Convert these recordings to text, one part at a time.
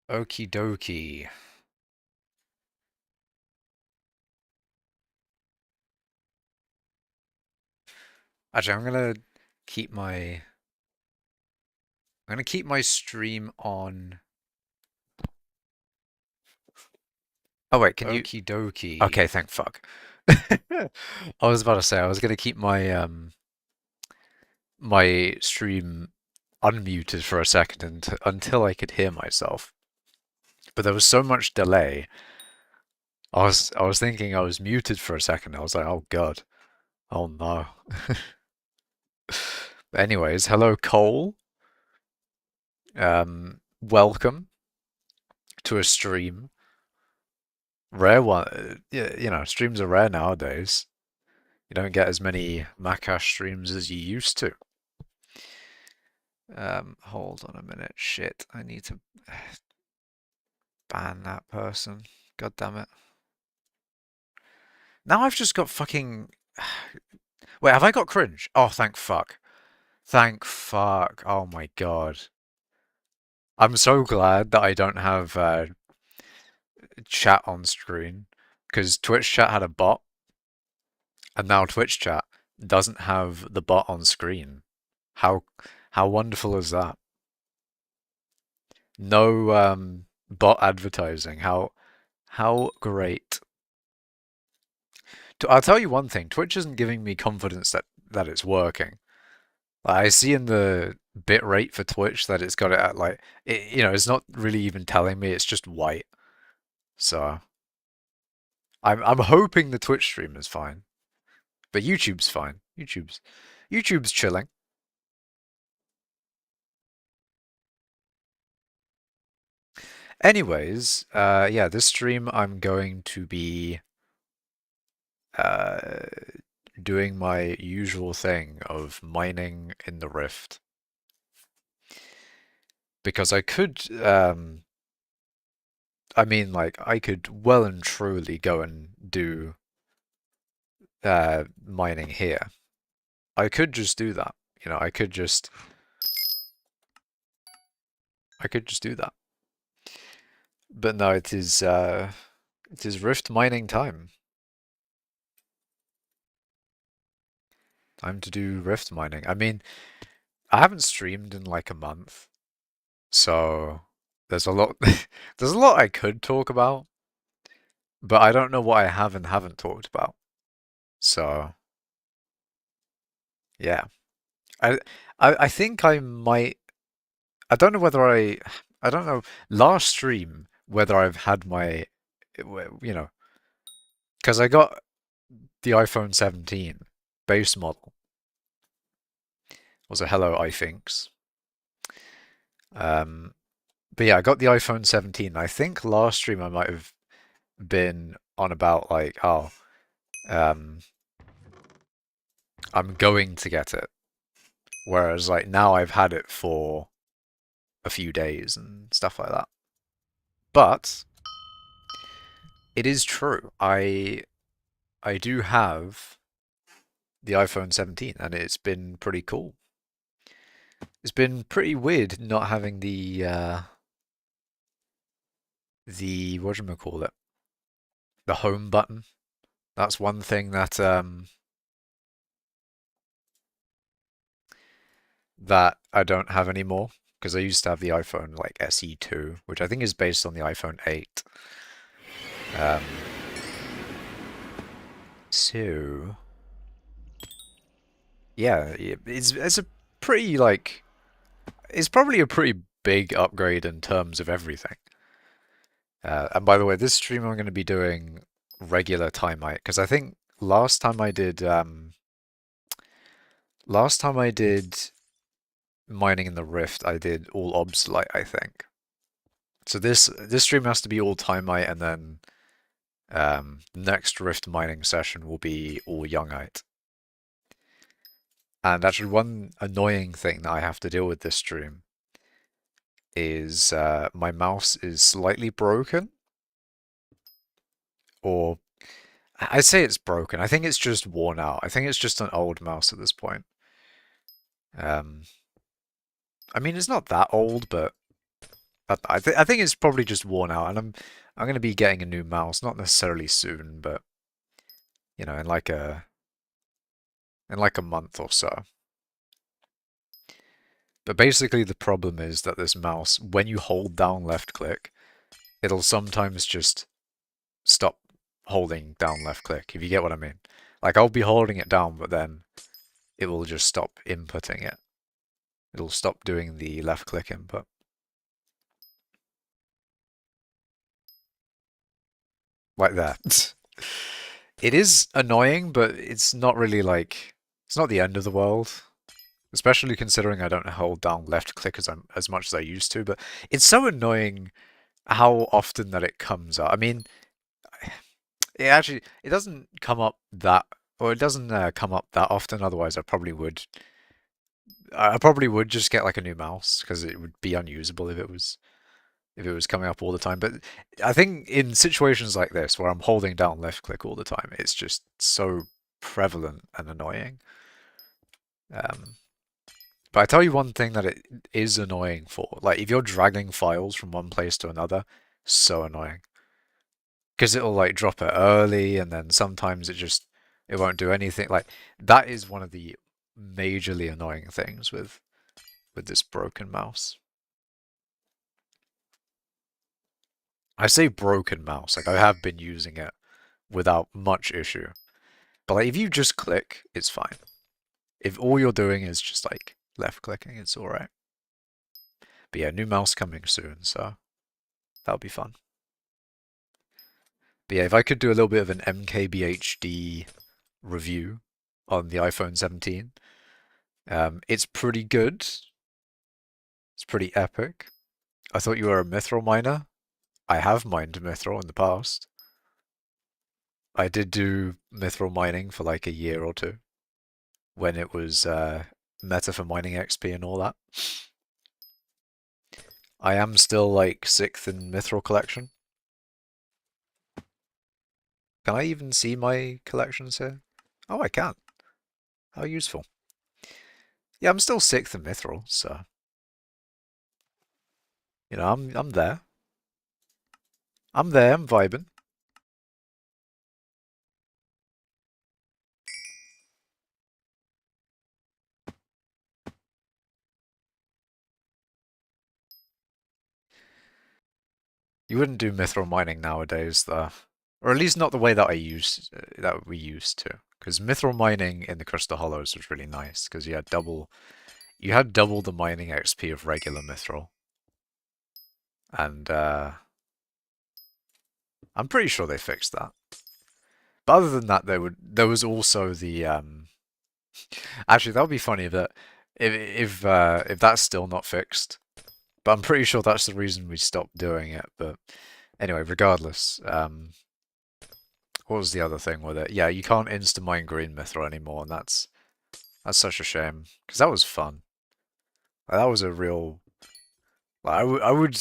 Okie dokie. Actually, keep my I'm gonna keep my stream on. Oh wait, can you? Okie dokie. Okay, thank fuck. I was about to say I was gonna keep my stream unmuted for a second until I could hear myself. But there was so much delay. I was thinking I was muted for a second. I was like, oh god, oh no. But anyways, hello Cole. Welcome to a stream. Rare one. Yeah, you know, streams are rare nowadays. You don't get as many Macash streams as you used to. Hold on a minute. Shit, I need to ban that person. God damn it. Now I've just got fucking... Wait, have I got cringe? Oh, thank fuck. Thank fuck. Oh my god. I'm so glad that I don't have chat on screen, because Twitch chat had a bot, and now Twitch chat doesn't have the bot on screen. How wonderful is that? No bot advertising. How great. I'll tell you one thing, Twitch isn't giving me confidence that it's working. Like, I see in the bit rate for Twitch that it's got it at like it's not really even telling me, it's just white. So I'm hoping the Twitch stream is fine. But YouTube's fine. YouTube's chilling. Anyways, yeah, this stream I'm going to be uh doing my usual thing of mining in the Rift. Because I could I mean, like, I could well and truly go and do mining here. I could just do that. You know, I could just do that. But no, it is Rift mining time. Time to do Rift mining. I mean, I haven't streamed in like a month, so there's a lot there's a lot I could talk about, but I don't know what I have and haven't talked about. So yeah. I I think I might. I don't know whether I don't know last stream whether I've had my you know, because I got the iPhone 17 base model. Was a hello iThinks. Um, but yeah, I got the iPhone 17. I think last stream I might have been on about like, oh, um, I'm going to get it. Whereas like now I've had it for a few days and stuff like that. But it is true. I do have the iPhone 17 and it's been pretty cool. It's been pretty weird not having the whatchamacallit, the home button. That's one thing that I don't have anymore, because I used to have the iPhone like SE2, which I think is based on the iPhone 8. Um, so yeah, it's a pretty like it's probably a pretty big upgrade in terms of everything. And by the way, this stream I'm going to be doing regular timeite, because I think last time I did mining in the Rift, I did all obsolite, I think. So this stream has to be all timeite, and then next Rift mining session will be all youngite. And actually, one annoying thing that I have to deal with this stream is my mouse is slightly broken, or I say it's broken. I think it's just worn out. I think it's just an old mouse at this point. Um, I mean, it's not that old, but I think it's probably just worn out, and I'm going to be getting a new mouse, not necessarily soon, but you know, in like a month or so. But basically, the problem is that this mouse, when you hold down left click, it'll sometimes just stop holding down left click, if you get what I mean. Like, I'll be holding it down, but then it will just stop inputting it. It'll stop doing the left click input. Like that. It is annoying, but it's not really like, it's not the end of the world. Especially considering I don't hold down left click as much as I used to, but it's so annoying how often that it comes up. I mean, it doesn't come up that, or it doesn't come up that often. Otherwise, I probably would just get like a new mouse because it would be unusable if it was coming up all the time. But I think in situations like this where I'm holding down left click all the time, it's just so prevalent and annoying. Um, but I tell you one thing that it is annoying for, like if you're dragging files from one place to another, so annoying. Because it'll like drop it early and then sometimes it won't do anything. Like that is one of the majorly annoying things with this broken mouse. I say broken mouse, like I have been using it without much issue. But like if you just click, it's fine. If all you're doing is just like left clicking, it's alright. But yeah, new mouse coming soon, so that'll be fun. But yeah, if I could do a little bit of an MKBHD review on the iPhone 17, it's pretty good. It's pretty epic. I thought you were a mithril miner. I have mined mithril in the past. I did do mithril mining for like a year or two when it was meta for mining XP and all that. I am still like 6th in mithril collection. Can I even see my collections here? Oh, I can. How useful. Yeah, I'm still 6th in mithril, so you know, I'm there. I'm there, I'm vibing. You wouldn't do mithril mining nowadays, though. Or at least not the way that we used to. Because mithril mining in the Crystal Hollows was really nice, because you had double the mining XP of regular mithril. And I'm pretty sure they fixed that. But other than that, there was also the actually that would be funny if that's still not fixed. But I'm pretty sure that's the reason we stopped doing it. But anyway, regardless, what was the other thing with it? Yeah, you can't insta-mine green mithril anymore, and that's such a shame because that was fun. Like, that was a real. Like, I would,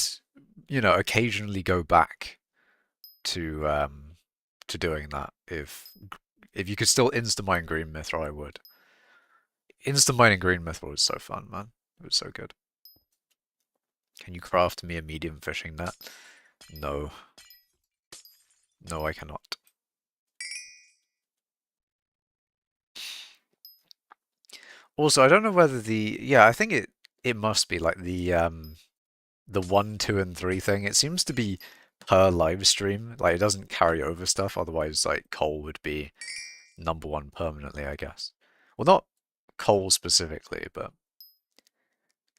you know, occasionally go back to doing that if you could still insta-mine green mithril, I would. Insta-mining green mithril was so fun, man. It was so good. Can you craft me a medium fishing net? No. No, I cannot. Also, I don't know whether yeah, I think it must be like the 1, 2, and 3 thing. It seems to be per live stream. Like it doesn't carry over stuff. Otherwise, like coal would be #1 permanently, I guess. Well, not coal specifically, but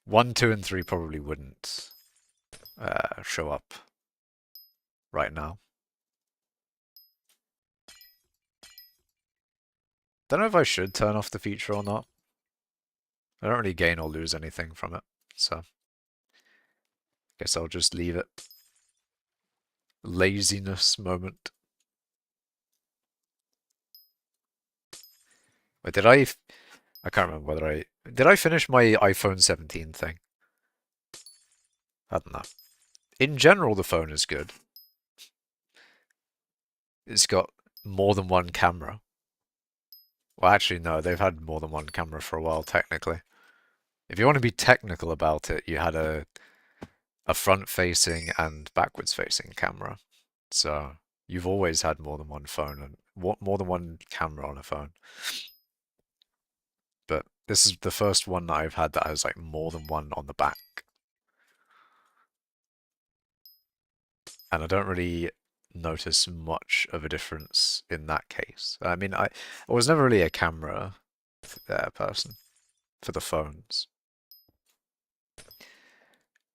1, 2, and 3 probably wouldn't show up right now. Don't know if I should turn off the feature or not. I don't really gain or lose anything from it, so guess I'll just leave it. Laziness moment. Wait, I can't remember whether did I finish my iPhone 17 thing? I don't know. In general, the phone is good. It's got more than one camera. Well, actually, no, they've had more than one camera for a while, technically. If you want to be technical about it, you had a front-facing and backwards-facing camera. So you've always had more than one phone and more than one camera on a phone. But this is the first one that I've had that has like more than one on the back. And I don't really notice much of a difference in that case. I mean, I was never really a camera person for the phones.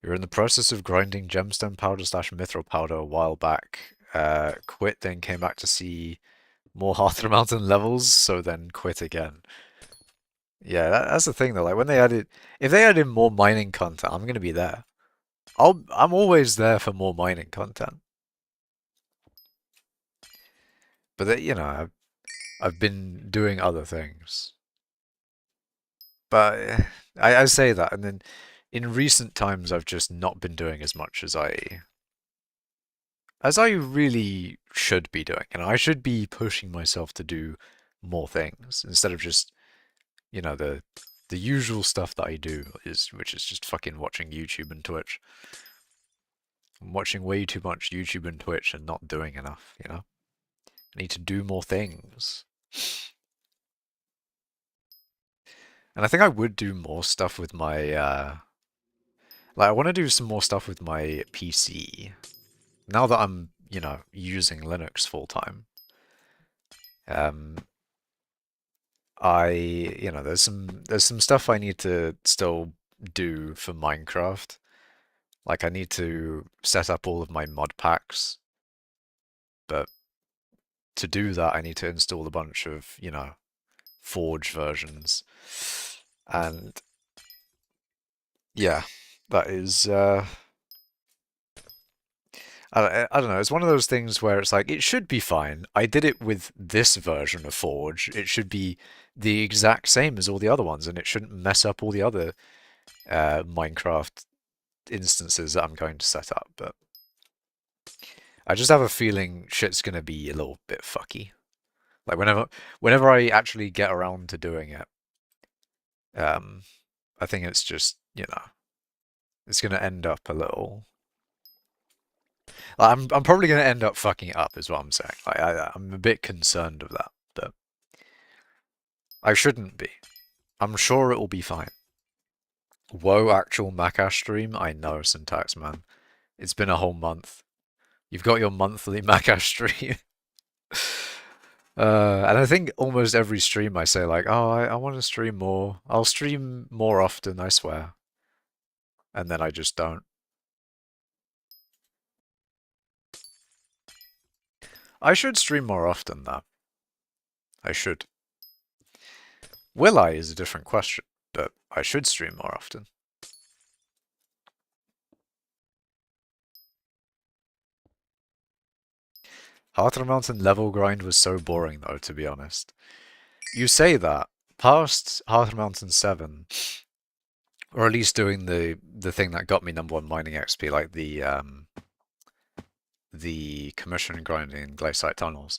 You're in the process of grinding gemstone powder slash mithril powder a while back. Quit, then came back to see more Hearth of the Mountain levels, so then quit again. Yeah, that's the thing though. Like when they added, if they added more mining content, I'm gonna be there. I'm always there for more mining content. But you know, I've been doing other things. But I say that, and then in recent times, I've just not been doing as much as I really should be doing. And I should be pushing myself to do more things instead of just, you know, the usual stuff that I do which is just fucking watching YouTube and Twitch. I'm watching way too much YouTube and Twitch and not doing enough, you know? I need to do more things. And I think I would do more stuff with my like I want to do some more stuff with my PC. Now that I'm, you know, using Linux full time. Um you know, there's some stuff I need to still do for Minecraft. Like I need to set up all of my mod packs, but to do that I need to install a bunch of, you know, Forge versions. And yeah, that is I don't know, it's one of those things where it's like it should be fine. I did it with this version of Forge. It should be the exact same as all the other ones and it shouldn't mess up all the other Minecraft instances that I'm going to set up, but I just have a feeling shit's gonna be a little bit fucky. Like whenever I actually get around to doing it, um, I think it's just, you know, it's gonna end up a little. Like, I'm probably gonna end up fucking it up, is what I'm saying. Like I'm a bit concerned of that, but I shouldn't be. I'm sure it will be fine. Whoa, actual Macash stream? I know, Syntax man. It's been a whole month. You've got your monthly Macash stream. And I think almost every stream I say like, oh, I want to stream more. I'll stream more often, I swear. And then I just don't. I should stream more often, though. I should. Will I is a different question, but I should stream more often. Heart of the Mountain level grind was so boring, though, to be honest. You say that. Past Heart of the Mountain 7, or at least doing the thing that got me #1 mining XP, like the commission grinding in Glaciite Tunnels.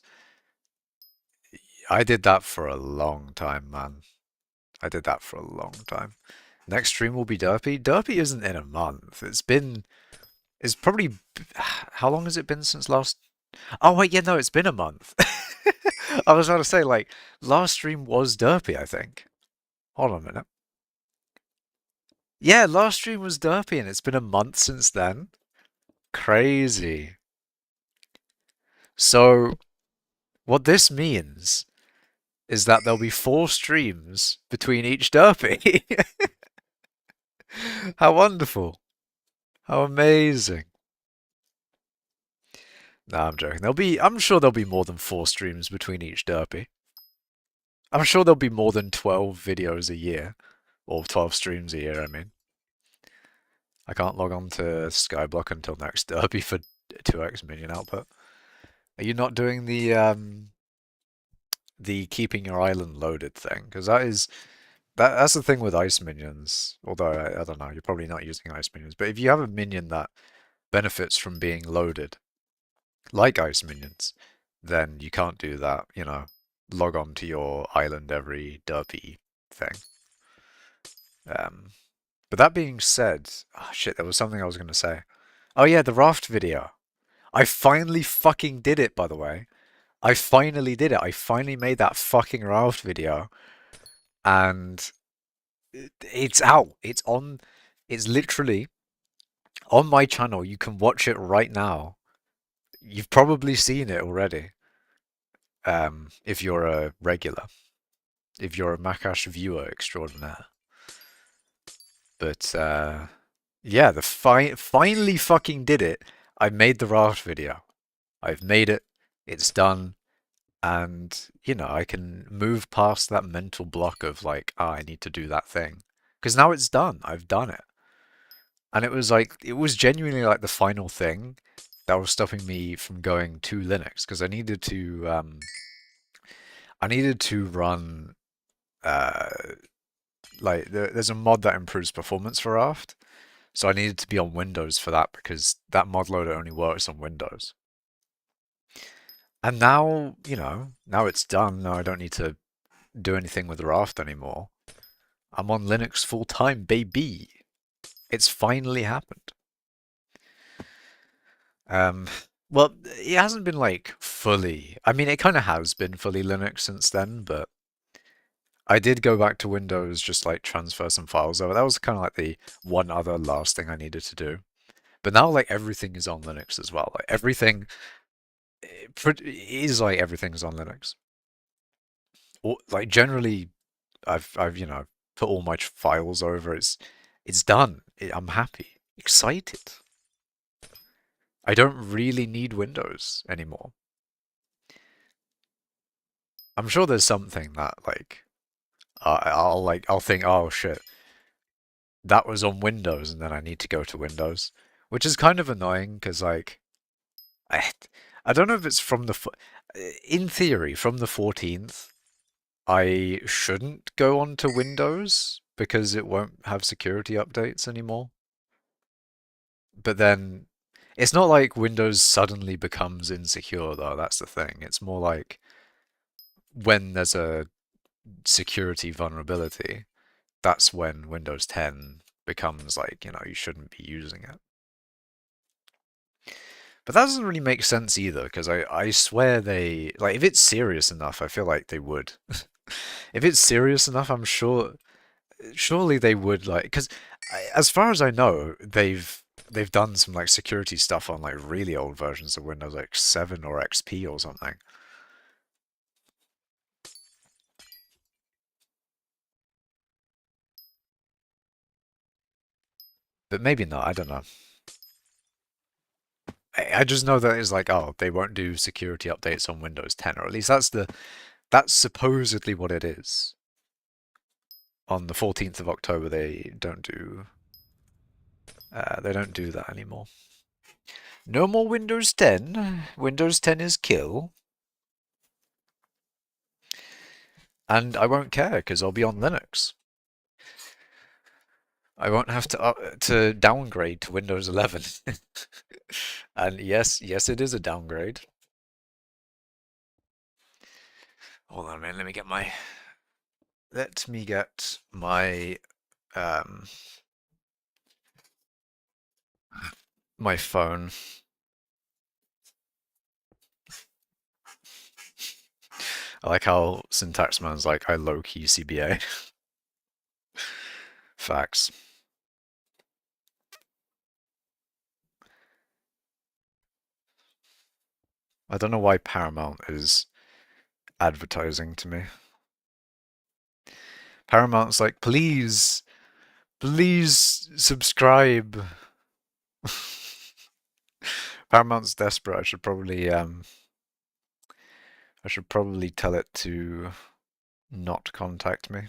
I did that for a long time, man. I did that for a long time. Next stream will be Derpy. Derpy isn't in a month. It's probably, how long has it been since last? Oh wait, yeah, no, it's been a month. I was about to say, like, last stream was Derpy, I think. Hold on a minute. Yeah, last stream was Derpy, and it's been a month since then. Crazy. So, what this means is that there'll be 4 streams between each Derpy. How wonderful. How amazing. Nah, I'm joking. I'm sure there'll be more than 4 streams between each Derpy. I'm sure there'll be more than 12 videos a year. Or 12 streams a year, I mean. I can't log on to skyblock until next Derpy for 2x minion output. Are you not doing the keeping your island loaded thing? Because that is That's the thing with ice minions. Although I don't know, you're probably not using ice minions. But if you have a minion that benefits from being loaded, like ice minions, then you can't do that. Log on to your island every derpy thing. Um, but that being said, oh shit, there was something I was gonna say. Oh yeah, the raft video. I finally fucking did it, by the way. I finally did it. I finally made that fucking raft video, and it's out. It's literally on my channel. You can watch it right now. You've probably seen it already, if you're a regular, if you're a Makash viewer extraordinaire. But yeah, finally fucking did it. I made the raft video. I've made it. It's done. And, I can move past that mental block of like, I need to do that thing. Because now it's done. I've done it. And it was genuinely like the final thing that was stopping me from going to Linux. Because I needed to run, uh, like, there's a mod that improves performance for Raft. So I needed to be on Windows for that because that mod loader only works on Windows. And now, now it's done. Now I don't need to do anything with Raft anymore. I'm on Linux full time, baby. It's finally happened. Um, well, it hasn't been like fully. I mean, it kind of has been fully Linux since then, but I did go back to Windows, just like transfer some files over. That was kind of like the one other last thing I needed to do. But now, like everything is on Linux as well. Like everything is like everything's on Linux. Or, like generally, I've put all my files over. It's done. I'm happy, excited. I don't really need Windows anymore. I'm sure there's something that like I'll think, oh shit, that was on Windows, and then I need to go to Windows, which is kind of annoying because like I I don't know if it's from in theory from the 14th I shouldn't go on to Windows because it won't have security updates anymore. But then it's not like Windows suddenly becomes insecure though, that's the thing. It's more like when there's a security vulnerability, that's when Windows 10 becomes like, you shouldn't be using it. But that doesn't really make sense either, because I swear they, like, if it's serious enough, I feel like they would. If it's serious enough, I'm sure, surely they would, like, because as far as I know, they've done some, like, security stuff on, like, really old versions of Windows, like 7 or XP or something. But maybe not, I don't know. I just know that it's like, oh, they won't do security updates on Windows 10, or at least that's supposedly what it is. On the 14th of October, they don't do that anymore. No more Windows 10. Windows 10 is kill. And I won't care because I'll be on Linux. I won't have to downgrade to Windows 11. And yes, it is a downgrade. Hold on a minute, let me get my my phone. I like how Syntax Man's like, I low-key CBA. Facts. I don't know why Paramount is advertising to me. Paramount's like, please subscribe. Paramount's desperate. I should probably tell it to not contact me.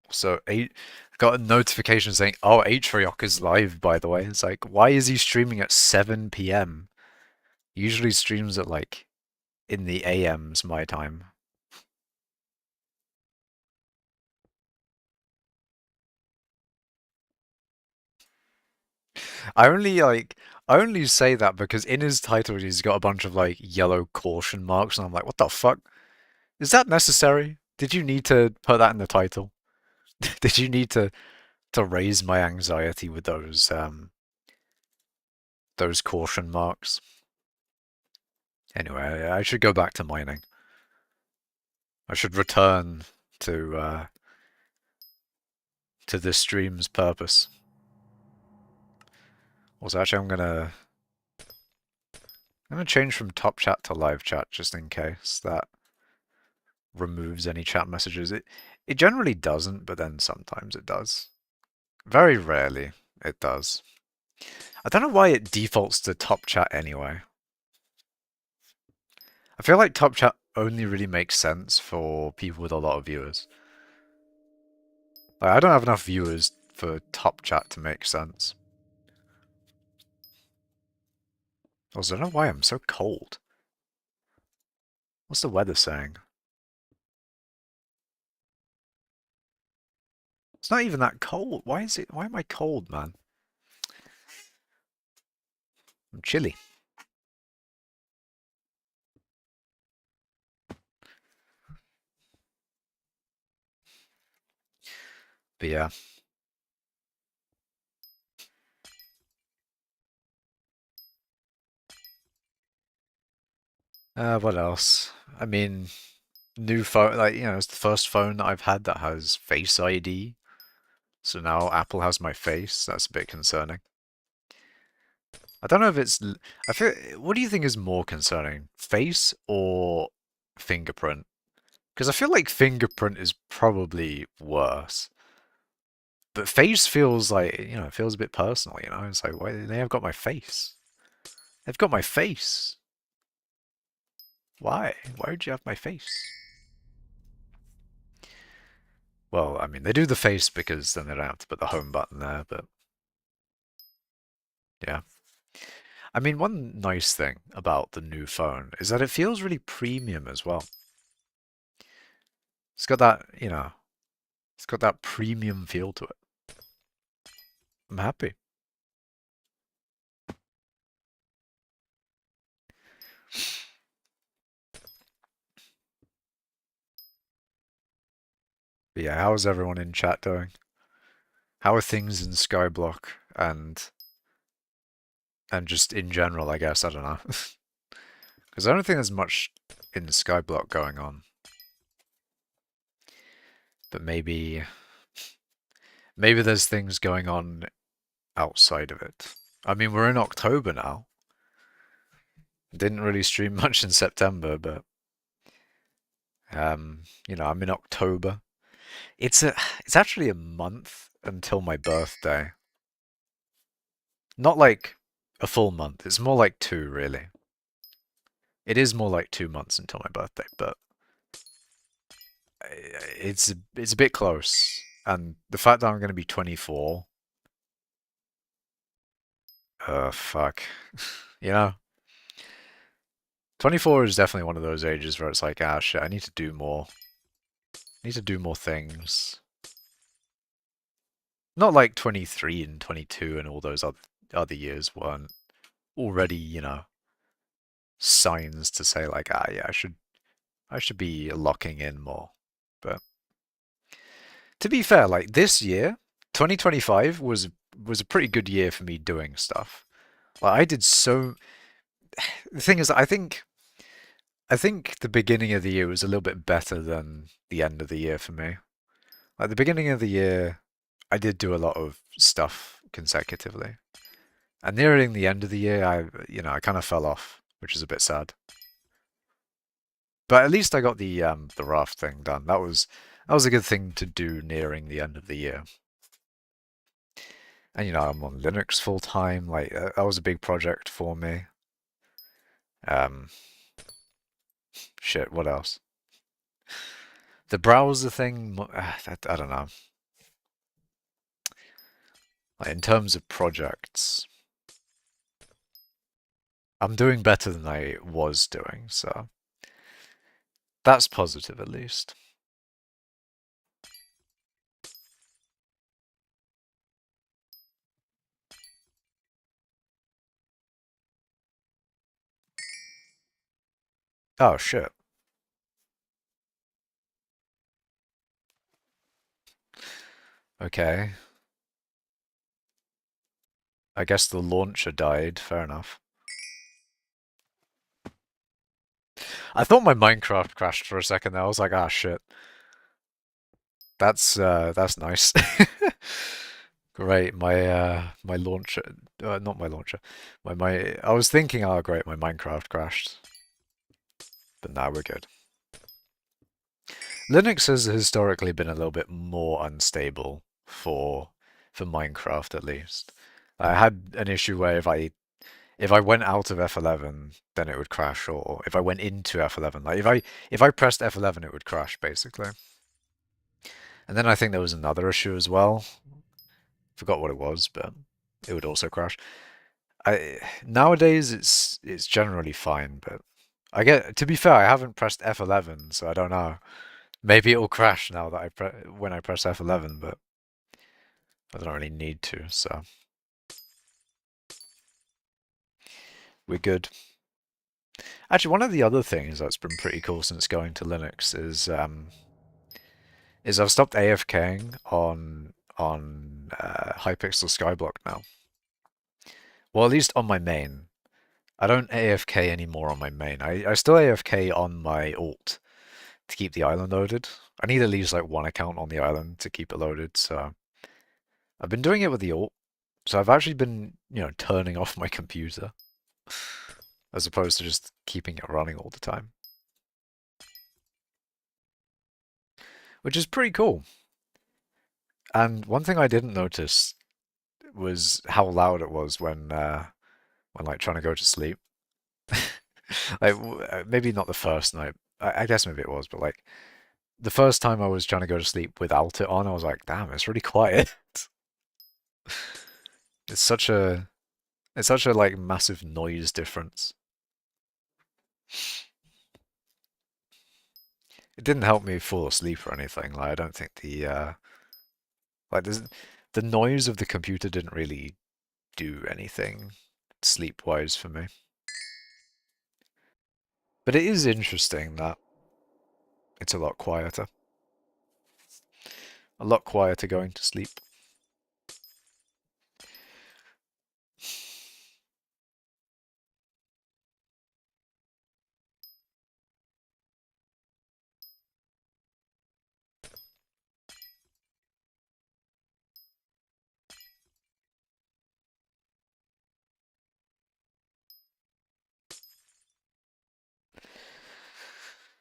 So got a notification saying, "Oh, Atrioc is live." By the way, it's like, why is he streaming at 7 p.m.? Usually streams at like in the AMs my time. I only say that because in his title he's got a bunch of like yellow caution marks and I'm like, what the fuck? Is that necessary? Did you need to put that in the title? Did you need to raise my anxiety with those caution marks? Anyway, I should go back to mining. I should return to uh to this stream's purpose. Also, actually, I'm gonna change from top chat to live chat just in case that removes any chat messages. It generally doesn't, but then sometimes it does. Very rarely it does. I don't know why it defaults to top chat anyway. I feel like top chat only really makes sense for people with a lot of viewers. Like, I don't have enough viewers for top chat to make sense. Also, I don't know why I'm so cold. What's the weather saying? It's not even that cold. Why is it? Why am I cold, man? I'm chilly. But yeah. What else? I mean, new phone, like, it's the first phone that I've had that has Face ID. So now Apple has my face. That's a bit concerning. I don't know if it's. I feel. What do you think is more concerning, face or fingerprint? Because I feel like fingerprint is probably worse. But face feels like, it feels a bit personal, It's like, why they have got my face? They've got my face. Why? Why would you have my face? Well, I mean, they do the face because then they don't have to put the home button there, but yeah. I mean, one nice thing about the new phone is that it feels really premium as well. It's got that, it's got that premium feel to it. I'm happy. But yeah, how's everyone in chat doing? How are things in Skyblock and just in general, I guess, I don't know. Because I don't think there's much in Skyblock going on. But maybe there's things going on outside of it. I mean, we're in October now. Didn't really stream much in September, but I'm in October. It's actually a month until my birthday. Not like a full month. It's more like two, really. It is more like 2 months until my birthday, but it's a bit close. And the fact that I'm going to be 24, fuck, you know, 24 is definitely one of those ages where it's like, ah, shit, I need to do more. I need to do more things. Not like 23 and 22 and all those other years weren't already, signs to say like, ah, yeah, I should be locking in more. But to be fair, like this year, 2025 was a pretty good year for me doing stuff. Like I did so. The thing is, I think the beginning of the year was a little bit better than the end of the year for me. Like the beginning of the year, I did do a lot of stuff consecutively, and nearing the end of the year, I kind of fell off, which is a bit sad. But at least I got the raft thing done. That was a good thing to do nearing the end of the year. And I'm on Linux full time. Like that was a big project for me. Um, shit. What else? The browser thing. I don't know. Like, in terms of projects, I'm doing better than I was doing, so that's positive at least. Oh shit. Okay. I guess the launcher died. Fair enough. I thought my Minecraft crashed for a second there. I was like, ah shit. That's nice. Great. My launcher not my launcher. My I was thinking, oh great, my Minecraft crashed. But now we're good. Linux has historically been a little bit more unstable for Minecraft at least. I had an issue where if I went out of F11, then it would crash, or if I went into F11, like if I pressed F11, it would crash basically. And then I think there was another issue as well. Forgot what it was, but it would also crash. I nowadays it's generally fine, but I get to be fair, I haven't pressed F11, so I don't know. Maybe it'll crash now that when I press F11, but I don't really need to, so we're good. Actually, one of the other things that's been pretty cool since going to Linux is I've stopped AFKing on hypixel skyblock now. Well, at least on my main. I don't AFK anymore on my main. I still AFK on my alt to keep the island loaded. I need at least like one account on the island to keep it loaded, so I've been doing it with the alt. So I've actually been, turning off my computer as opposed to just keeping it running all the time, which is pretty cool. And one thing I didn't notice was how loud it was when like trying to go to sleep. Like maybe not the first night. I guess maybe it was, but like the first time I was trying to go to sleep without it on, I was like, damn, it's really quiet. It's such a it's such a like massive noise difference. It didn't help me fall asleep or anything. Like I don't think like the noise of the computer didn't really do anything sleep-wise for me. But it is interesting that it's a lot quieter. A lot quieter going to sleep.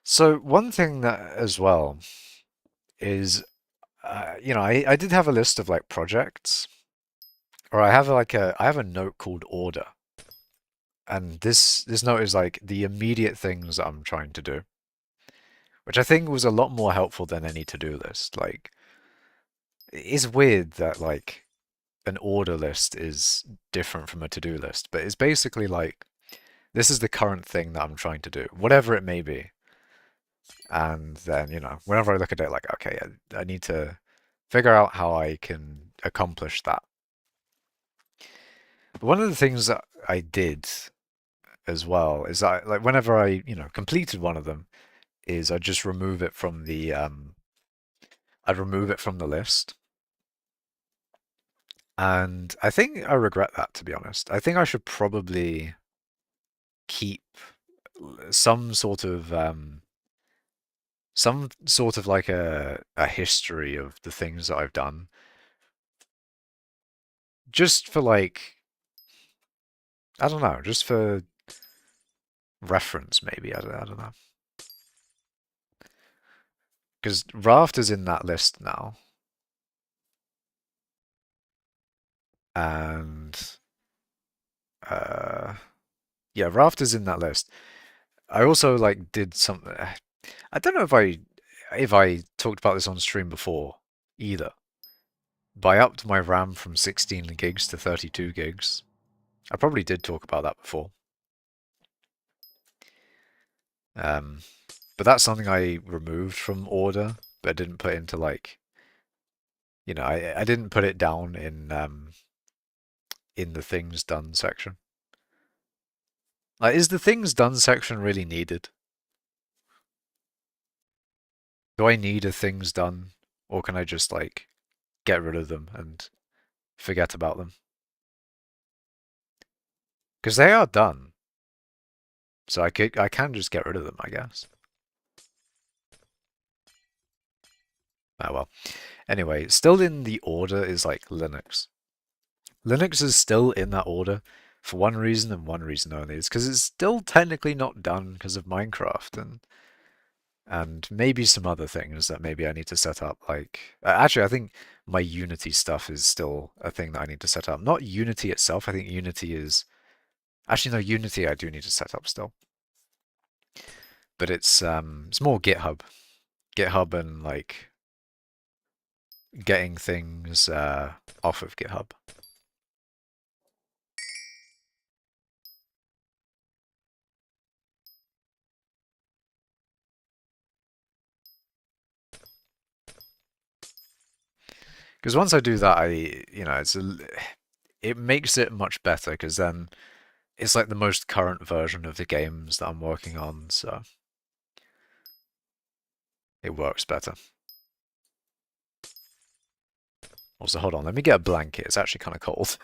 So one thing that as well is, I did have a list of like projects, or I have a note called order, and this note is like the immediate things that I'm trying to do, which I think was a lot more helpful than any to-do list. Like, it's weird that like an order list is different from a to-do list, but it's basically like this is the current thing that I'm trying to do, whatever it may be. And then, whenever I look at it, like, okay, I need to figure out how I can accomplish that. But one of the things that I did as well is that, like, whenever I, completed one of them, is I just remove it from I'd remove it from the list. And I think I regret that, to be honest. I think I should probably keep some sort of like a history of the things that I've done, just for like, I don't know, just for reference maybe. I don't know, because Raft is in that list now, and uh yeah, Raft is in that list. I also like did something. I don't know if I talked about this on stream before either, but I upped my RAM from 16 gigs to 32 gigs. I probably did talk about that before. Um, but that's something I removed from order, but I didn't put into like, I didn't put it down in the things done section. Like, is the things done section really needed? Do I need a things done, or can I just like get rid of them and forget about them? Because they are done, so I can just get rid of them, I guess. Oh well. Anyway, still in the order is like Linux. Linux is still in that order for one reason and one reason only. It's because it's still technically not done because of Minecraft and maybe some other things that maybe I need to set up. Like, actually, I think my Unity stuff is still a thing that I need to set up. Not Unity itself. I think Unity is actually no Unity. I do need to set up still, but it's more GitHub and like getting things off of GitHub. Because once I do that, it makes it much better because then it's like the most current version of the games that I'm working on, so it works better. Also, hold on, let me get a blanket. It's actually kind of cold.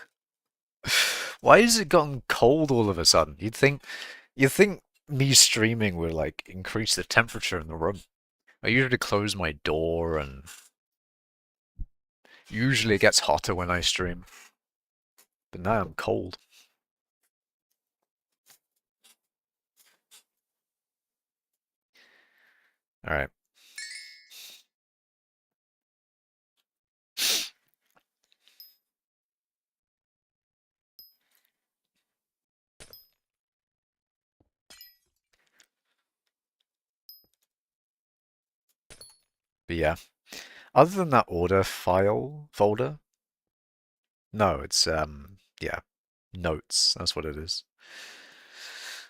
Why has it gotten cold all of a sudden? You'd think me streaming would like increase the temperature in the room. I usually close my door and usually it gets hotter when I stream. But now I'm cold. Alright. But yeah. Other than that order file folder, no, it's yeah, notes. That's what it is.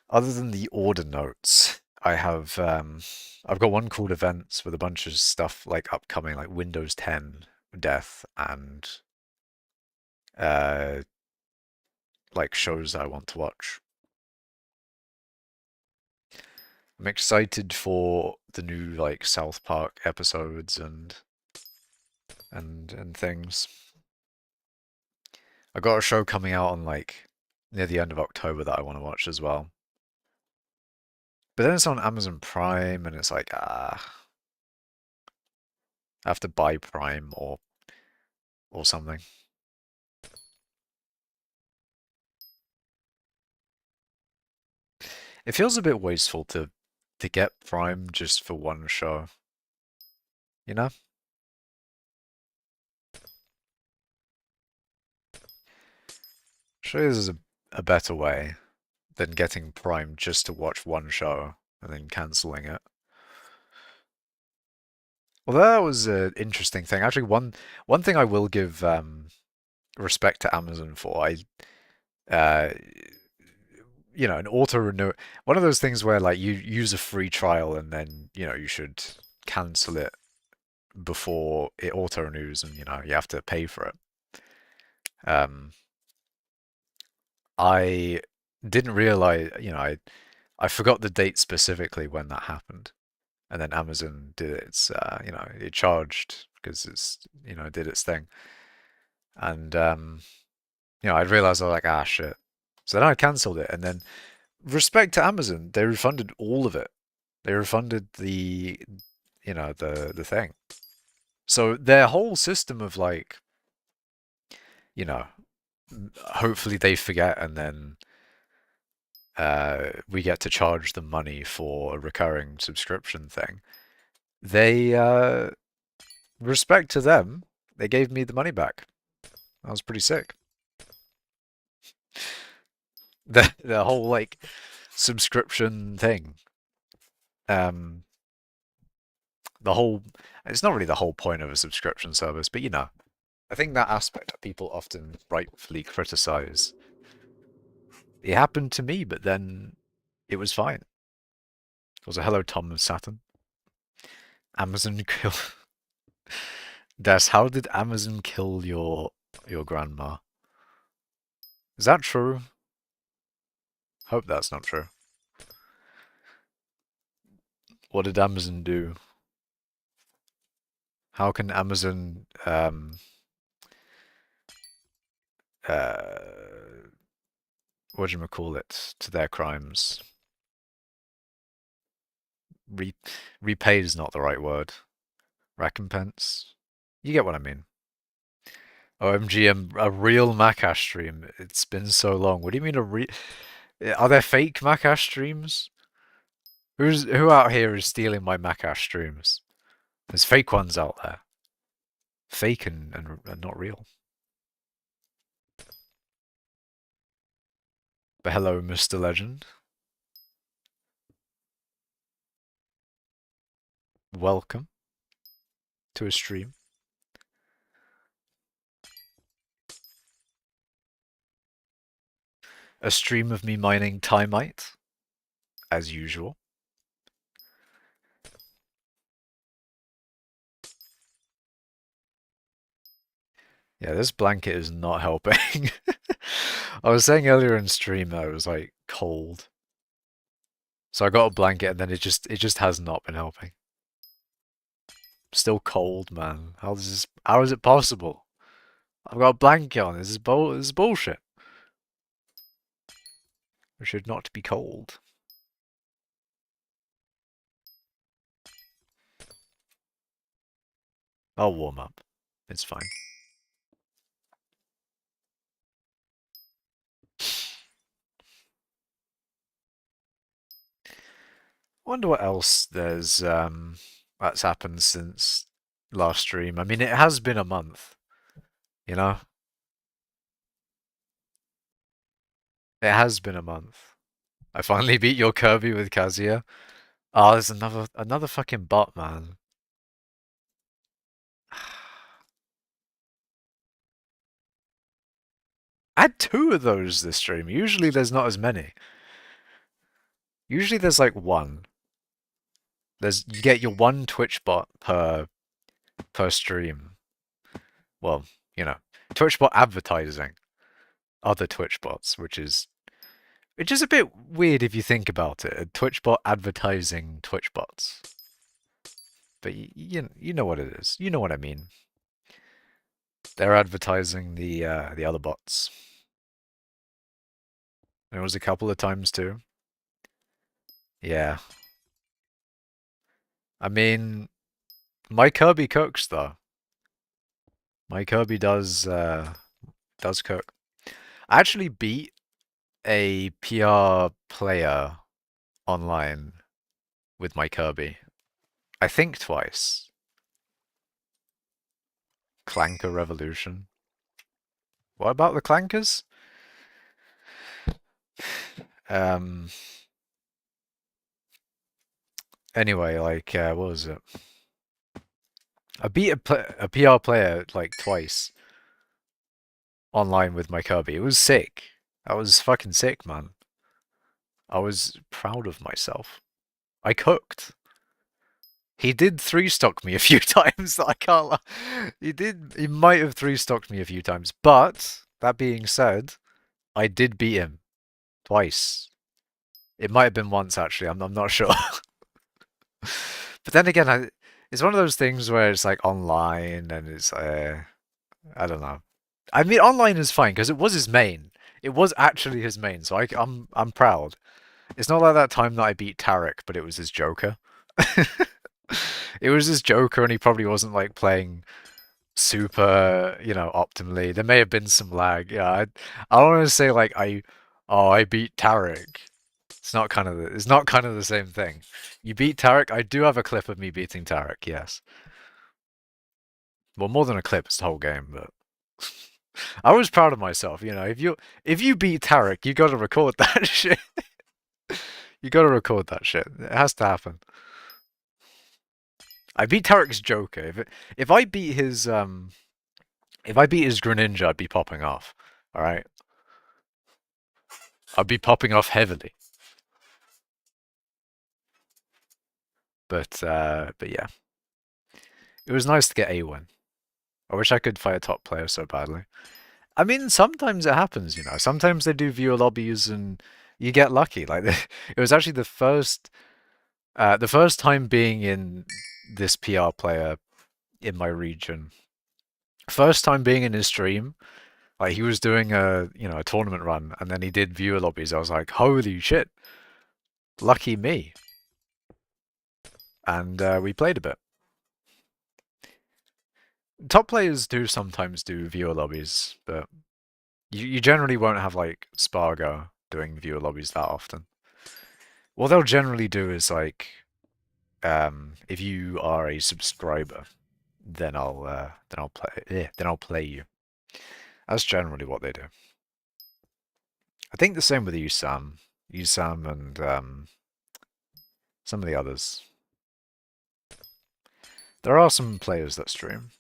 Other than the order notes, I've got one called events with a bunch of stuff like upcoming, like Windows 10 death and uh like shows I want to watch. I'm excited for the new like South Park episodes and things. I got a show coming out on like near the end of October that I want to watch as well. But then it's on Amazon Prime and it's like I have to buy Prime or something. It feels a bit wasteful to get Prime just for one show, you know? Sure, there's a better way than getting Prime just to watch one show and then cancelling it. Well, that was an interesting thing. Actually, one thing I will give respect to Amazon for, uh, an auto renew, one of those things where like you use a free trial and then you should cancel it before it auto renews and you have to pay for it. Um, I didn't realize, I forgot the date specifically when that happened, and then Amazon did its, it charged because did its thing, and I realized I was like, ah, shit. So then I cancelled it, and then respect to Amazon, they refunded all of it. They refunded the thing. So their whole system of like, you know, hopefully they forget and then we get to charge them money for a recurring subscription thing. They respect to them, they gave me the money back. That was pretty sick. The whole like subscription thing. Um, the whole it's not really the whole point of a subscription service, but I think that aspect that people often rightfully criticize. It happened to me, but then it was fine. Also, hello, Tom of Saturn. Amazon kill. Des, how did Amazon kill your grandma? Is that true? Hope that's not true. What did Amazon do? How can Amazon what do you call it to their crimes? Re repay is not the right word. Recompense. You get what I mean. OMG, a real Macash stream. It's been so long. What do you mean a re? Are there fake Macash streams? Who out here is stealing my Macash streams? There's fake ones out there. Fake and not real. But hello, Mr. Legend. Welcome to a stream. A stream of me mining Timite, as usual. Yeah, this blanket is not helping. I was saying earlier in stream that it was like cold. So I got a blanket and then it just has not been helping. Still cold, man. How is it possible? I've got a blanket on. This is bullshit. It should not be cold. I'll warm up. It's fine. Wonder what else there's that's happened since last stream. I mean, it has been a month, you know? It has been a month. I finally beat your Kirby with Kazuya. Oh, there's another fucking bot, man. I had two of those this stream. Usually there's not as many. Usually there's like one. You get your one Twitch bot per stream. Well, you know, Twitch bot advertising other Twitch bots, which is a bit weird if you think about it. A Twitch bot advertising Twitch bots. But you know what it is. You know what I mean. They're advertising the other bots. There was a couple of times too. Yeah. I mean, my Kirby cooks though. My Kirby does cook. I actually beat a PR player online with my Kirby. I think twice. Clanker Revolution. What about the Clankers? Um. Anyway, like, what was it? I beat a PR player like twice online with my Kirby. It was sick. That was fucking sick, man. I was proud of myself. I cooked. He did three-stock me a few times. I can't lie. He might have three-stocked me a few times. But, that being said, I did beat him. Twice. It might have been once, actually. I'm not sure. But then again, it's one of those things where it's like online and it's, I don't know. I mean, online is fine because it was his main. It was actually his main, so I'm proud. It's not like that time that I beat Tarek, but it was his Joker. It was his Joker, and he probably wasn't like playing super, optimally. There may have been some lag. Yeah, I don't want to say like I beat Tarek. It's not kind of the same thing. You beat Tarek. I do have a clip of me beating Tarek. Yes. Well, more than a clip, it's the whole game, but I was proud of myself. If you beat Tarek, you got to record that shit. You got to record that shit. It has to happen. I beat Tarek's Joker. If I beat his Greninja, I'd be popping off. All right, I'd be popping off heavily. But yeah, it was nice to get a win. I wish I could fight a top player so badly. I mean, sometimes it happens, you know. Sometimes they do viewer lobbies and you get lucky. Like it was actually the first time being in this PR player in my region. First time being in his stream. Like he was doing a tournament run and then he did viewer lobbies. I was like, holy shit, lucky me. And we played a bit. Top players do sometimes do viewer lobbies, but you generally won't have like Spargo doing viewer lobbies that often. What they'll generally do is like, if you are a subscriber, then I'll play you. That's generally what they do. I think the same with USAM and some of the others. There are some players that stream.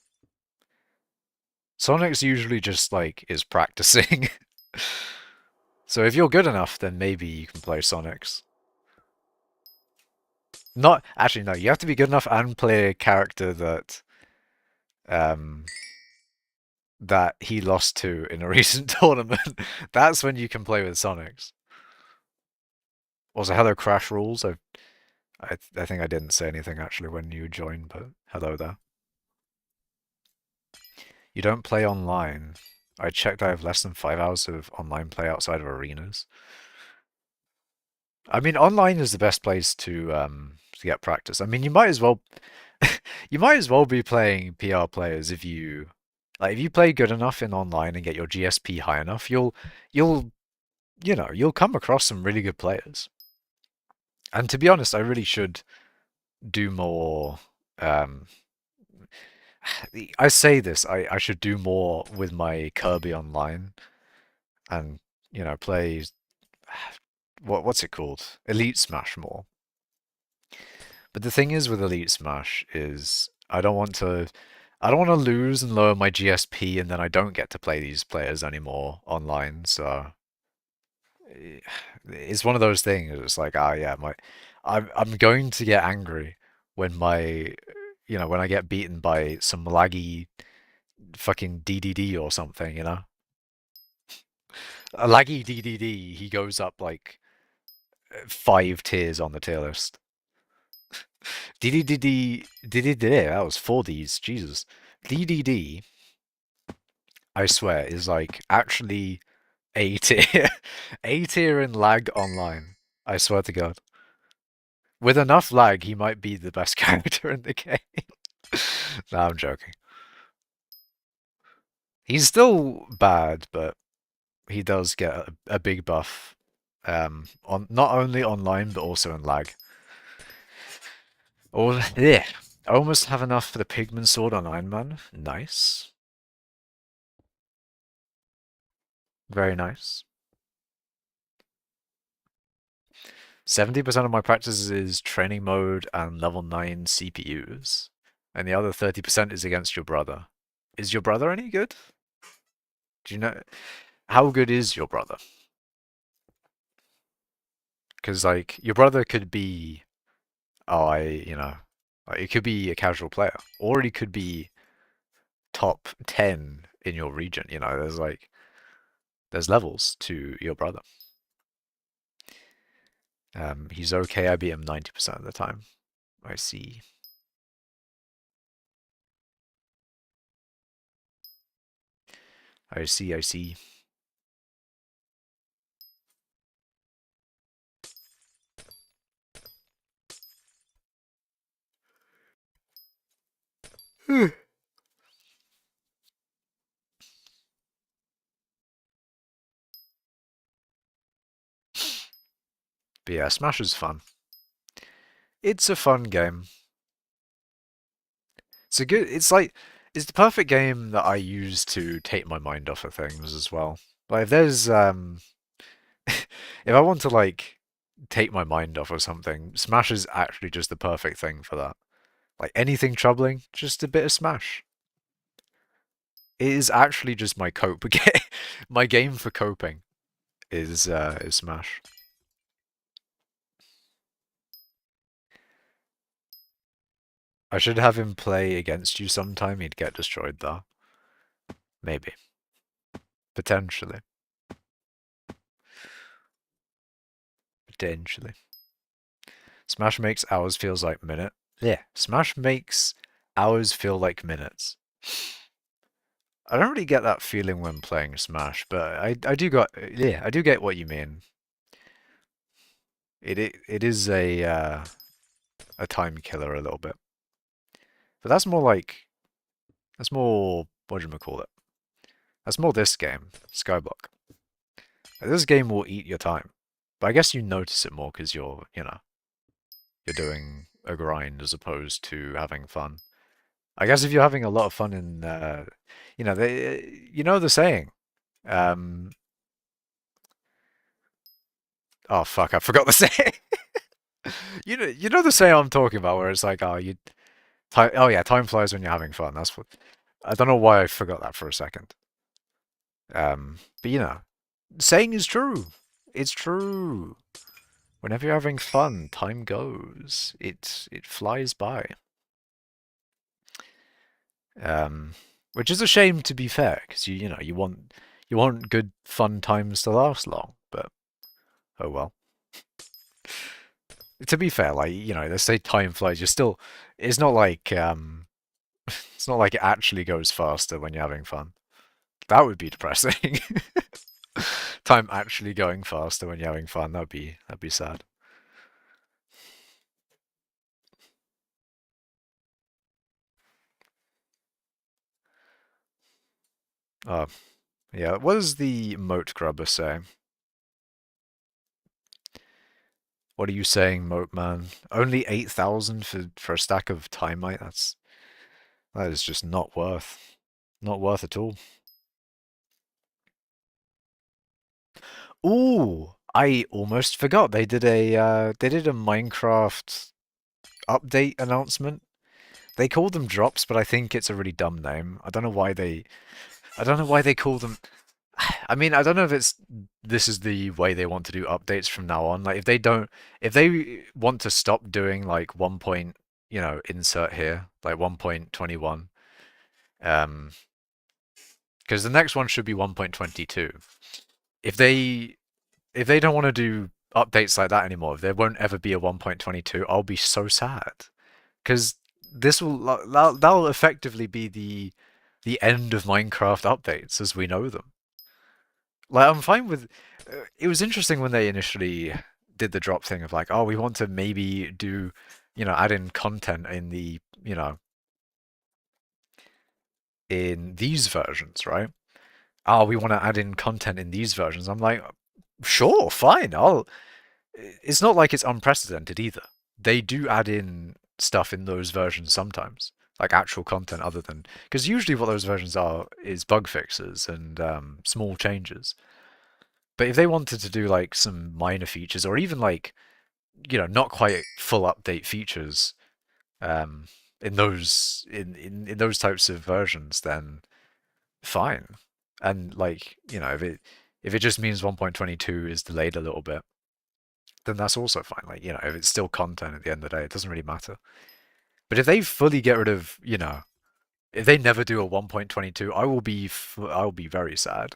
Sonic's usually just like is practicing. So if you're good enough, then maybe you can play Sonic's. Not actually, no. You have to be good enough and play a character um, that he lost to in a recent tournament. That's when you can play with Sonics. Also, hello Crash Rules. I think I didn't say anything actually when you joined, but hello there. You don't play online. I checked. I have less than 5 hours of online play outside of arenas. I mean, online is the best place to get practice. I mean, you might as well be playing PR players if you like if you play good enough in online and get your GSP high enough, you'll you'll come across some really good players. And to be honest, I really should do more. Um, I say this, I should do more with my Kirby online and play what's it called? Elite Smash more. But the thing is with Elite Smash is I don't want to lose and lower my GSP and then I don't get to play these players anymore online. So it's one of those things. It's like, yeah, I'm going to get angry when when I get beaten by some laggy fucking DDD or something, you know? A laggy DDD, he goes up like 5 tiers on the tier list. DDD, DDD, that was 4Ds, Jesus. DDD, I swear, is like actually A tier. A tier in lag online. I swear to God. With enough lag, he might be the best character in the game. Nah, I'm joking. He's still bad, but he does get a big buff. On not only online but also in lag. Oh, yeah. I almost have enough for the Pigman Sword on Iron Man. Nice. Very nice. 70% of my practice is training mode and level 9 CPUs. And the other 30% is against your brother. Is your brother any good? Do you know how good is your brother? Because like your brother could be, oh, like, it could be a casual player, or he could be top 10 in your region. You know, there's levels to your brother. He's okay. I beat him 90% of the time. I see. I see. I see. But yeah, Smash is fun. It's a fun game. It's the perfect game that I use to take my mind off of things as well. Like if there's if I want to like take my mind off of something, Smash is actually just the perfect thing for that. Like anything troubling, just a bit of Smash. It is actually just my cope game. My game for coping is Smash. I should have him play against you sometime. He'd get destroyed though. Maybe. Potentially. Potentially. Smash makes hours feels like minute. Yeah. Smash makes hours feel like minutes. I don't really get that feeling when playing Smash, but I do got yeah, I do get what you mean. It is a time killer a little bit. But that's more like that's more what do you call it? That's more this game, Skyblock. This game will eat your time. But I guess you notice it more because you're doing a grind as opposed to having fun. I guess if you're having a lot of fun in, you know the saying. Um, oh fuck, I forgot the saying. You know the saying I'm talking about, where it's like, oh yeah, time flies when you're having fun. That's what. I don't know why I forgot that for a second. But saying is true. It's true. Whenever you're having fun, time goes. It flies by. Um, which is a shame to be fair, because you want good fun times to last long, but oh well. To be fair, like they say time flies. You're still. It's not like it's not like it actually goes faster when you're having fun. That would be depressing. Time actually going faster when you're having fun. That'd be sad. Oh yeah. What does the moat grubber say? What are you saying, moat man? Only 8,000 for a stack of Timite? That is just not worth at all. Ooh, I almost forgot. They did a Minecraft update announcement. They call them drops, but I think it's a really dumb name. I don't know why they call them. I mean, I don't know if this is the way they want to do updates from now on. Like if they want to stop doing like insert here, like 1.21, um, because the next one should be 1.22. If they if they don't want to do updates like that anymore, if there won't ever be a 1.22, I'll be so sad. Because that'll effectively be the end of Minecraft updates as we know them. Like I'm fine with. It was interesting when they initially did the drop thing of like, oh, we want to maybe do, add in content in in these versions, right? Oh, we want to add in content in these versions. I'm like, sure, fine. I'll. It's not like it's unprecedented either. They do add in stuff in those versions sometimes, like actual content other than because usually what those versions are is bug fixes and small changes. But if they wanted to do like some minor features or even like not quite full update features um, in those types of versions, then fine. And like if it just means 1.22 is delayed a little bit, then that's also fine. Like if it's still content at the end of the day, it doesn't really matter. But if they fully get rid of if they never do a 1.22, I'll be very sad.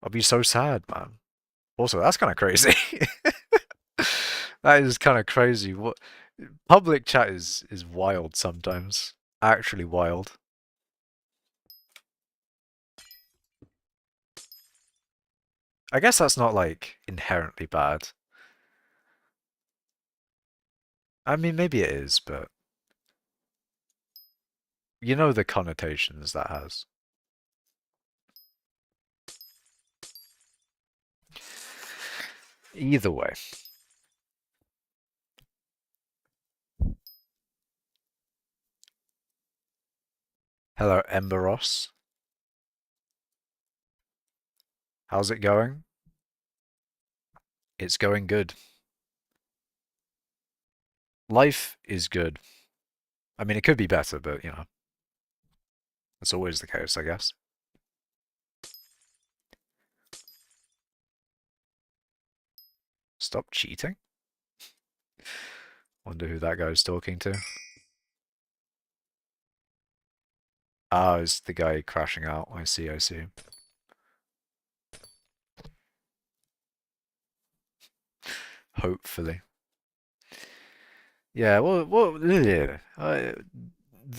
I'll be so sad, man. Also, that's kind of crazy. That is kind of crazy. What public chat is wild sometimes. Actually wild. I guess that's not like inherently bad. I mean, maybe it is, but you know the connotations that has. Either way. Hello, Emberos. How's it going? It's going good. Life is good. I mean, it could be better, but that's always the case, I guess. Stop cheating? Wonder who that guy's talking to. Ah, is the guy crashing out? I see, I see. Hopefully. Yeah, the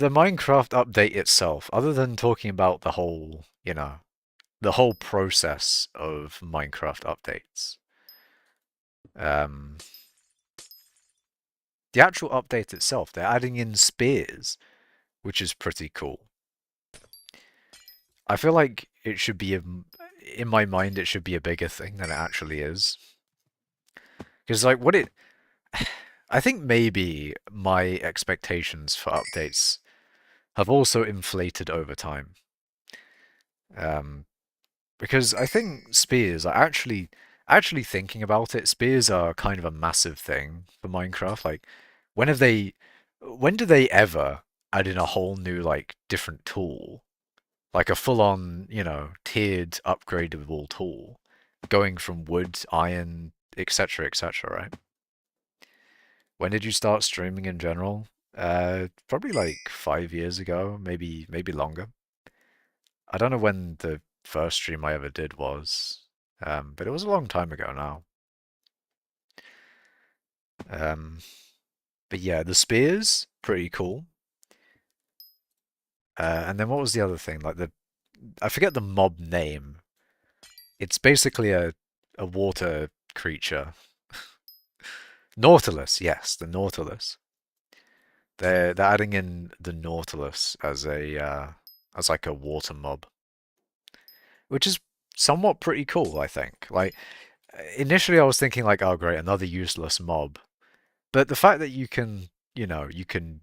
Minecraft update itself, other than talking about the whole, the whole process of Minecraft updates, um, the actual update itself, they're adding in spears, which is pretty cool. I feel like it should be, in my mind, it should be a bigger thing than it actually is. Because, like, I think maybe my expectations for updates have also inflated over time. Um, because I think spears are actually thinking about it, spears are kind of a massive thing for Minecraft. Like, when have they, when do they ever add in a whole new, like, different tool? Like a full-on, tiered upgradable tool, going from wood, iron, etc., right? When did you start streaming in general? Probably like 5 years ago, maybe longer. I don't know when the first stream I ever did was, but it was a long time ago now. Um, but yeah, the spears, pretty cool. And then what was the other thing? I forget the mob name. It's basically a water creature. Nautilus, yes, the Nautilus. They're adding in the Nautilus as as like a water mob, which is somewhat pretty cool, I think. Like initially I was thinking like, oh great, another useless mob. But the fact that you can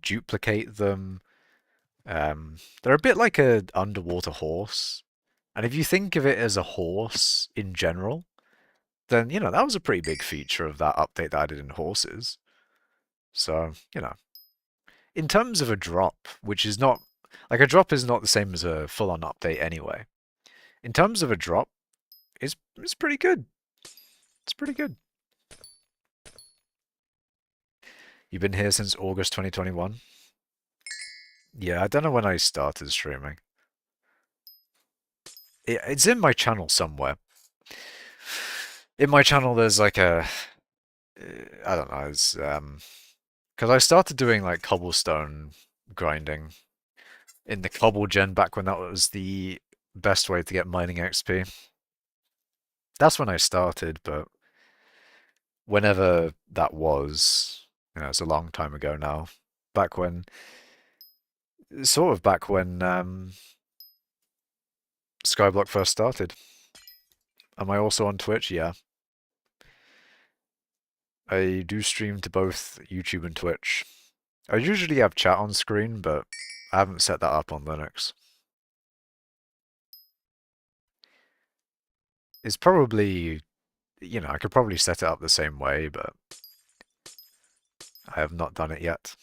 duplicate them, they're a bit like a underwater horse. And if you think of it as a horse in general, then that was a pretty big feature of that update that added in horses. So, in terms of a drop, which is not like a drop is not the same as a full-on update anyway. In terms of a drop, it's pretty good. It's pretty good. You've been here since August 2021? Yeah, I don't know when I started streaming. It's in my channel somewhere. In my channel, there's like I don't know, it's because I started doing like cobblestone grinding in the cobble gen back when that was the best way to get mining XP. That's when I started, but whenever that was, it's a long time ago now. Back when, sort of back when Skyblock first started. Am I also on Twitch? Yeah. I do stream to both YouTube and Twitch. I usually have chat on screen, but I haven't set that up on Linux. It's probably, I could probably set it up the same way, but I have not done it yet.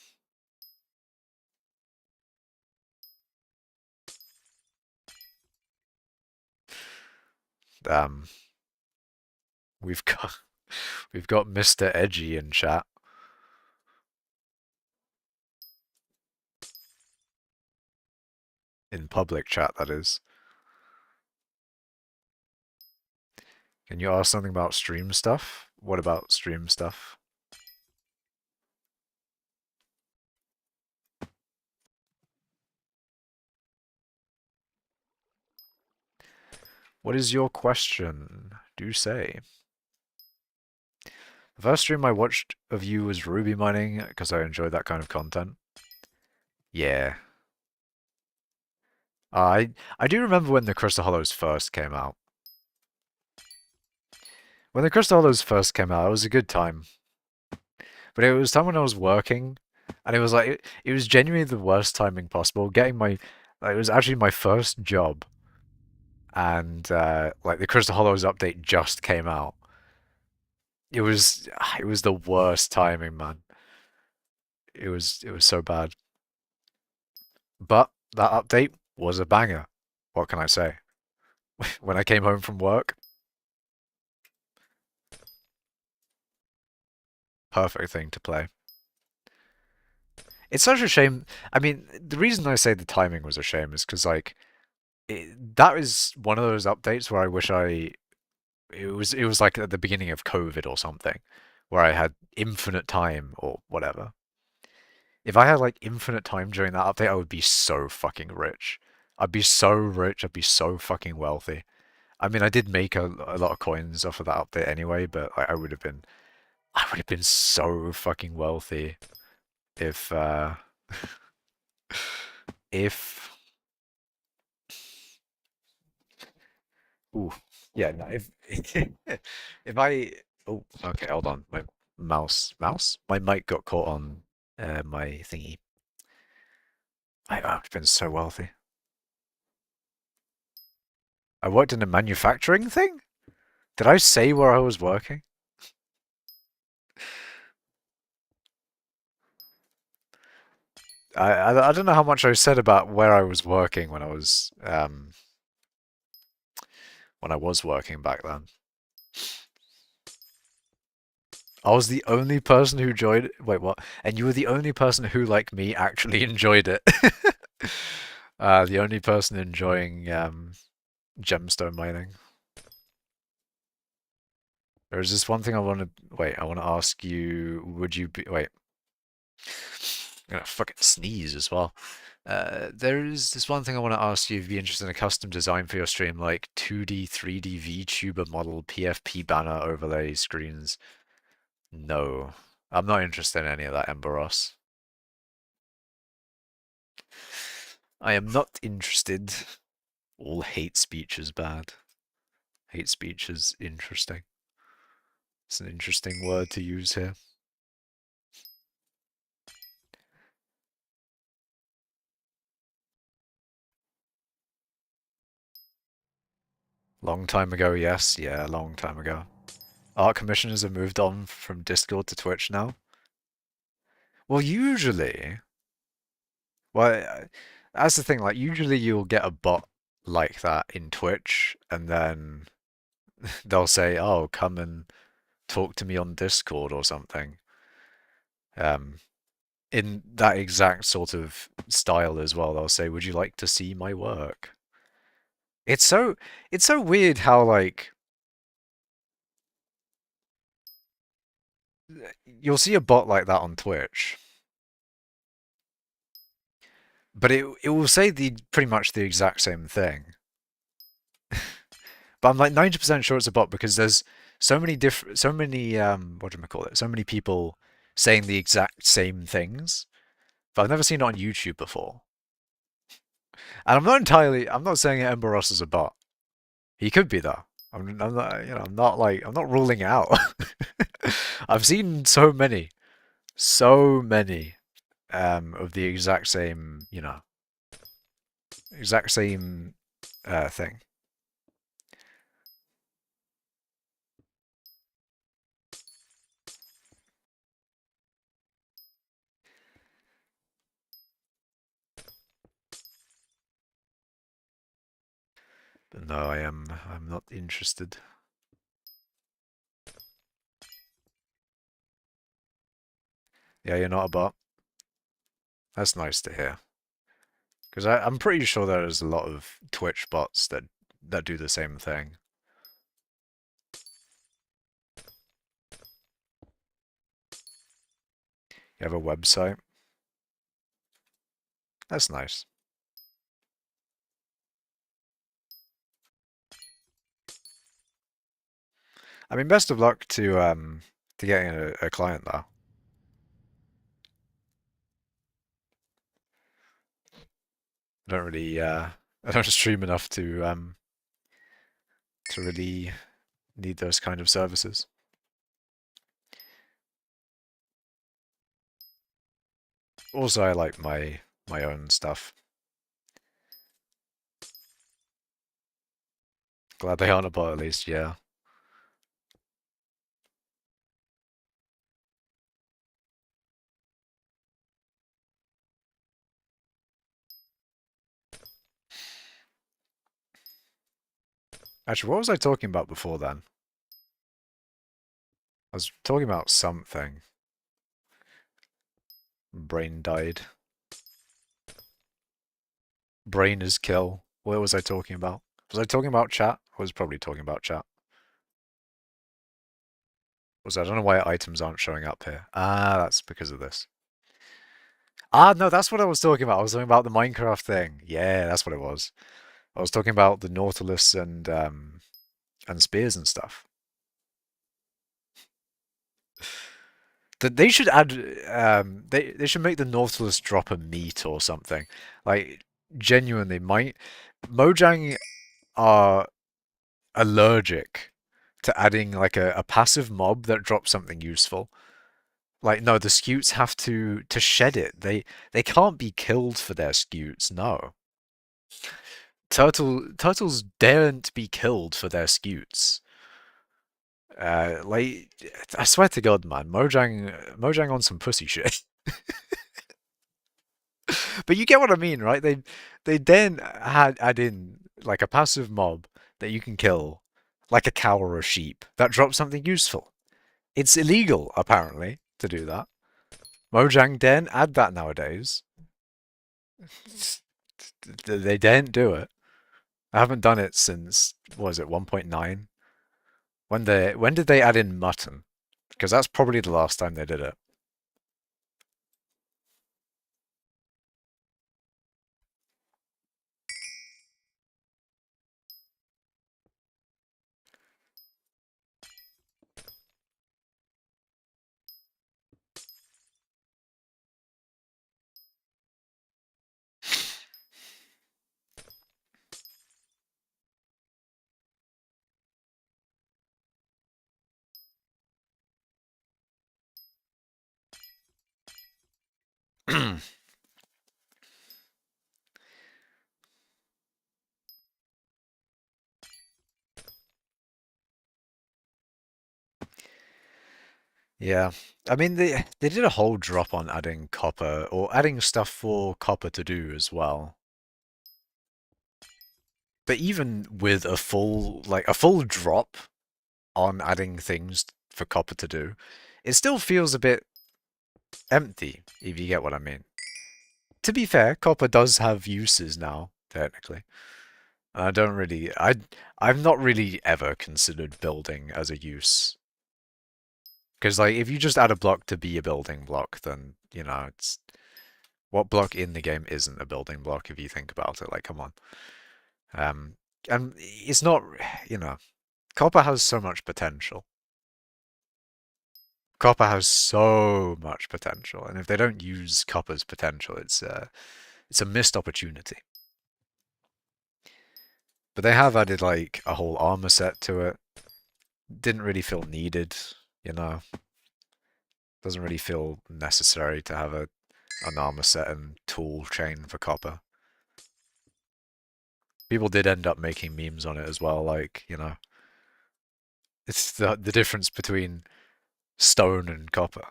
Um, we've got we've got Mr. Edgy in chat. In public chat, that is. Can you ask something about stream stuff? What about stream stuff? What is your question? Do say. The first stream I watched of you was Ruby mining because I enjoyed that kind of content. Yeah. I do remember when the Crystal Hollows first came out. When the Crystal Hollows first came out, it was a good time. But it was time when I was working, and it was like it was genuinely the worst timing possible. It was actually my first job, and like the Crystal Hollows update just came out. It was the worst timing, man. It was so bad. But that update was a banger. What can I say? When I came home from work, perfect thing to play. It's such a shame. I mean, the reason I say the timing was a shame is because like that is one of those updates where I wish it was like at the beginning of COVID or something, where I had infinite time or whatever. If I had like infinite time during that update, I would be so fucking rich. I'd be so rich. I'd be so fucking wealthy. I mean, I did make a lot of coins off of that update anyway, but like, I would have been so fucking wealthy if if ooh yeah no, if if I oh okay hold on my mouse my mic got caught on my thingy. I would have been so wealthy. I worked in a manufacturing thing. Did I say where I was working? I don't know how much I said about where I was working when I was working back then. I was the only person who enjoyed it. Wait, what? And you were the only person who, like me, actually enjoyed it. The only person enjoying gemstone mining. There is this one thing I want to wait. I want to ask you. Would you be? Wait. I'm gonna fucking sneeze as well. There is this one thing I want to ask you if you'd be interested in a custom design for your stream, like 2D, 3D VTuber model, PFP banner overlay screens. No, I'm not interested in any of that, Emboros. I am not interested. All hate speech is bad. Hate speech is interesting. It's an interesting word to use here. Long time ago, yes. Yeah, a long time ago. Art commissioners have moved on from Discord to Twitch now. Well, usually, well, that's the thing. Like, usually you'll get a bot like that in Twitch, and then they'll say, "Oh, come and talk to me on Discord or something." Um, in that exact sort of style as well. They'll say, "Would you like to see my work?" It's so it's so weird how like you'll see a bot like that on Twitch, but it will say the pretty much the exact same thing. But I'm like 90% sure it's a bot because there's so many what do I call it? So many people saying the exact same things. But I've never seen it on YouTube before. And I'm not saying Emboros is a bot. He could be though. I'm not, I'm not ruling it out. I've seen so many, of the exact same, exact same, thing. But no, I'm not interested. Yeah, you're not a bot. That's nice to hear. Because I'm pretty sure there's a lot of Twitch bots that do the same thing. You have a website. That's nice. I mean, best of luck to getting a client though. I don't really I don't stream enough to really need those kind of services. Also, I like my own stuff. Glad they aren't a bot at least, yeah. Actually, what was I talking about before then? I was talking about something. Brain died. Brain is kill. What was I talking about? Was I talking about chat? I was probably talking about chat. I don't know why items aren't showing up here. Ah, that's because of this. Ah, no, that's what I was talking about. I was talking about the Minecraft thing. Yeah, that's what it was. I was talking about the Nautilus and spears and stuff. They should add they should make the Nautilus drop a meat or something. Like genuinely, Mojang are allergic to adding like a passive mob that drops something useful. Like no, the scutes have to shed it. They can't be killed for their scutes. No. Turtles daren't be killed for their scutes. Like I swear to God, man, Mojang on some pussy shit. But you get what I mean, right? They then had add in like a passive mob that you can kill, like a cow or a sheep, that drops something useful. It's illegal, apparently, to do that. Mojang Den add that nowadays. They daren't do it. I haven't done it since, what was it, 1.9? When did they add in mutton? Because that's probably the last time they did it. Yeah. I mean they did a whole drop on adding copper or adding stuff for copper to do as well. But even with a full drop on adding things for copper to do, it still feels a bit empty, if you get what I mean. To be fair, copper does have uses now, technically. And I've not really ever considered building as a use. Because like if you just add a block to be a building block, then it's what block in the game isn't a building block if you think about it. Like, come on. Um, and it's not, you know, copper has so much potential. Copper has so much potential, and if they don't use copper's potential, it's a missed opportunity. But they have added like a whole armor set to it. Didn't really feel needed, you know. Doesn't really feel necessary to have an armor set and tool chain for copper. People did end up making memes on it as well, like, it's the difference between stone and copper.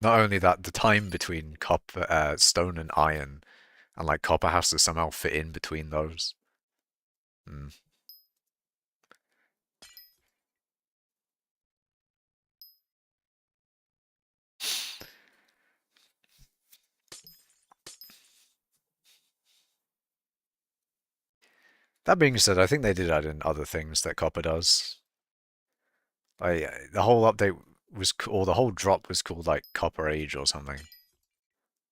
Not only that, the time between copper, stone and iron, and like copper has to somehow fit in between those. Mm. That being said, I think they did add in other things that copper does. Like the whole update or the whole drop was called like Copper Age or something.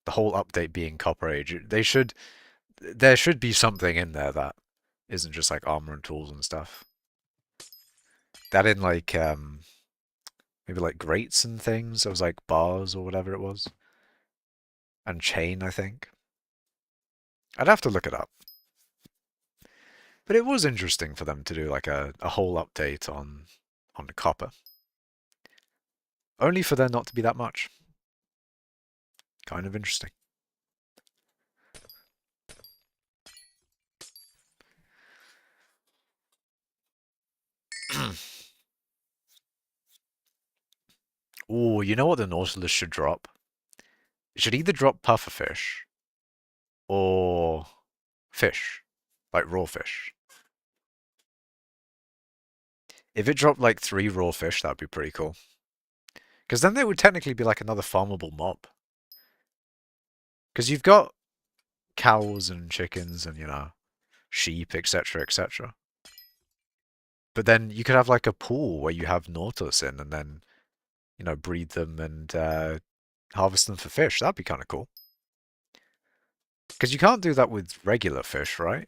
The whole update being Copper Age. There should be something in there that isn't just like armor and tools and stuff. That in like maybe like grates and things. It was like bars or whatever it was. And chain, I think. I'd have to look it up. But it was interesting for them to do like a whole update on the copper. Only for there not to be that much. Kind of interesting. Oh, you know what the Nautilus should drop? It should either drop pufferfish or fish, like raw fish. If it dropped like 3 raw fish, that'd be pretty cool. Because then they would technically be like another farmable mob. Because you've got cows and chickens and, sheep, etc., etc. But then you could have like a pool where you have Nautilus in and then, breed them and harvest them for fish. That'd be kind of cool. Because you can't do that with regular fish, right?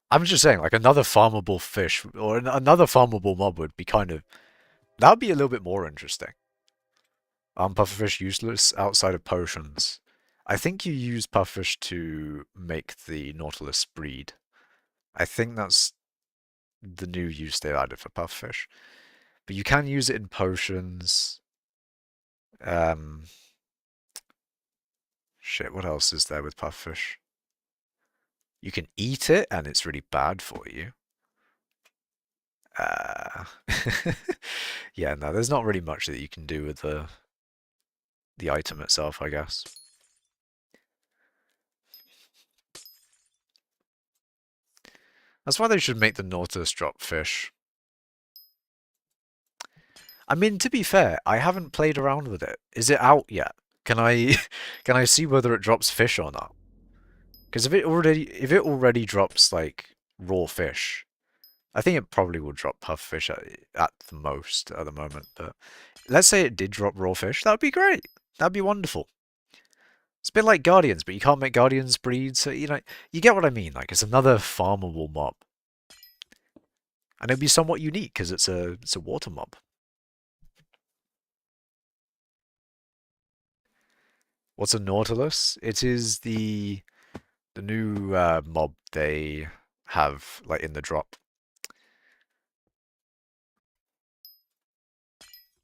I'm just saying, like, another farmable fish or another farmable mob would be kind of... That would be a little bit more interesting. Pufferfish useless outside of potions. I think you use pufferfish to make the Nautilus breed. I think that's the new use they added for pufferfish. But you can use it in potions. Um, shit, what else is there with pufferfish? You can eat it, and it's really bad for you. Uh, yeah, no, there's not really much that you can do with the item itself, I guess. That's why they should make the Nautilus drop fish. I mean, to be fair, I haven't played around with it. Is it out yet? Can I can I see whether it drops fish or not? Because if it already drops like raw fish, I think it probably will drop puff fish at the most at the moment. But let's say it did drop raw fish, that'd be great. That'd be wonderful. It's a bit like Guardians, but you can't make Guardians breed, so you get what I mean. Like it's another farmable mob, and it'd be somewhat unique because it's a water mob. What's a Nautilus? It is the new mob they have like in the drop.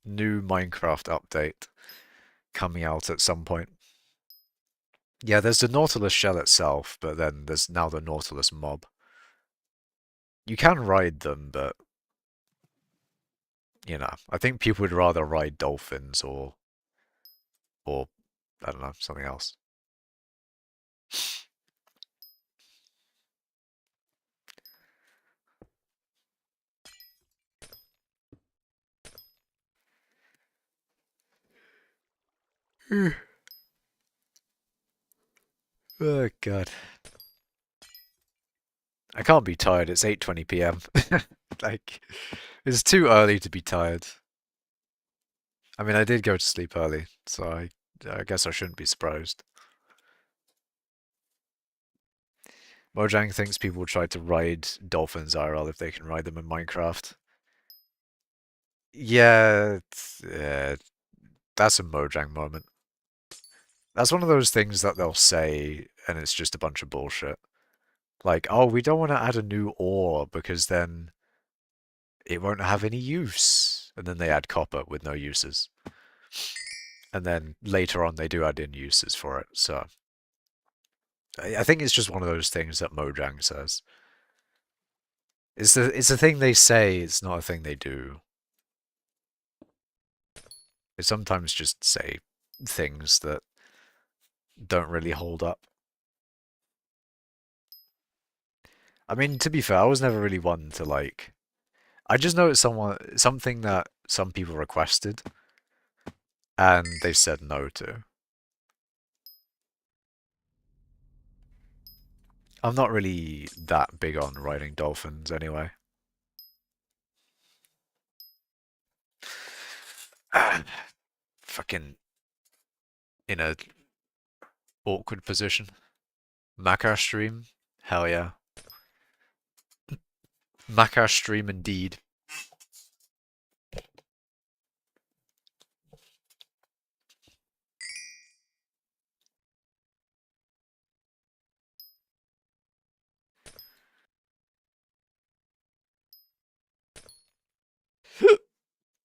New Minecraft update coming out at some point. Yeah, there's the Nautilus shell itself, but then there's now the Nautilus mob. You can ride them, but I think people would rather ride dolphins or I don't know, something else. Oh god. I can't be tired. It's 8:20 p.m. Like it's too early to be tired. I mean, I did go to sleep early, so I guess I shouldn't be surprised. Mojang thinks people will try to ride dolphins IRL if they can ride them in Minecraft. Yeah, that's a Mojang moment. That's one of those things that they'll say, and it's just a bunch of bullshit. Like, oh, we don't want to add a new ore because then it won't have any use. And then they add copper with no uses. And then later on, they do add in uses for it. So I think it's just one of those things that Mojang says. It's a thing they say, it's not a thing they do. They sometimes just say things that don't really hold up. I mean, to be fair, I was never really one to like. I just know it's something that some people requested, and they said no to. I'm not really that big on riding dolphins anyway. Fucking in a awkward position. Macar stream? Hell yeah. Macar stream indeed.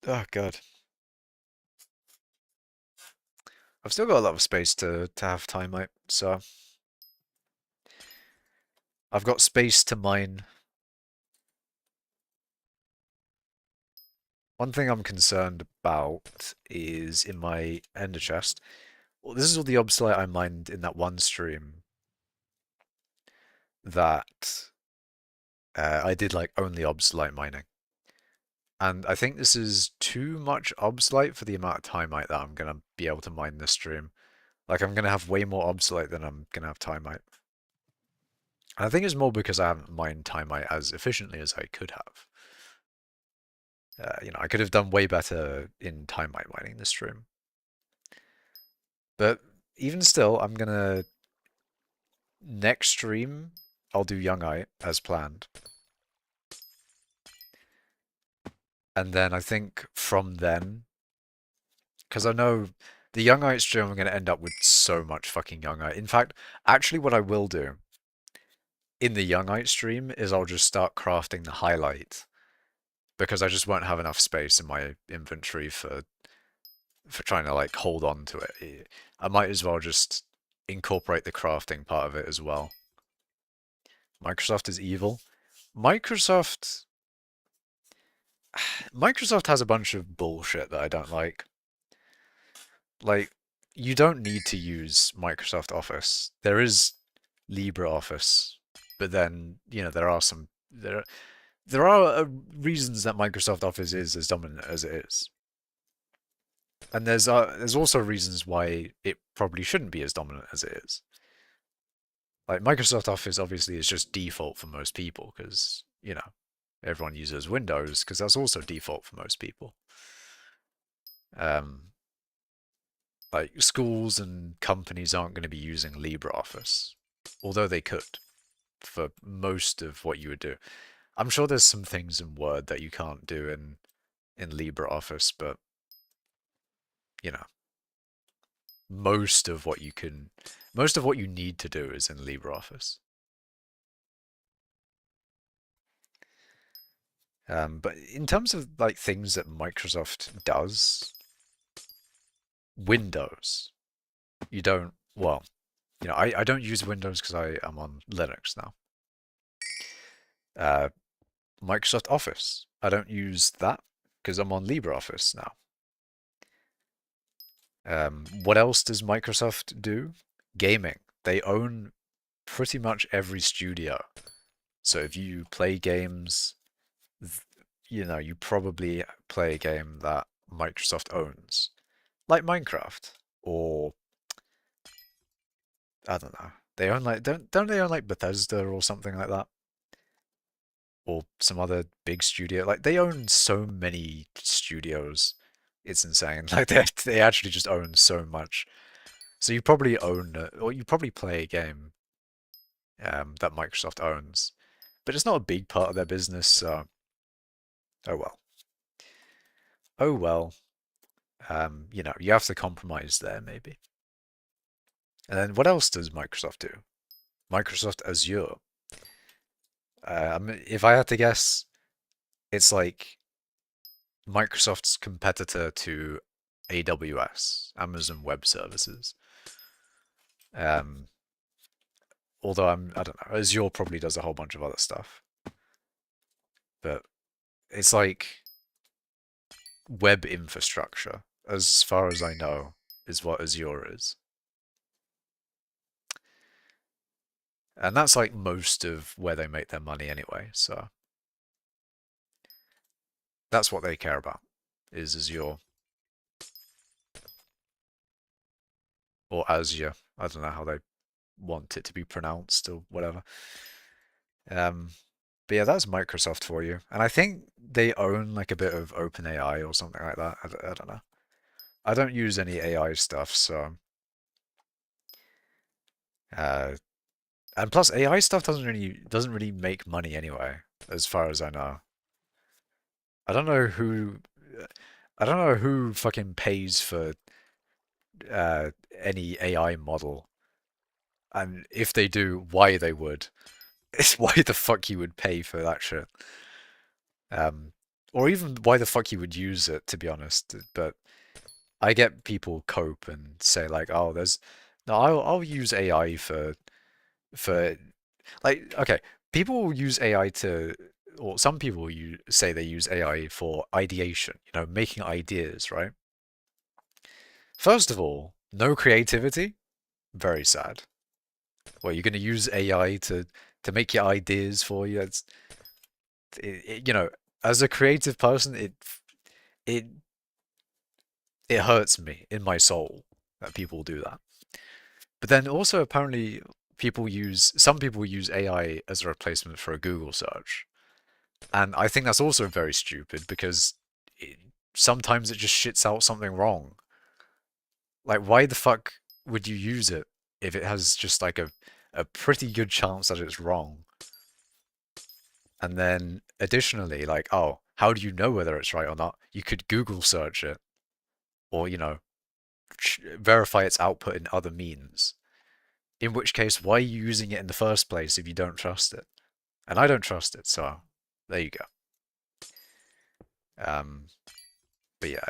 Oh god. I've still got a lot of space to have time out, so I've got space to mine. One thing I'm concerned about is in my ender chest. Well, this is all the obsolete I mined in that one stream that I did like only obsolete mining. And I think this is too much obsolete for the amount of timite that I'm gonna be able to mine this stream. Like I'm gonna have way more obsolete than I'm gonna have timite. And I think it's more because I haven't mined timite as efficiently as I could have. You know, I could have done way better in timite mining this stream. But even still, I'm gonna next stream I'll do Youngite as planned. And then I think from then, because I know the Youngite stream I'm gonna end up with so much fucking Youngite. In fact, actually what I will do in the Youngite stream is I'll just start crafting the highlight because I just won't have enough space in my inventory for trying to like hold on to it. I might as well just incorporate the crafting part of it as well. Microsoft is evil. Microsoft Microsoft has a bunch of bullshit that I don't like. Like, you don't need to use Microsoft Office. There is LibreOffice, but then, you know, there are reasons that Microsoft Office is as dominant as it is. And there's also reasons why it probably shouldn't be as dominant as it is. Like Microsoft Office obviously is just default for most people because, you know, everyone uses Windows because that's also default for most people. Um, like schools and companies aren't going to be using LibreOffice, although they could for most of what you would do. I'm sure there's some things in Word that you can't do in LibreOffice, but you know, most of what you need to do is in LibreOffice. But in terms of like things that Microsoft does, Windows, you don't, well, you know, I don't use Windows because I am on Linux now. Uh, Microsoft Office, I don't use that because I'm on LibreOffice now. What else does Microsoft do? Gaming. They own pretty much every studio. So if you play games, you know, you probably play a game that Microsoft owns, like Minecraft, or I don't know. They own like don't they own like Bethesda or something like that, or some other big studio? Like they own so many studios, it's insane. Like they actually just own so much. So you probably own, or you probably play a game that Microsoft owns, but it's not a big part of their business. So oh well, oh well. You know, you have to compromise there maybe. And then what else does Microsoft do? Microsoft Azure. If I had to guess, it's like Microsoft's competitor to AWS, Amazon Web Services. Um, although I don't know, Azure probably does a whole bunch of other stuff, but it's like web infrastructure, as far as I know, is what Azure is. And that's like most of where they make their money anyway, so that's what they care about, is Azure. Or Azure. I don't know how they want it to be pronounced or whatever. Um, but yeah, that's Microsoft for you. And I think they own like a bit of OpenAI or something like that. I don't know. I don't use any AI stuff, so uh, and plus AI stuff doesn't really make money anyway, as far as I know. I don't know who I don't know who fucking pays for uh, any AI model, and if they do, why they would. It's why the fuck you would pay for that shit. Or even why the fuck you would use it, to be honest. But I get people cope and say like, oh, there's no, I'll use AI for like okay, people will use AI to, or some people say they use AI for ideation, you know, making ideas, right? First of all, no creativity, very sad. Well, you're going to use AI to make your ideas for you. You know, as a creative person, it it hurts me in my soul that people do that. But then also apparently some people use AI as a replacement for a Google search. And I think that's also very stupid because it, sometimes it just shits out something wrong. Like, why the fuck would you use it if it has just like a pretty good chance that it's wrong? And then additionally, like, oh, how do you know whether it's right or not? You could Google search it or, verify its output in other means. In which case, why are you using it in the first place if you don't trust it? And I don't trust it, so there you go. Um, but yeah,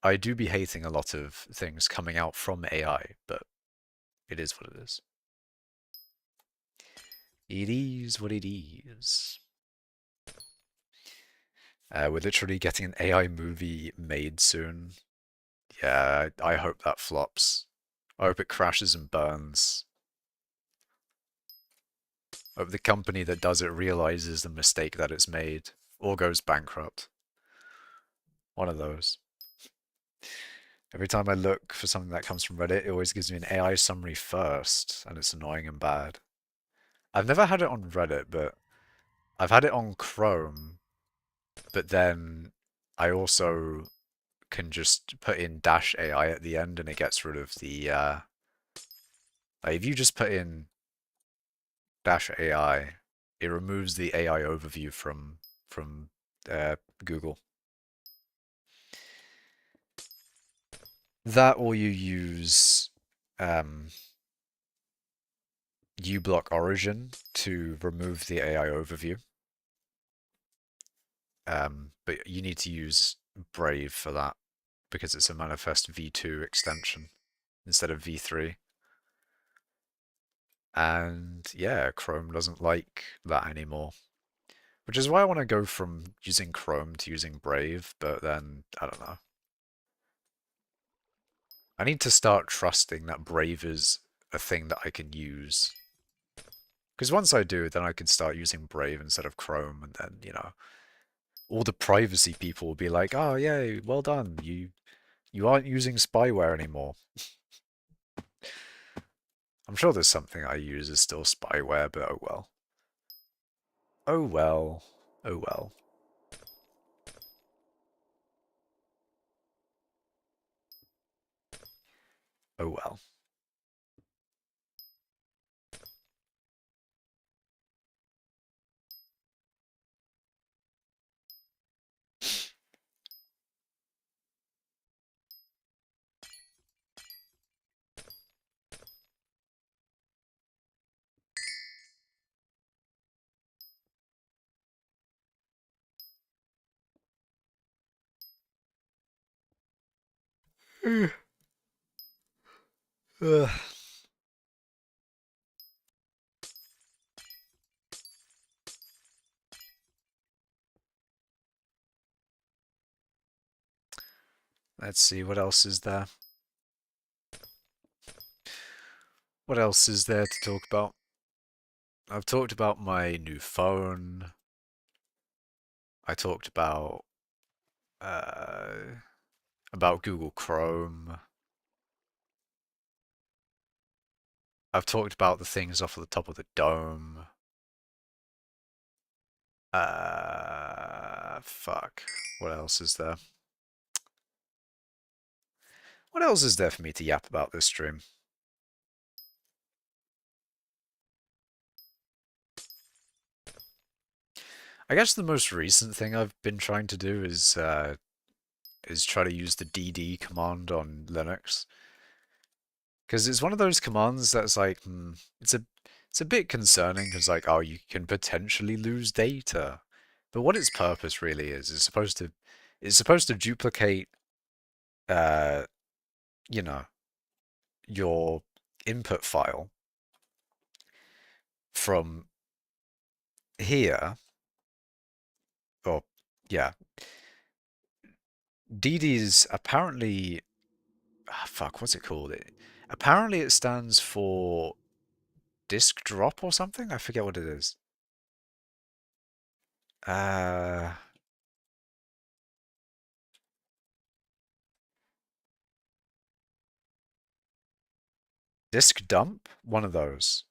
I do be hating a lot of things coming out from AI, but it is what it is. It is what it is. We're literally getting an AI movie made soon. Yeah, I hope that flops. I hope it crashes and burns. I hope the company that does it realizes the mistake that it's made or goes bankrupt. One of those. Every time I look for something that comes from Reddit, it always gives me an AI summary first, and it's annoying and bad. I've never had it on Reddit, but I've had it on Chrome, but then I also can just put in dash AI at the end and it gets rid of the like if you just put in dash AI, it removes the AI overview from Google. That or you use um, uBlock Origin to remove the AI overview. But you need to use Brave for that because it's a Manifest v2 extension instead of v3. And yeah, Chrome doesn't like that anymore. Which is why I want to go from using Chrome to using Brave, but then, I don't know. I need to start trusting that Brave is a thing that I can use. Because once I do, then I can start using Brave instead of Chrome, and then, all the privacy people will be like, oh, yay, well done, you aren't using spyware anymore. I'm sure there's something I use is still spyware, but oh well. Oh well. Oh well. Oh well. Ugh. Let's see, what else is there? What else is there to talk about? I've talked about my new phone. I talked uh, about Google Chrome. I've talked about the things off at the top of the dome. Fuck. What else is there? What else is there for me to yap about this stream? I guess the most recent thing I've been trying to do is try to use the dd command on Linux. Because it's one of those commands that's like, it's a bit concerning because like, oh, you can potentially lose data. But what its purpose really is it's supposed to duplicate, uh, you know, your input file from here. Or yeah, DD's apparently, fuck, what's it called? Apparently it stands for disk drop or something. I forget what it is. Uh, disk dump? One of those.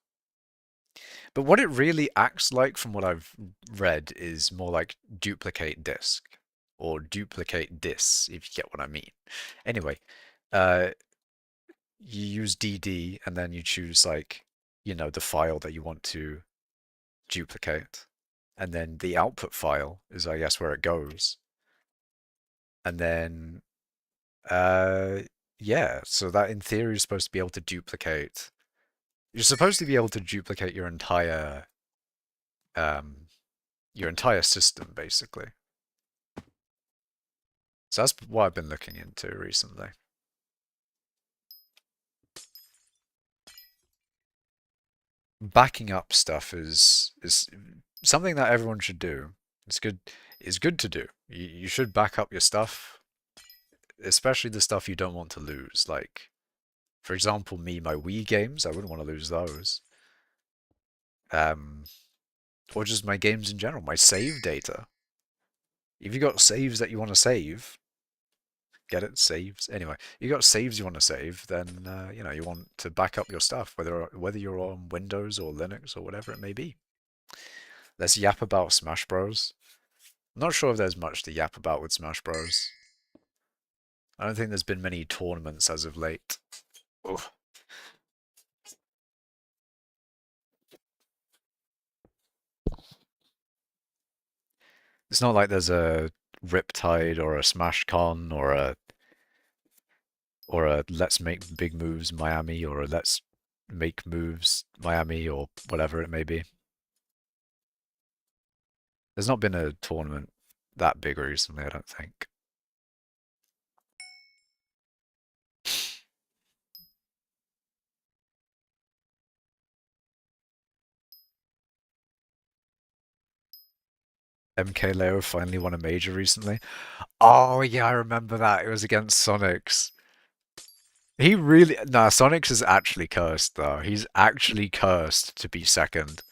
But what it really acts like, from what I've read, is more like duplicate disk or duplicate dis, if you get what I mean. Anyway, uh, you use DD and then you choose like, the file that you want to duplicate. And then the output file is, I guess, where it goes. And then, uh, yeah, so that in theory is supposed to be able to duplicate. You're supposed to be able to duplicate um, your entire system, basically. So that's what I've been looking into recently. Backing up stuff is something that everyone should do. It's good. It's good to do. You should back up your stuff, especially the stuff you don't want to lose. Like, for example, my Wii games. I wouldn't want to lose those. Um, or just my games in general, my save data. If you got saves that you want to save, get it, saves. Anyway, you got saves you want to save, then you want to back up your stuff, whether you're on Windows or Linux or whatever it may be. Let's yap about Smash Bros. I'm not sure if there's much to yap about with Smash Bros. I don't think there's been many tournaments as of late. Ugh. It's not like there's a Riptide or a SmashCon or a Let's Make Big Moves Miami or a Let's Make Moves Miami or whatever it may be. There's not been a tournament that big recently, I don't think. MK Leo finally won a major recently. Oh yeah, I remember that. It was against Sonics. He really nah, Sonics is actually cursed though. He's actually cursed to be second.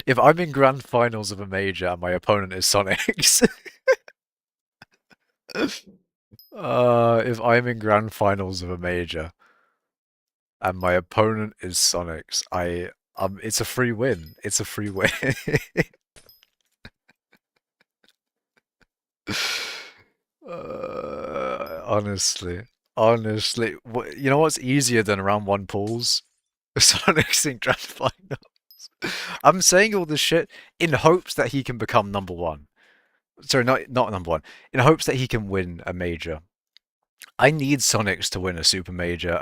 If I'm in grand finals of a major and my opponent is Sonics, if I'm in grand finals of a major and my opponent is Sonics, it's a free win. It's a free win. Honestly, you know what's easier than round one pools? Sonics in grand finals. I'm saying all this shit in hopes that he can become number one. Sorry, not number one. In hopes that he can win a major. I need Sonics to win a super major,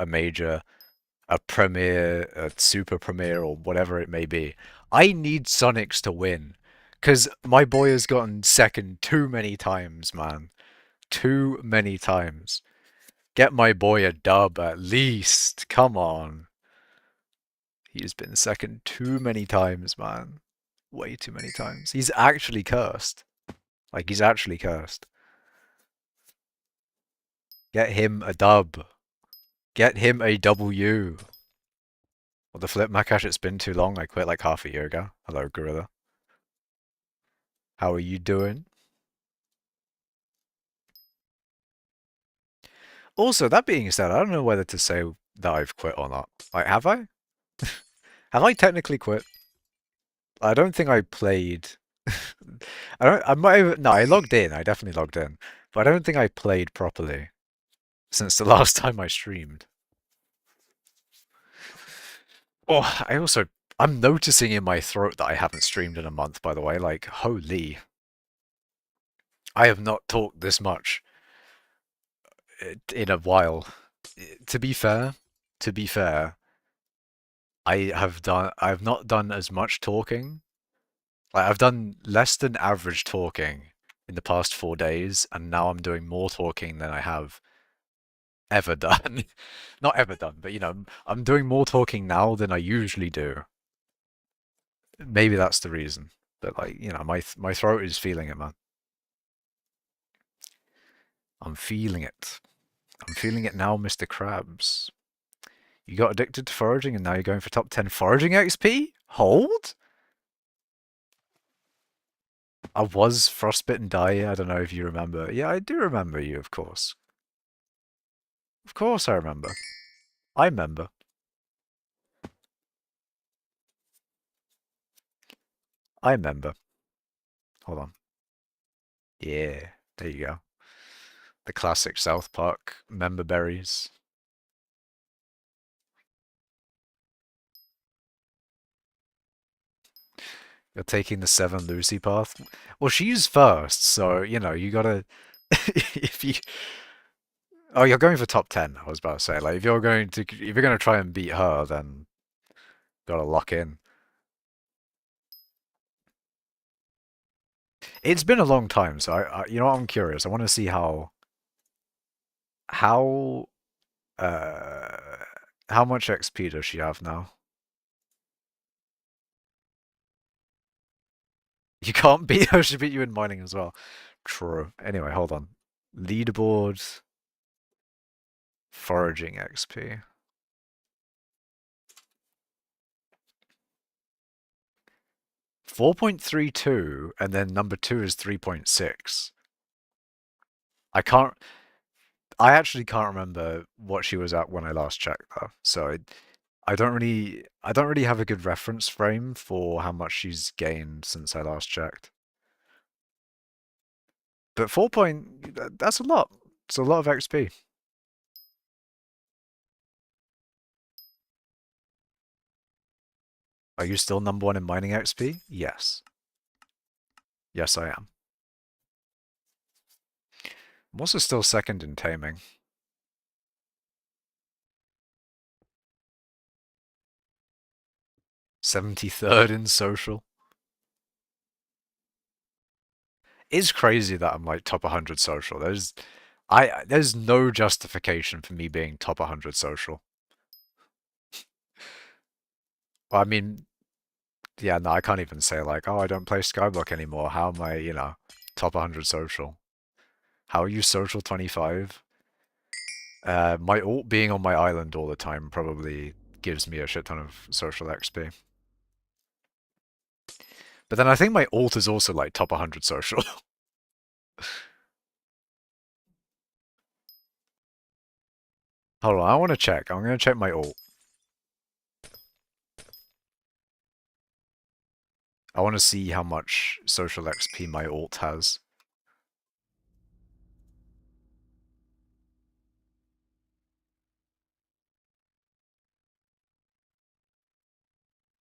a premier, a super premier, or whatever it may be. I need Sonics to win. Because my boy has gotten second too many times, man. Too many times. Get my boy a dub at least. Come on. He's been second too many times, man. Way too many times. He's actually cursed. Like, he's actually cursed. Get him a dub. Get him a W. Well, the flip Makash, it's been too long. I quit like half a year ago. Hello, Gorilla. How are you doing? Also, that being said, I don't know whether to say that I've quit or not. Like, have I? Have I technically quit? I don't think I played. I might have, no, I logged in. I definitely logged in. But I don't think I played properly since the last time I streamed. Oh, I'm noticing in my throat that I haven't streamed in a month, by the way. Like, holy. I have not talked this much in a while. To be fair, to be fair, I have not done as much talking. Like, I've done less than average talking in the past 4 days, and now I'm doing more talking than I have ever done. Not ever done, but I'm doing more talking now than I usually do. Maybe that's the reason. But like, my throat is feeling it, man. I'm feeling it. I'm feeling it now, Mr. Krabs. You got addicted to foraging and now you're going for top 10 foraging XP? Hold? I was frostbitten die. I don't know if you remember. Yeah, I do remember you, of course. Of course I remember. I remember. I remember. Hold on. Yeah, there you go. The classic South Park member berries. You're taking the Seven Lucy path. Well, she's first, so you know you gotta. If you, oh, you're going for top 10. I was about to say, like, if you're gonna try and beat her, then gotta lock in. It's been a long time, so you know what, I'm curious. I want to see how uh how much XP does she have now? You can't beat her. She beat you in mining as well. True. Anyway, hold on. Leaderboard, foraging XP. 4.32, and then number 2 is 3.6. I can't. I actually can't remember what she was at when I last checked though. So I don't really have a good reference frame for how much she's gained since I last checked. But 4 point, that's a lot. It's a lot of XP. Are you still number 1 in mining XP? Yes. Yes, I am. I'm also still second in taming. 73rd in social. It's crazy that I'm like top 100 social. There's no justification for me being top 100 social. Well, I mean, yeah, no, I can't even say like, oh, I don't play skyblock anymore. How am I, top 100 social? How are you social 25? My ult being on my island all the time probably gives me a shit ton of social XP. But then I think my ult is also like top 100 social. Hold on, I want to check. I'm going to check my ult. I want to see how much social XP my ult has.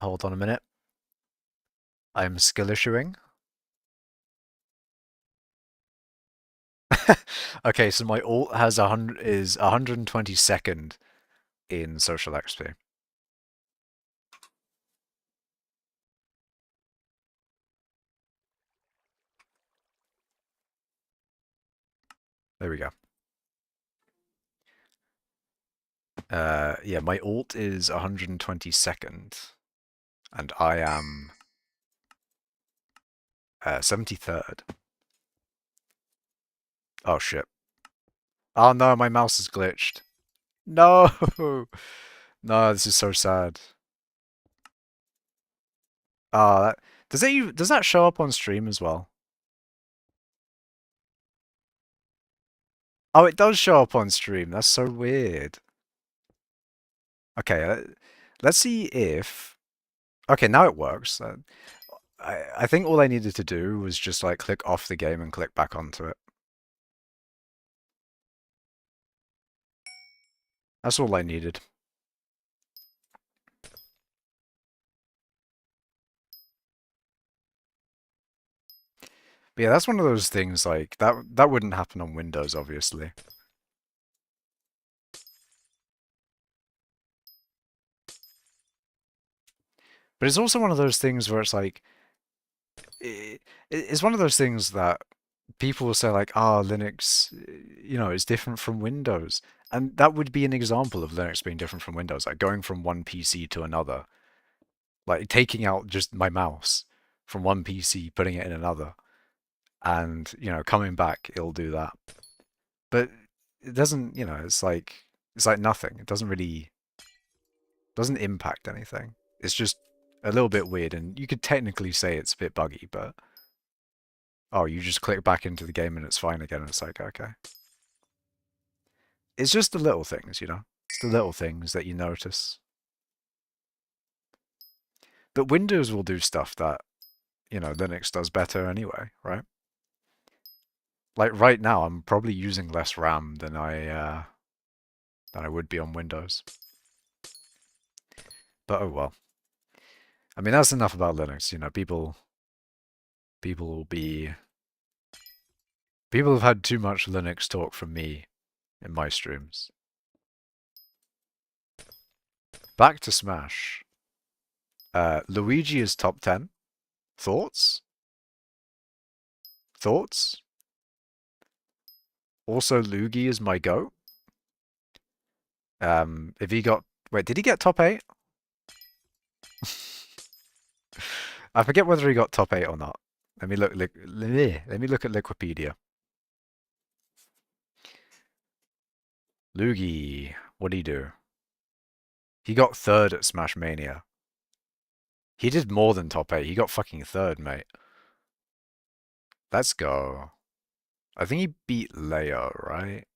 Hold on a minute. I'm skill issuing. Okay, so my ult has 100 is 122nd in social XP. There we go. Yeah, my ult is 122nd, and I am 73rd. Oh shit. Oh no, my mouse is glitched. No! No, this is so sad. Ah, does that show up on stream as well? Oh, it does show up on stream. That's so weird. Okay, let's see if. Okay, now it works. I think all I needed to do was just like click off the game and click back onto it. That's all I needed. But yeah, that's one of those things like that wouldn't happen on Windows, obviously. But it's also one of those things where it's like it's one of those things that people will say like, "Ah, Linux, is different from Windows," and that would be an example of Linux being different from Windows, like going from one PC to another, like taking out just my mouse from one PC, putting it in another, and coming back, it'll do that. But it doesn't, it's like nothing. It doesn't impact anything. It's just a little bit weird, and you could technically say it's a bit buggy, but Oh, you just click back into the game and it's fine again. It's like, okay. It's just the little things, you know? It's the little things that you notice. But Windows will do stuff that, you know, Linux does better anyway, right? Like right now, I'm probably using less RAM than I would be on Windows. But oh well. I mean, that's enough about Linux. You know, people will be people have had too much Linux talk from me in my streams. Back to Smash. Luigi is top 10. Thoughts? Thoughts? Also, Luigi is my goat. If he got... Wait, did he get top 8? I forget whether he got top 8 or not. Let me look at Wikipedia. Luigi, what did he do? He got third at Smash Mania. He did more than top 8. He got fucking third, mate. Let's go. I think he beat Leo, right?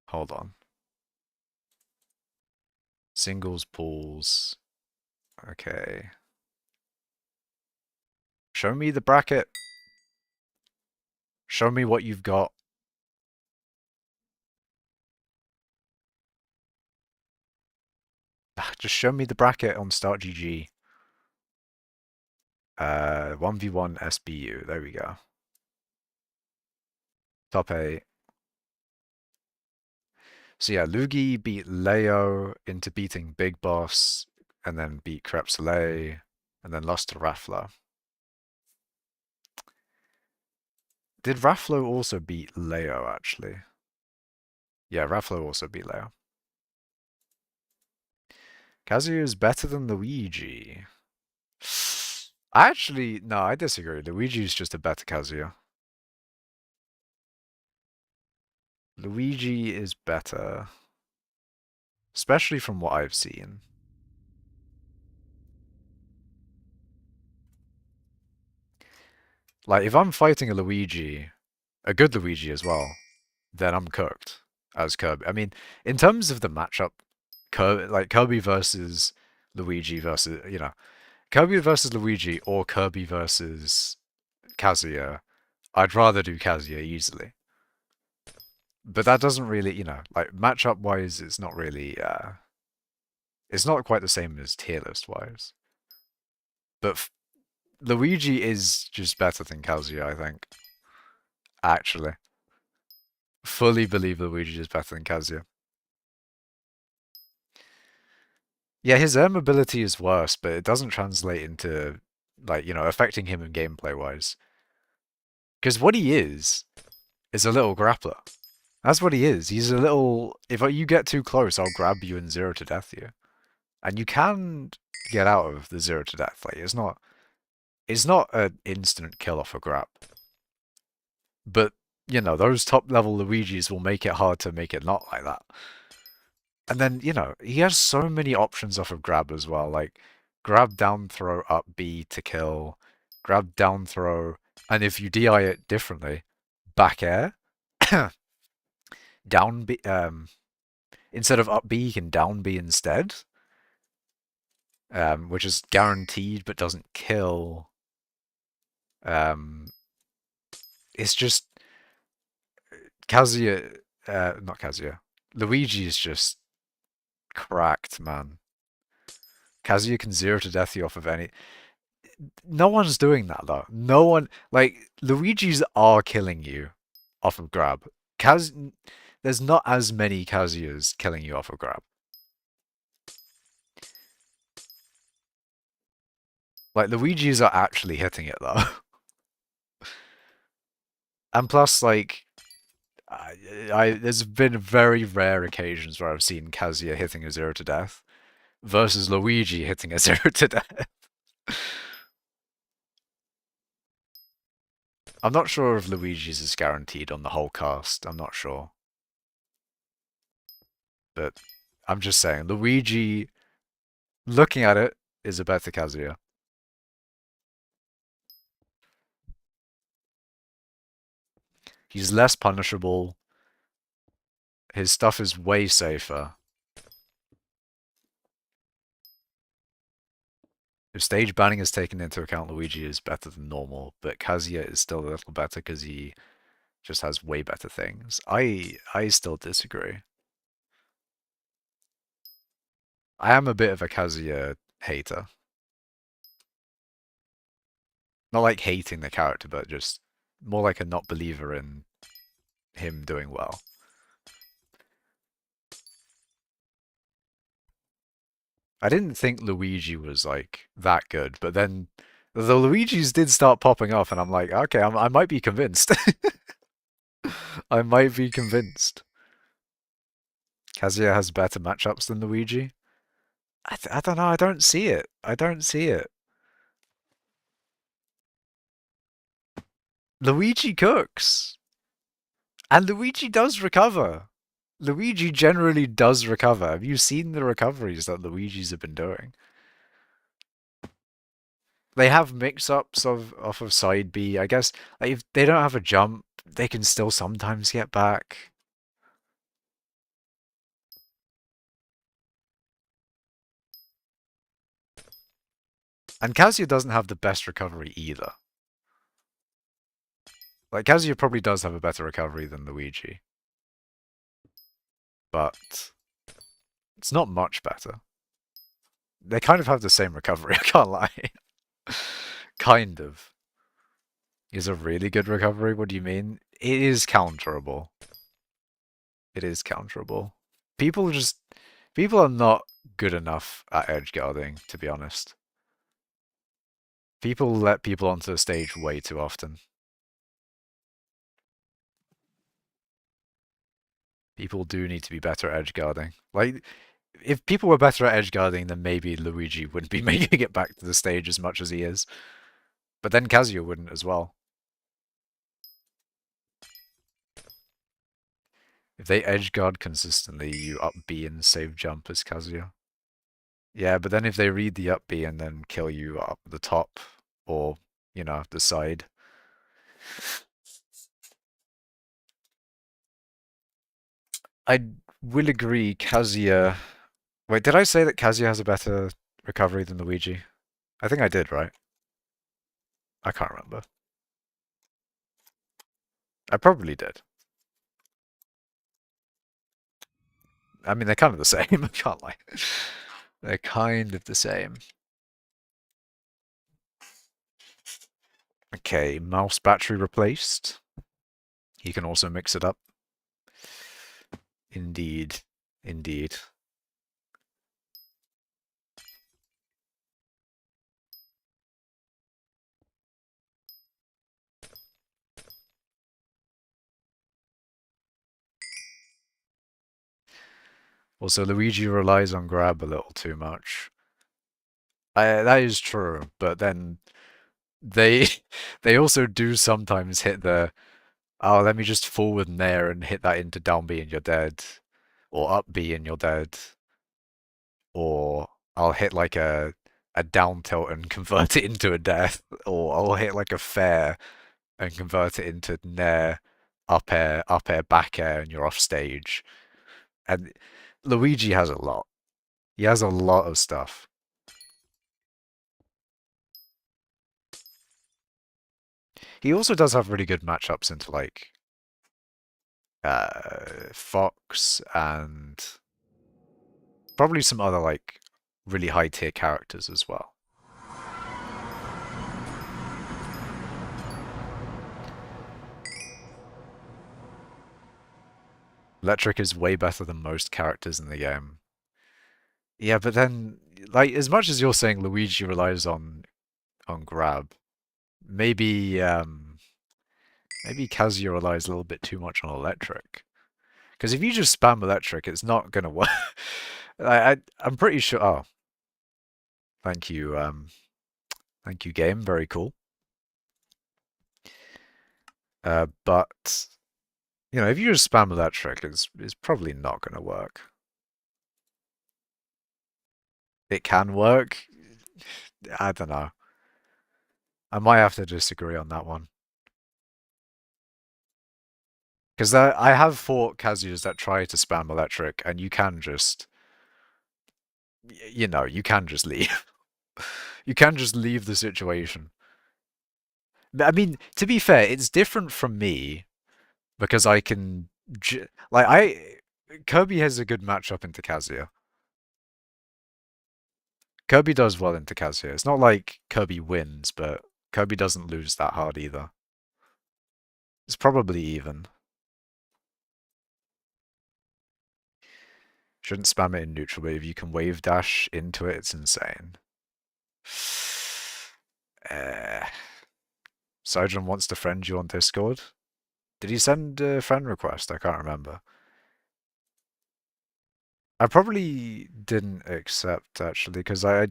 Hold on. Singles pools. Okay. Show me the bracket. Show me what you've got. Just show me the bracket on Start GG. 1v1 SBU. There we go. Top 8. So yeah, Luigi beat Leo into beating Big Boss, and then beat Crep Soleil, and then lost to Raffler. Did Rafflo also beat Leo, actually? Yeah, Rafflo also beat Leo. Kazuya is better than Luigi. Actually, no, I disagree. Luigi is just a better Kazuya. Luigi is better. Especially from what I've seen. Like, if I'm fighting a Luigi, a good Luigi as well, then I'm cooked as Kirby. I mean, in terms of the matchup, Kirby versus Luigi versus, you know, Kirby versus Luigi or Kirby versus Kazuya, I'd rather do Kazuya easily. But that doesn't really, you know, like matchup wise, it's not really, it's not quite the same as tier list wise. But Luigi is just better than Kazuya, I think. Actually, fully believe Luigi is better than Kazuya. Yeah, his ability is worse, but it doesn't translate into, like, you know, affecting him in gameplay wise. Because what he is a little grappler. That's what he is. He's a little. If you get too close, I'll grab you and zero to death you. And you can get out of the zero to death. Like it's not. It's not an instant kill off a grab. But you know those top level Luigi's will make it hard to make it not like that. And then you know he has so many options off of grab as well. Like grab down throw up B to kill. Grab down throw, and if you DI it differently, back air. Down B, instead of up B, you can down B instead, which is guaranteed but doesn't kill. Um, it's just Kazuya, not Kazuya. Luigi is just cracked, man. Kazuya can zero to death you off of any. No one's doing that though. No one like Luigi's are killing you off of grab. There's not as many Kazuyas killing you off of grab. Like Luigi's are actually hitting it though. And plus, like, there's been very rare occasions where I've seen Kazuya hitting a zero to death versus Luigi hitting a zero to death. I'm not sure if Luigi's is guaranteed on the whole cast. I'm not sure. But I'm just saying, Luigi, looking at it, is a better Kazuya. He's less punishable. His stuff is way safer. If stage banning is taken into account, Luigi is better than normal, but Kazuya is still a little better because he just has way better things. I still disagree. I am a bit of a Kazuya hater. Not like hating the character, but just more like a not believer in him doing well. I didn't think Luigi was like that good, but then the Luigis did start popping off, and I'm like, okay, I might be convinced. I might be convinced. Kazuya has better matchups than Luigi. I don't know. I don't see it. I don't see it. Luigi cooks, and Luigi does recover. Luigi generally does recover. Have you seen the recoveries that Luigi's have been doing? They have mix-ups of off of side B. I guess like, if they don't have a jump, they can still sometimes get back. And Kazuya doesn't have the best recovery either. Like Kazuya probably does have a better recovery than Luigi, but it's not much better. They kind of have the same recovery, I can't lie. Kind of. Is a really good recovery? What do you mean? It is counterable. It is counterable. People just... People are not good enough at edge guarding, to be honest. People let people onto the stage way too often. People do need to be better at edge guarding. Like, if people were better at edge guarding, then maybe Luigi wouldn't be making it back to the stage as much as he is. But then Kazuya wouldn't as well. If they edge guard consistently, you up B and save jump as Kazuya. Yeah, but then if they read the up B and then kill you up the top or, the side. I will agree Kazuya... Wait, did I say that Kazuya has a better recovery than Luigi? I think I did, right? I can't remember. I probably did. I mean, they're kind of the same, I can't lie. They're kind of the same. Okay, mouse battery replaced. He can also mix it up. Indeed. Indeed. Also, Luigi relies on grab a little too much. That is true, but then they they also do sometimes hit the oh, let me just forward nair and hit that into down B and you're dead, or up B and you're dead, or I'll hit like a down tilt and convert it into a death, or I'll hit like a fair and convert it into nair, up air, back air, and you're off stage. And Luigi has a lot. He has a lot of stuff. He also does have really good matchups into like Fox and probably some other like really high tier characters as well. Electric is way better than most characters in the game. Yeah, but then like as much as you're saying Luigi relies on grab, maybe maybe Kazuya relies a little bit too much on electric. Because if you just spam electric, it's not gonna work. I'm pretty sure. Oh, thank you, game. Very cool. But if you just spam electric, it's probably not gonna work. It can work. I don't know. I might have to disagree on that one. Because I have fought Kazuya's that try to spam electric, and you can just, you can just leave. You can just leave the situation. I mean, to be fair, it's different from me because I can, like, Kirby has a good matchup into Kazuya. Kirby does well into Kazuya. It's not like Kirby wins, but Kirby doesn't lose that hard either. It's probably even. Shouldn't spam it in neutral, but if you can wave dash into it, it's insane. Uh, Sojourn wants to friend you on Discord. Did he send a friend request? I can't remember. I probably didn't accept actually because I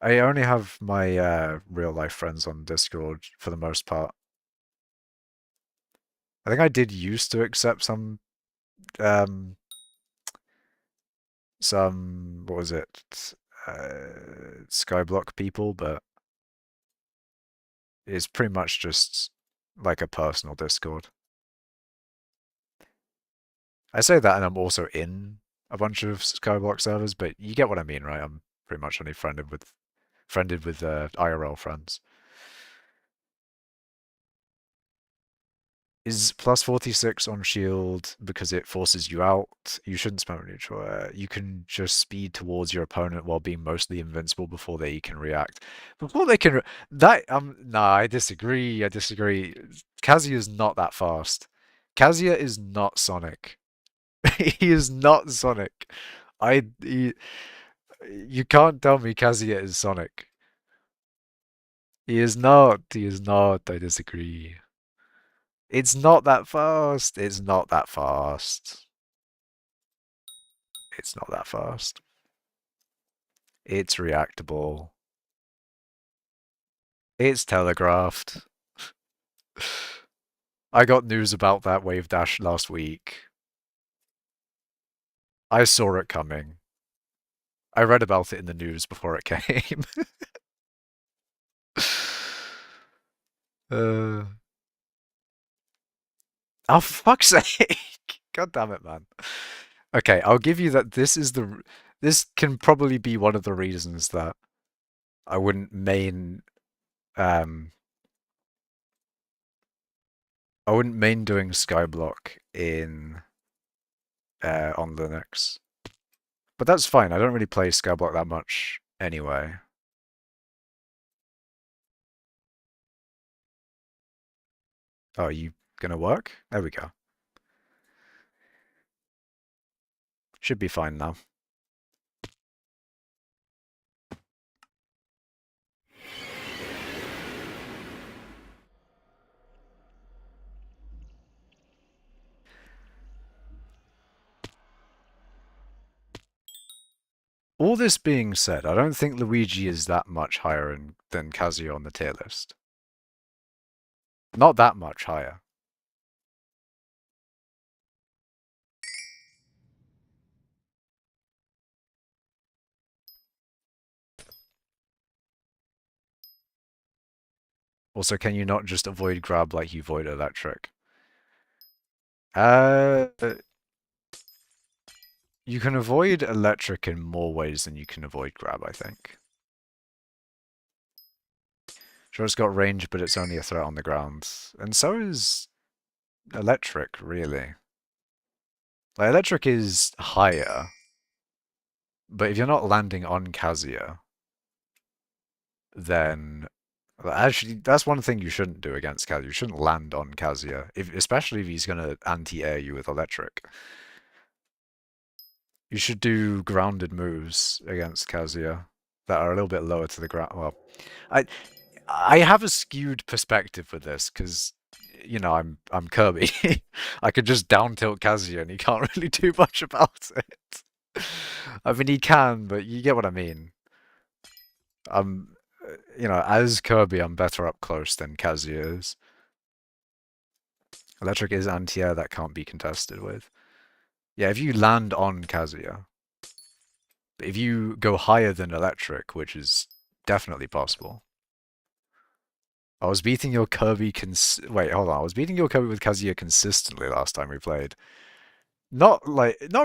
only have my real life friends on Discord for the most part. I think I did used to accept um some what was it skyblock people, but it's pretty much just like a personal Discord. I say that and I'm also in a bunch of skyblock servers, but you get what I mean, right? I'm pretty much only friended with IRL friends. Is plus 46 on shield because it forces you out? You shouldn't spam it neutral. You can just speed towards your opponent while being mostly invincible before they can react. Before they can that nah, I disagree. I disagree. Kazuya is not that fast. Kazuya is not Sonic. He is not Sonic. You can't tell me Kazuya is Sonic. He is not. He is not. I disagree. It's not that fast. It's not that fast. It's not that fast. It's reactable. It's telegraphed. I got news about that wave dash last week. I saw it coming. I read about it in the news before it came. uh, oh, fuck's sake. God damn it, man. Okay, I'll give you that this can probably be one of the reasons that I wouldn't um doing skyblock in on Linux. But that's fine. I don't really play skyblock that much anyway. Oh, are you gonna work? There we go. Should be fine now. All this being said, I don't think Luigi is that much higher than Kazuya on the tier list. Not that much higher. Also, can you not just avoid grab like you avoid electric? Uh, you can avoid electric in more ways than you can avoid grab, I think. Sure, it's got range, but it's only a threat on the ground. And so is electric, really. Like, electric is higher, but if you're not landing on Kazuya, then actually that's one thing you shouldn't do against Kazuya. You shouldn't land on Kazuya, especially if he's gonna anti-air you with electric. You should do grounded moves against Kazuya that are a little bit lower to the ground. Well, I I have a skewed perspective with this because I'm Kirby. I could just down tilt Kazuya and he can't really do much about it. I mean, he can, but you get what I mean. I'm, as Kirby, I'm better up close than Kazuya is. Electric is anti-air that can't be contested with. Yeah, if you land on Kazuya, if you go higher than electric, which is definitely possible. I was beating your Kirby wait, hold on. I was beating your Kirby with Kazuya consistently last time we played. Not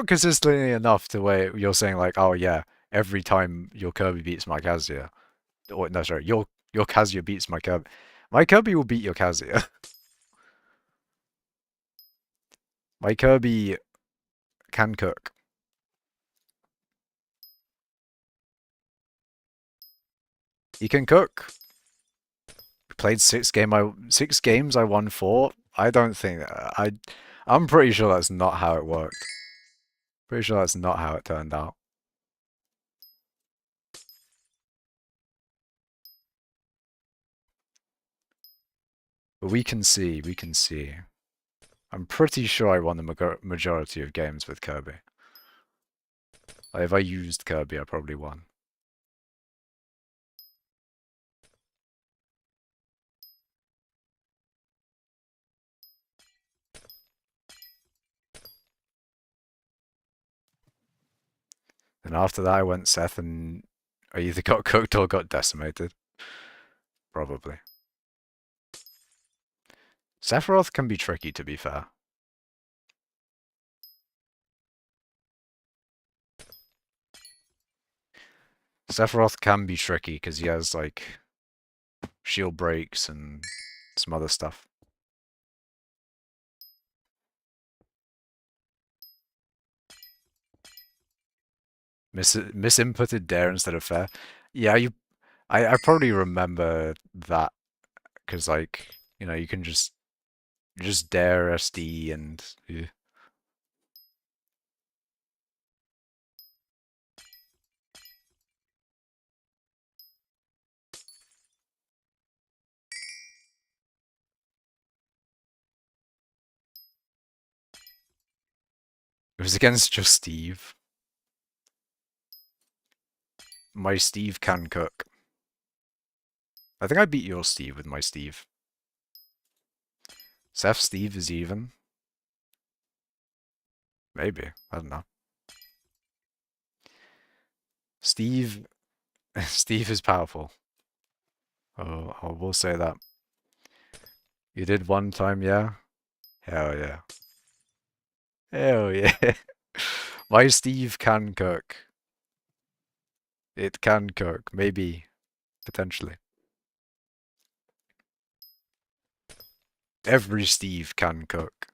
consistently enough to where you're saying like, oh yeah, every time your Kirby beats my Kazuya. Or no, sorry, your Kazuya beats my Kirby. My Kirby will beat your Kazuya. My Kirby can cook. He can cook. Played 6 games. I won 4. I don't think I'm pretty sure that's not how it worked. Pretty sure that's not how it turned out. But we can see. We can see. I'm pretty sure I won the majority of games with Kirby. Like, if I used Kirby, I probably won. And after that, I went Seth, and I either got cooked or got decimated. Probably. Sephiroth can be tricky, to be fair. Sephiroth can be tricky because he has, like, shield breaks and some other stuff. Misinputted dare instead of fair. Yeah, I probably remember that because, like, you can just dare SD and yeah. It was against just Steve. My Steve can cook. I think I beat your Steve with my Steve. Seth Steve is even. Maybe. I don't know. Steve Steve is powerful. Oh, I will say that. You did one time, yeah? Hell yeah. Hell yeah. My Steve can cook. It can cook. Maybe. Potentially. Every Steve can cook.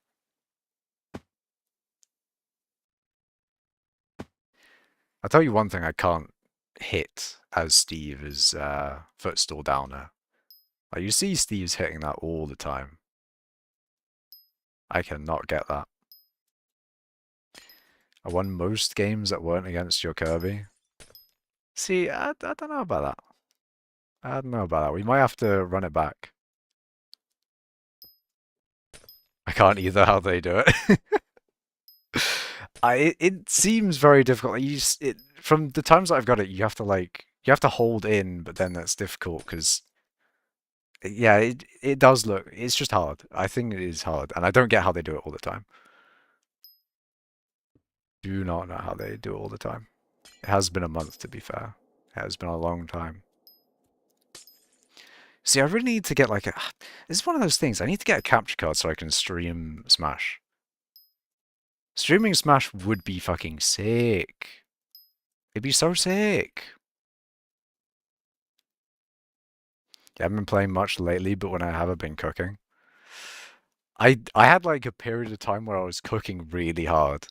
I'll tell you one thing I can't hit as Steve is footstool downer. Like, you see Steve's hitting that all the time. I cannot get that. I won most games that weren't against your Kirby. See, I don't know about that. I don't know about that. We might have to run it back. I can't either how they do it. It seems very difficult. From the times that I've got it, you have to hold in, but then that's difficult because yeah, it does look. It's just hard. I think it is hard, and I don't get how they do it all the time. Do not know how they do it all the time. It has been a month, to be fair. It has been a long time. See, I really need to get like a. This is one of those things. I need to get a capture card so I can stream Smash. Streaming Smash would be fucking sick. It'd be so sick. I haven't been playing much lately, but when I have, I've been cooking. I had like a period of time where I was cooking really hard.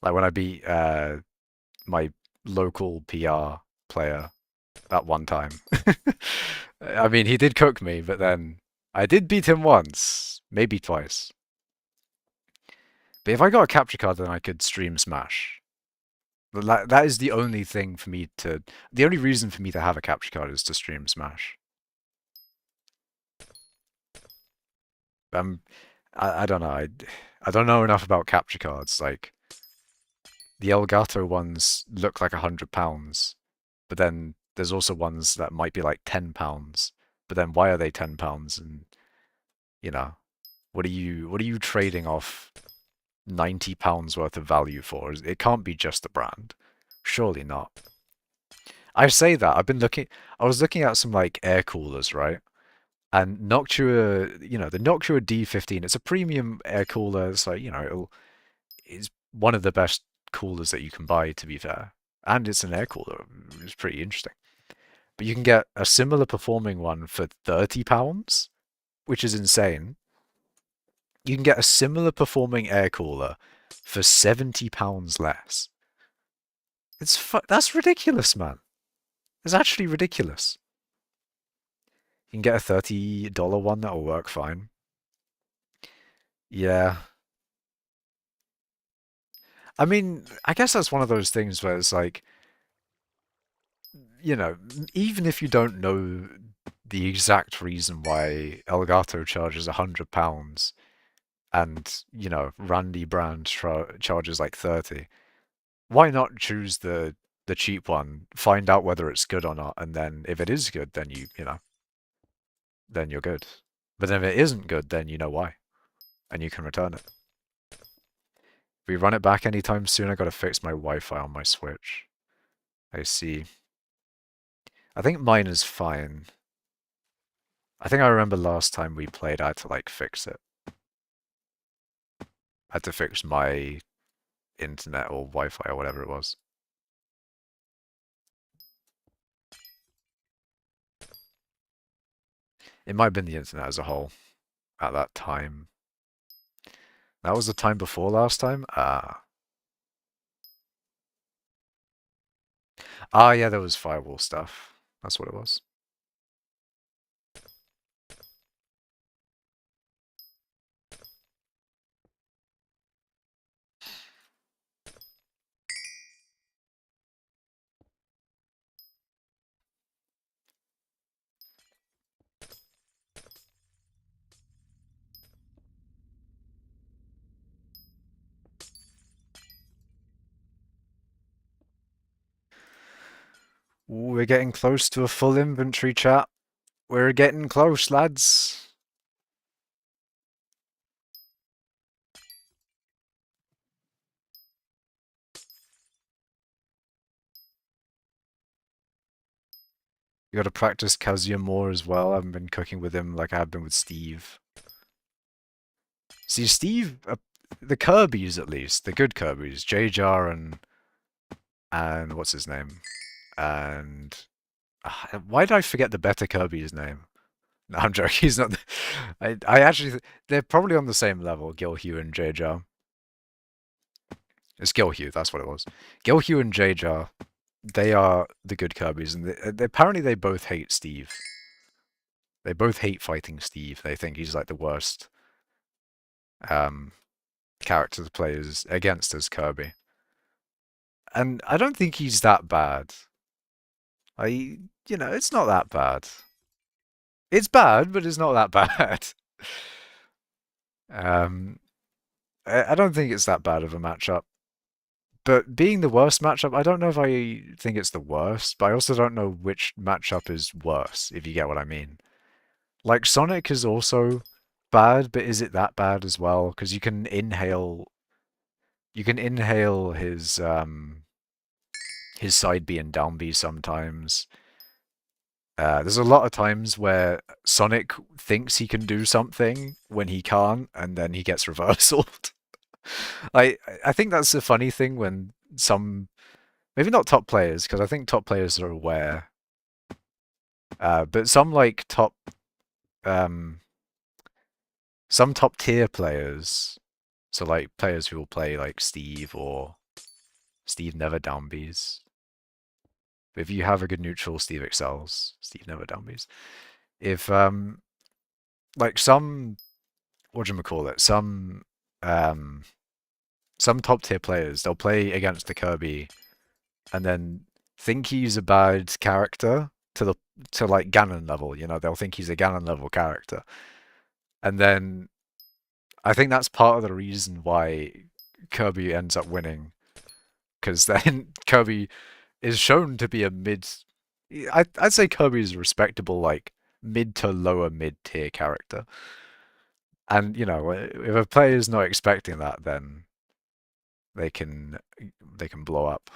Like when I beat my local PR player that one time. I mean, he did cook me, but then I did beat him once, maybe twice. But if I got a capture card, then I could stream Smash. That is the only thing for me to. The only reason for me to have a capture card is to stream Smash. I don't know. I don't know enough about capture cards. Like the Elgato ones look like £100, but then there's also ones that might be like £10. But then why are they £10? And you know, what are you trading off £90 worth of value for? It can't be just the brand. Surely not. I say that. I was looking at some like air coolers, right? And Noctua, the Noctua D15, it's a premium air cooler. It's like, it's one of the best coolers that you can buy, to be fair. And it's an air cooler. It's pretty interesting. But you can get a similar performing one for £30, which is insane. You can get a similar performing air cooler for £70 less. That's ridiculous, man. It's actually ridiculous. You can get a $30 one that'll work fine. Yeah. I mean, I guess that's one of those things where it's like, even if you don't know the exact reason why Elgato charges £100 and, Randy Brand charges like 30, why not choose the cheap one, find out whether it's good or not, and then if it is good, then then you're good. But then if it isn't good, then you know why, and you can return it. If we run it back anytime soon, I gotta fix my Wi-Fi on my Switch. I see. I think mine is fine. I think I remember last time we played, I had to like fix it. I had to fix my internet or Wi-Fi or whatever it was. It might have been the internet as a whole at that time. That was the time before last time? Yeah, there was firewall stuff. That's what it was. Ooh, we're getting close to a full inventory, chat. We're getting close, lads. You gotta practice Kazuya more as well. I haven't been cooking with him like I have been with Steve. See, Steve, the Kirby's at least, the good Kirby's, J-Jar and what's his name? And why did I forget the better Kirby's name? No, I'm joking. He's not. I actually, they're probably on the same level, Gilhue and J-Jar. It's Gilhue, that's what it was. Gilhue and J-Jar, they are the good Kirby's, and apparently they both hate Steve. They both hate fighting Steve. They think he's like the worst um, character to play against as Kirby. And I don't think he's that bad. It's not that bad. It's bad, but it's not that bad. um, I don't think it's that bad of a matchup. But being the worst matchup, I don't know if I think it's the worst, but I also don't know which matchup is worse, if you get what I mean. Like, Sonic is also bad, but is it that bad as well? Because you can inhale his side B and down B sometimes. There's a lot of times where Sonic thinks he can do something when he can't, and then he gets reversaled. I think that's the funny thing when maybe not top players, because I think top players are aware, but um, some top tier players, so like players who will play like Steve or Steve never downbees. If you have a good neutral, Steve excels. Steve never downbees. If like some whatchamacallit, some top tier players, they'll play against the Kirby and then think he's a bad character to like Ganon level, they'll think he's a Ganon level character. And then I think that's part of the reason why Kirby ends up winning. Because then Kirby is shown to be a I'd say Kirby is a respectable, like, mid to lower mid tier character. And, if a player is not expecting that, then they can blow up.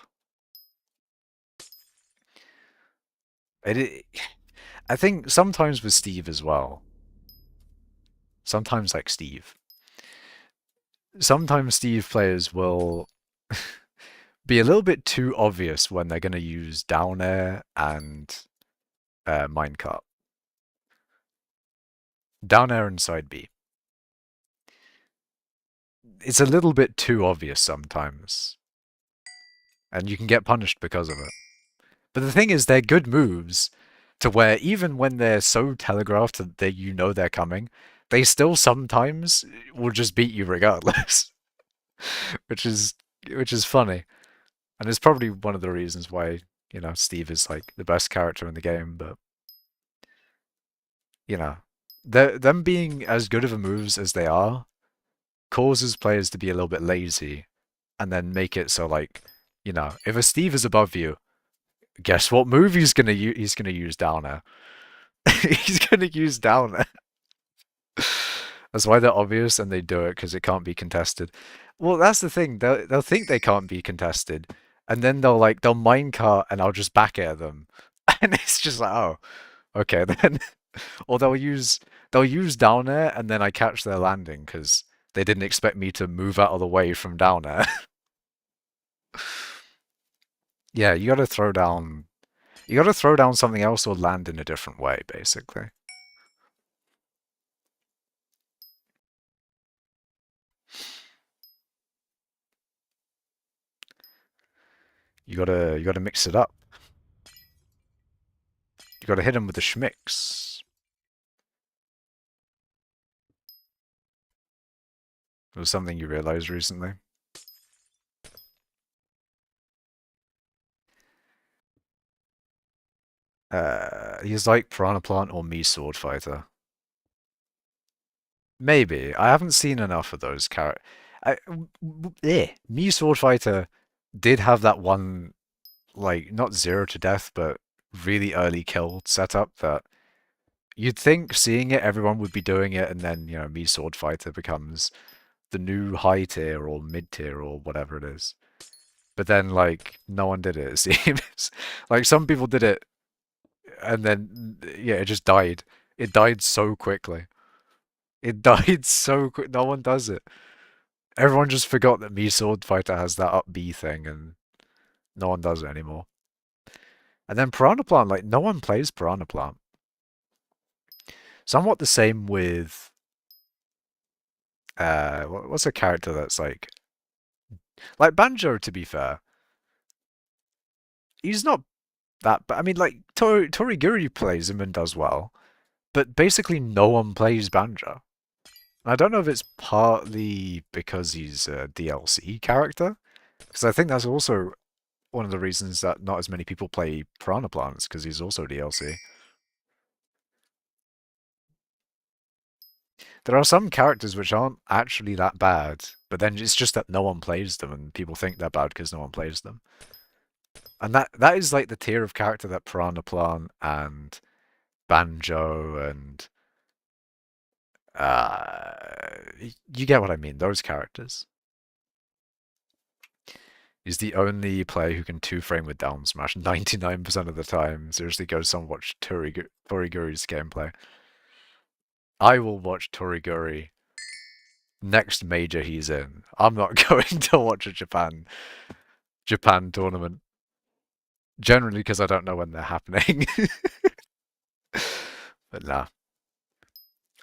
I think sometimes with Steve as well, sometimes like Steve. Sometimes Steve players will be a little bit too obvious when they're going to use down air and minecart. Down air and side B. It's a little bit too obvious sometimes, and you can get punished because of it. But the thing is, they're good moves to where even when they're so telegraphed that you know they're coming, they still sometimes will just beat you regardless, which is funny, and it's probably one of the reasons why Steve is like the best character in the game. But you know, them being as good of a moves as they are causes players to be a little bit lazy, and then make it so like if a Steve is above you, guess what move he's gonna use? He's gonna use downer. He's gonna use downer. That's why they're obvious and they do it because it can't be contested. Well, that's the thing. They'll think they can't be contested, and then they'll minecart and I'll just back at them, and it's just like, oh, okay then. Or they'll use down air and then I catch their landing because they didn't expect me to move out of the way from down air. Yeah, you gotta throw down. You gotta throw down something else or land in a different way, basically. You gotta mix it up. You gotta hit him with the schmicks. It was something you realized recently. He's like Piranha Plant or me Sword Fighter. Maybe. I haven't seen enough of those characters. Me Sword Fighter did have that one, like, not zero to death, but really early kill setup that you'd think seeing it, everyone would be doing it, and then, me Sword Fighter becomes the new high tier or mid tier or whatever it is. But then, like, no one did it, it seems. Like, some people did it, and then, yeah, it just died. It died so quickly. It died so quick. No one does it. Everyone just forgot that me Sword Fighter has that up B thing, and no one does it anymore. And then Piranha Plant, like, no one plays Piranha Plant. Somewhat the same with what's a character that's like Banjo, to be fair. He's not that bad. I mean, like, Toriguri plays him and does well, but basically no one plays Banjo. And I don't know if it's partly because he's a DLC character, because I think that's also one of the reasons that not as many people play Piranha Plants, because he's also DLC. There are some characters which aren't actually that bad, but then it's just that no one plays them, and people think they're bad because no one plays them. And that is like the tier of character that Piranha Plant and Banjo and you get what I mean. Those characters. He's the only player who can two-frame with down smash 99% of the time. Seriously, go some watch Toriguri's gameplay. I will watch Toriguri next major he's in. I'm not going to watch a Japan tournament. Generally because I don't know when they're happening. But nah.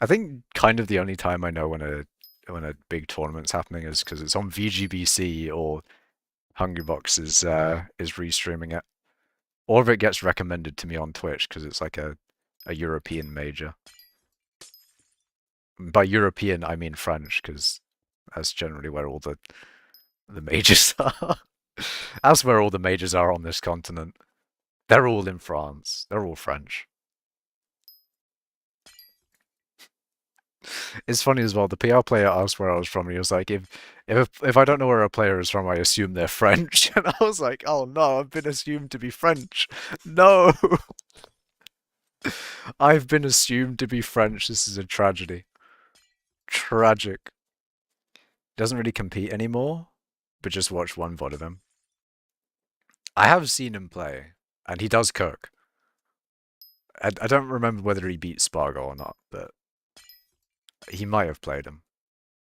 I think kind of the only time I know when a big tournament's happening is because it's on VGBC or Hungrybox is restreaming it. Or if it gets recommended to me on Twitch because it's like a European major. By European, I mean French, because that's generally where all the majors are. That's where all the majors are on this continent. They're all in France. They're all French. It's funny as well. The PR player asked where I was from, and he was like, "If I don't know where a player is from, I assume they're French." And I was like, "Oh no, I've been assumed to be French. No, I've been assumed to be French. This is a tragedy. Tragic." Doesn't really compete anymore, but just watch one VOD of him. I have seen him play, and he does cook. I don't remember whether he beat Spargo or not, but He might have played him.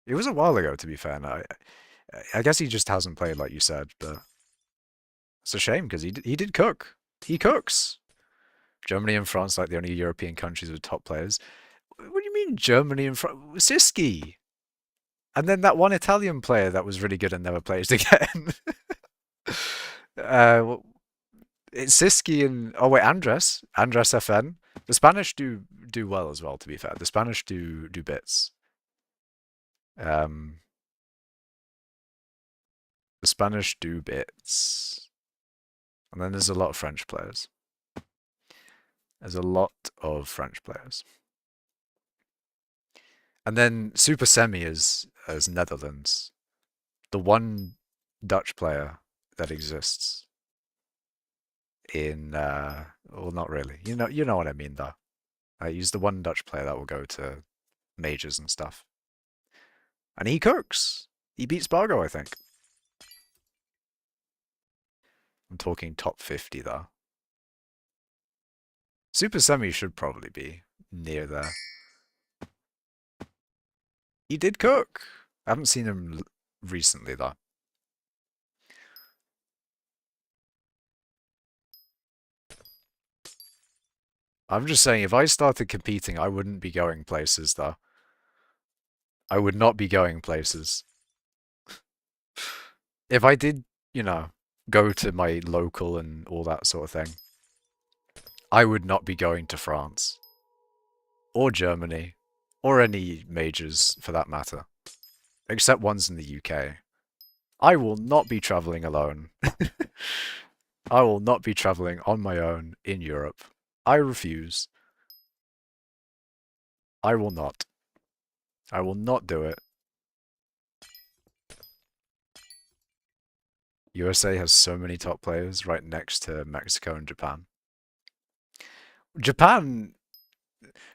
It was a while ago, to be fair. And I guess he just hasn't played like you said, but it's a shame because he did cook. He cooks. Germany and France like the only European countries with top players. What do you mean Germany and France? Siski. And then that one Italian player that was really good and never plays again. uh, it's Siski and oh wait, Andres FN. The Spanish do well as well. To be fair, the Spanish do bits. Um, the Spanish do bits, and then there's a lot of French players. There's a lot of French players, and then Super Semi is as Netherlands, the one Dutch player that exists in well, not really. You know what I mean though. He's the one Dutch player that will go to majors and stuff. And he cooks. He beats Bargo, I think. I'm talking top 50 though. Super Semi should probably be near there. He did cook. I haven't seen him recently though. I'm just saying, if I started competing, I wouldn't be going places though. I would not be going places. If I did, go to my local and all that sort of thing, I would not be going to France. Or Germany. Or any majors, for that matter. Except ones in the UK. I will not be travelling alone. I will not be travelling on my own in Europe. I refuse. I will not. I will not do it. USA has so many top players right next to Mexico and Japan. Japan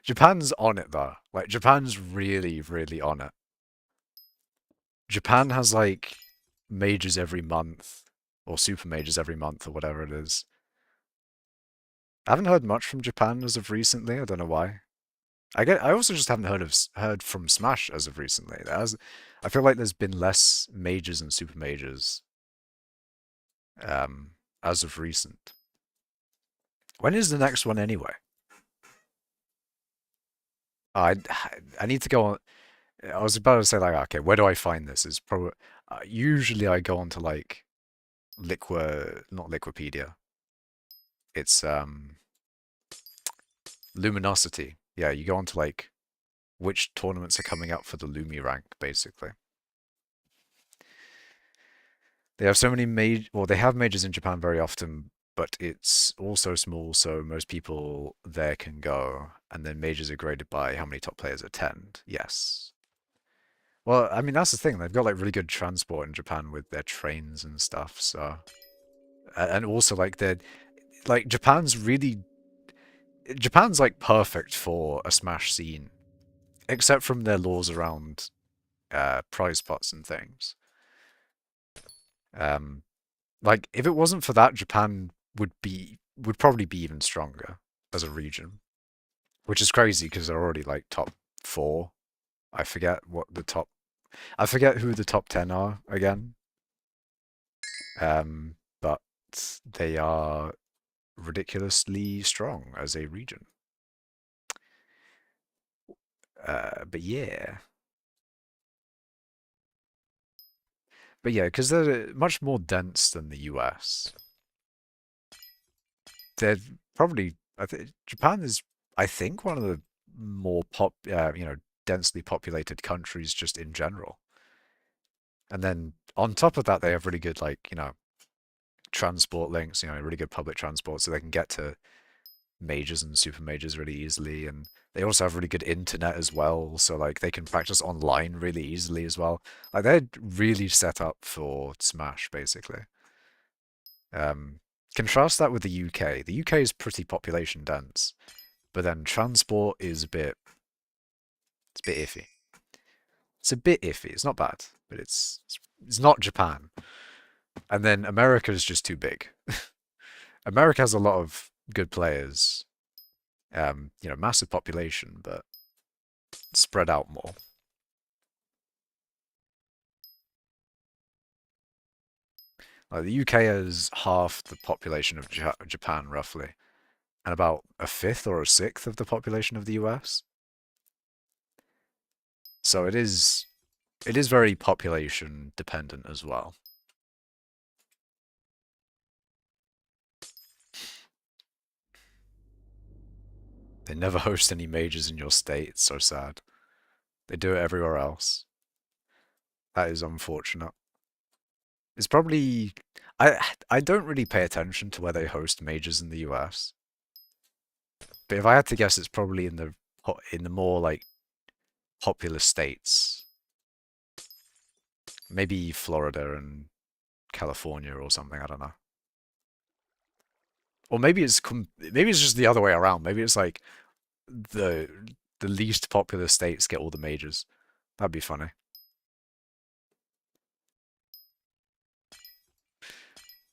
Japan's on it though. Like Japan's really, really on it. Japan has like majors every month or super majors every month or whatever it is. I haven't heard much from Japan as of recently. I don't know why. I also just haven't heard from Smash as of recently. I feel like there's been less majors and super majors as of recent. When is the next one anyway? I I need to go on. I was about to say like, okay, where do I find this? Is probably usually I go onto like not Liquipedia. It's Luminosity. Yeah, you go onto like which tournaments are coming up for the Lumi rank, basically. They have so many well, they have majors in Japan very often, but it's also small, so most people there can go, and then majors are graded by how many top players attend. Yes. Well, I mean, that's the thing. They've got like really good transport in Japan with their trains and stuff, so and also like Japan's like perfect for a Smash scene, except from their laws around prize pots and things. Um, like if it wasn't for that, Japan would probably be even stronger as a region, which is crazy because they're already like top four. I forget I forget who the top 10 are again. But they are ridiculously strong as a region. But yeah. But yeah, because they're much more dense than the US. They're probably, Japan is, I think, one of the more densely populated countries just in general. And then on top of that, they have really good, like, transport links, really good public transport, so they can get to majors and super majors really easily. And they also have really good internet as well, so like they can practice online really easily as well. Like they're really set up for Smash, basically. Contrast that with the UK. The UK is pretty population dense, but then transport is it's a bit iffy. It's a bit iffy. It's not bad, but it's not Japan. And then America is just too big. America has a lot of good players, massive population, but spread out more. Like the UK has half the population of Japan, roughly, and about a fifth or a sixth of the population of the US. So it is very population dependent as well. They never host any majors in your state. It's so sad. They do it everywhere else. That is unfortunate. It's probably I don't really pay attention to where they host majors in the US. But if I had to guess, it's probably in the more like populous states. Maybe Florida and California or something, I don't know. Or maybe it's just the other way around. Maybe it's like the the least populous states get all the majors. That'd be funny.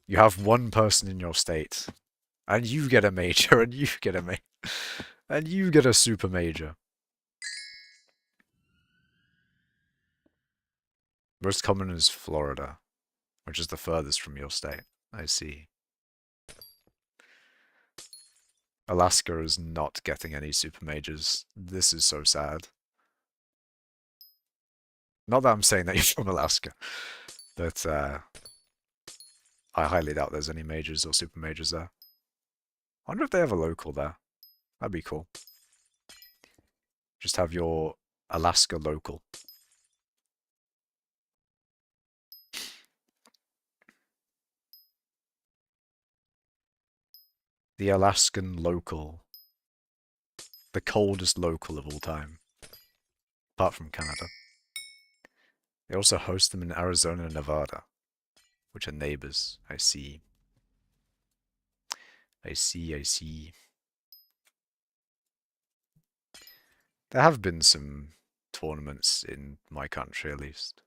You have one person in your state, and you get a major, and you get a and you get a super major. Most common is Florida, which is the furthest from your state. I see. Alaska is not getting any super majors. This is so sad. Not that I'm saying that you're from Alaska, but I highly doubt there's any majors or super majors there. I wonder if they have a local there. That'd be cool. Just have your Alaska local. The Alaskan local. The coldest local of all time. Apart from Canada. They also host them in Arizona and Nevada, which are neighbors. I see. I see, I see. There have been some tournaments in my country, at least.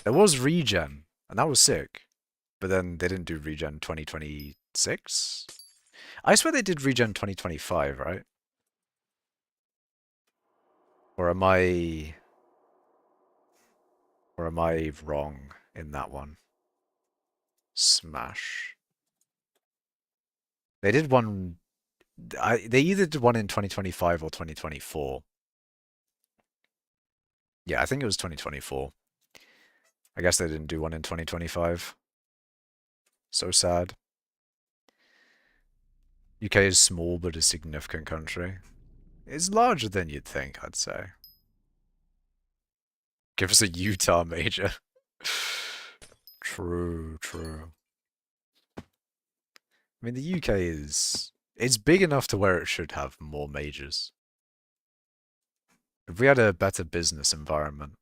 There was Regen, and that was sick. But then they didn't do Regen 2026? I swear they did Regen 2025, right? Or am I... Or am I wrong in that one? Smash. They did one... they either did one in 2025 or 2024. Yeah, I think it was 2024. I guess they didn't do one in 2025. So sad. UK is small but a significant country. It's larger than you'd think, I'd say. Give us a Utah major. True, true. I mean, the UK is... It's big enough to where it should have more majors. If we had a better business environment,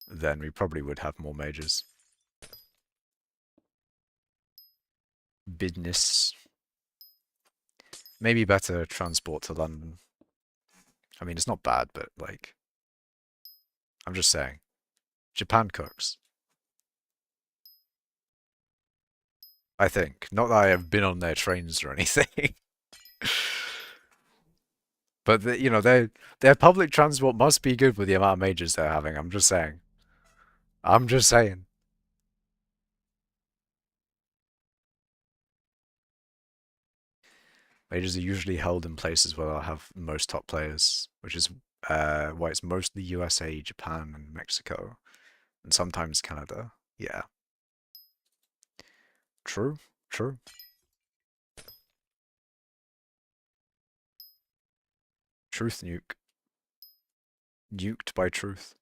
then we probably would have more majors. Business. Maybe better transport to London. I mean, it's not bad, but like... I'm just saying. Japan cooks. I think. Not that I have been on their trains or anything. But, their public transport must be good with the amount of majors they're having. I'm just saying. I'm just saying. Majors are usually held in places where they'll have most top players, which is why it's mostly USA, Japan, and Mexico, and sometimes Canada. Yeah. True, true. Truth nuke. Nuked by truth.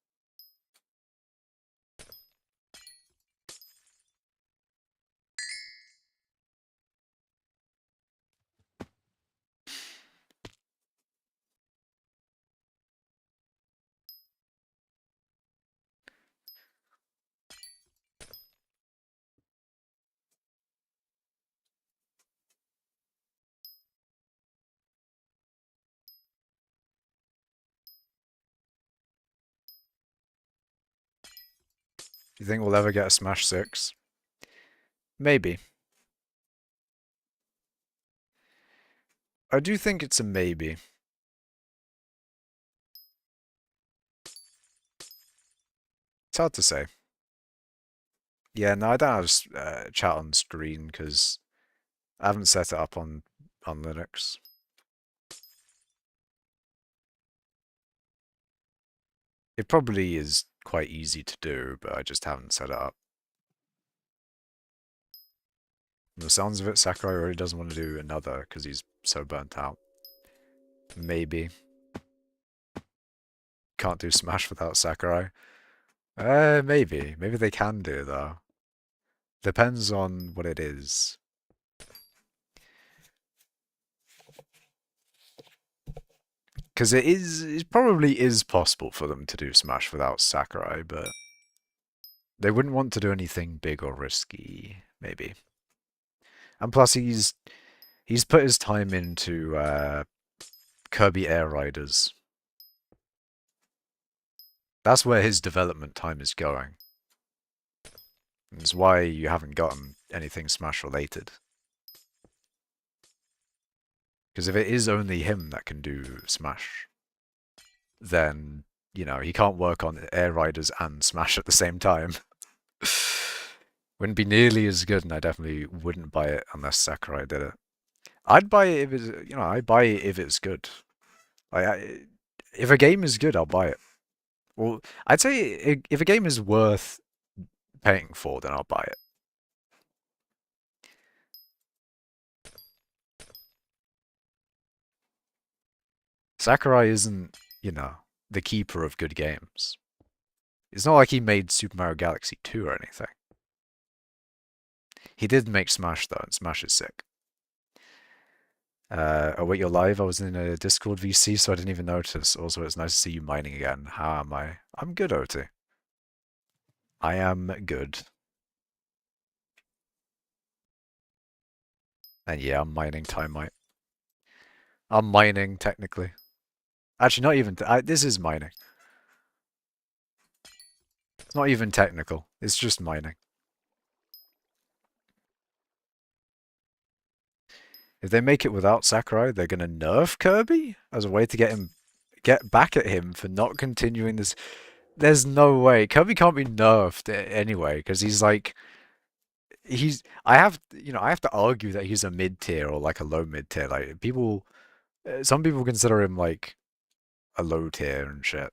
Do you think we'll ever get a Smash 6? Maybe. I do think it's a maybe. It's hard to say. Yeah, no, I don't have chat on screen because I haven't set it up on Linux. It probably is quite easy to do, but I just haven't set it up. From the sounds of it, Sakurai already doesn't want to do another because he's so burnt out. Maybe. Can't do Smash without Sakurai. Maybe. Maybe they can do, though. Depends on what it is. Because it probably is possible for them to do Smash without Sakurai, but they wouldn't want to do anything big or risky, maybe. And plus, he's put his time into Kirby Air Riders. That's where his development time is going. That's why you haven't gotten anything Smash related. Because if it is only him that can do Smash, then, you know, he can't work on Air Riders and Smash at the same time. Wouldn't be nearly as good, and I definitely wouldn't buy it unless Sakurai did it. I'd buy it if it's, you know, I'd buy it if it's good. If a game is good, I'll buy it. Well, I'd say if a game is worth paying for, then I'll buy it. Sakurai isn't, you know, the keeper of good games. It's not like he made Super Mario Galaxy 2 or anything. He did make Smash though, and Smash is sick. Oh wait, you're live? I was in a Discord VC, so I didn't even notice. Also, it's nice to see you mining again. How am I? I'm good, OT. I am good. And yeah, I'm mining Timite. I'm mining, technically. Actually, not even... this is mining. It's not even technical. It's just mining. If they make it without Sakurai, they're gonna nerf Kirby as a way to get back at him for not continuing this. There's no way. Kirby can't be nerfed anyway, because he's like... I have to argue that he's a mid tier or like a low mid tier. Like people, some people consider him like a low tier and shit.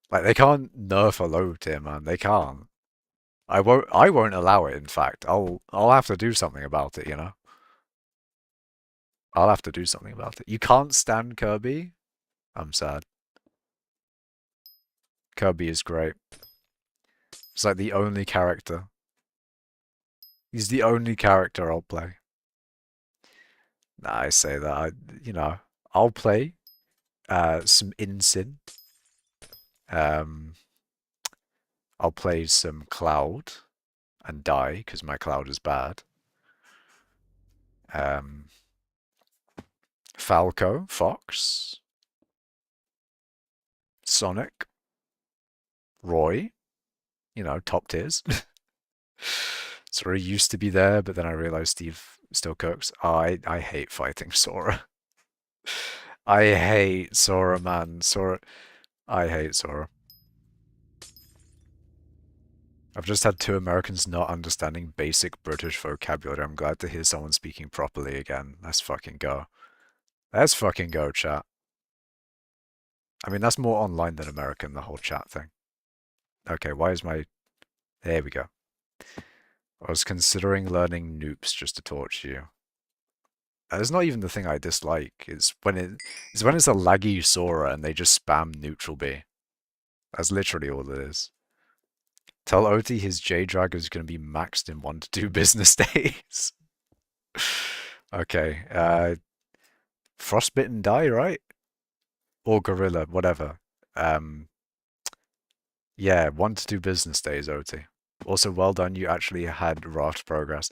Like they can't nerf a low tier, man. They can't. I won't allow it. In fact, I'll have to do something about it. You know, I'll have to do something about it. You can't stand Kirby. I'm sad. Kirby is great. It's like the only character. He's the only character I'll play. Nah, I say that. I'll play some Insin. Um, I'll play some Cloud and die because my Cloud is bad. Falco, Fox, Sonic, Roy, top tiers. Sora used to be there, but then I realized Steve still cooks. I hate fighting Sora. I hate Sora, man. I hate Sora. I've just had two Americans not understanding basic British vocabulary. I'm glad to hear someone speaking properly again. Let's fucking go. Let's fucking go, chat. I mean, that's more online than American, the whole chat thing. Okay, why is my... There we go. I was considering learning Noops just to torture you. It's not even the thing I dislike. It's when it's a laggy Sora and they just spam neutral B. That's literally all it is. Tell Oti his J-Drag is going to be maxed in 1 to 2 business days. Okay, Frostbitten die, right? Or Gorilla, whatever. Yeah, 1 to 2 business days, Oti. Also, well done, you actually had raft progress.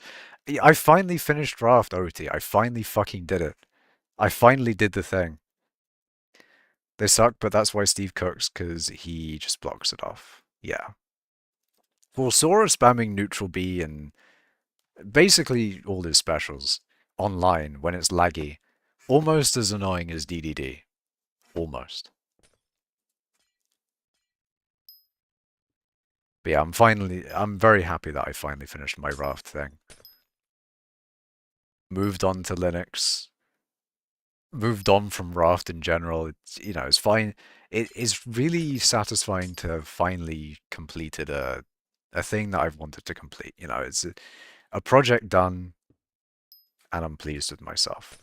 I finally finished raft, Oti. I finally fucking did it. I finally did the thing. They suck, but that's why Steve cooks, because he just blocks it off. Yeah. Well, Sora spamming neutral B and basically all his specials online when it's laggy, almost as annoying as DDD. Almost. But yeah, I'm very happy that I finally finished my Raft thing. Moved on to Linux. Moved on from Raft in general. It's fine. It is really satisfying to have finally completed a thing that I've wanted to complete. It's a project done, and I'm pleased with myself.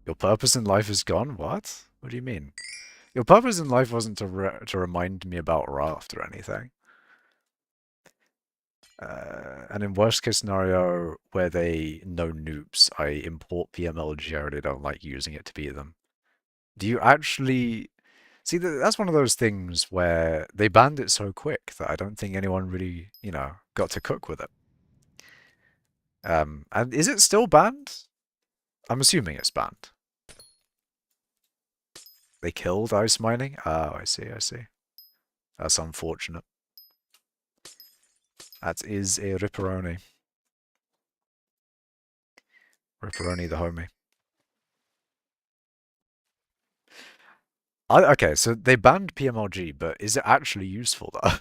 Your purpose in life is gone? What? What do you mean? Your purpose in life wasn't to remind me about Raft or anything. And in worst case scenario, where they know noobs, I import PMLG. I already don't like using it to beat them. Do you actually see that's one of those things where they banned it so quick that I don't think anyone really, got to cook with it. And is it still banned? I'm assuming it's banned. They killed ice mining? Oh, I see, I see. That's unfortunate. That is a Ripperoni. Ripperoni the homie. Okay, so they banned PMLG, but is it actually useful though?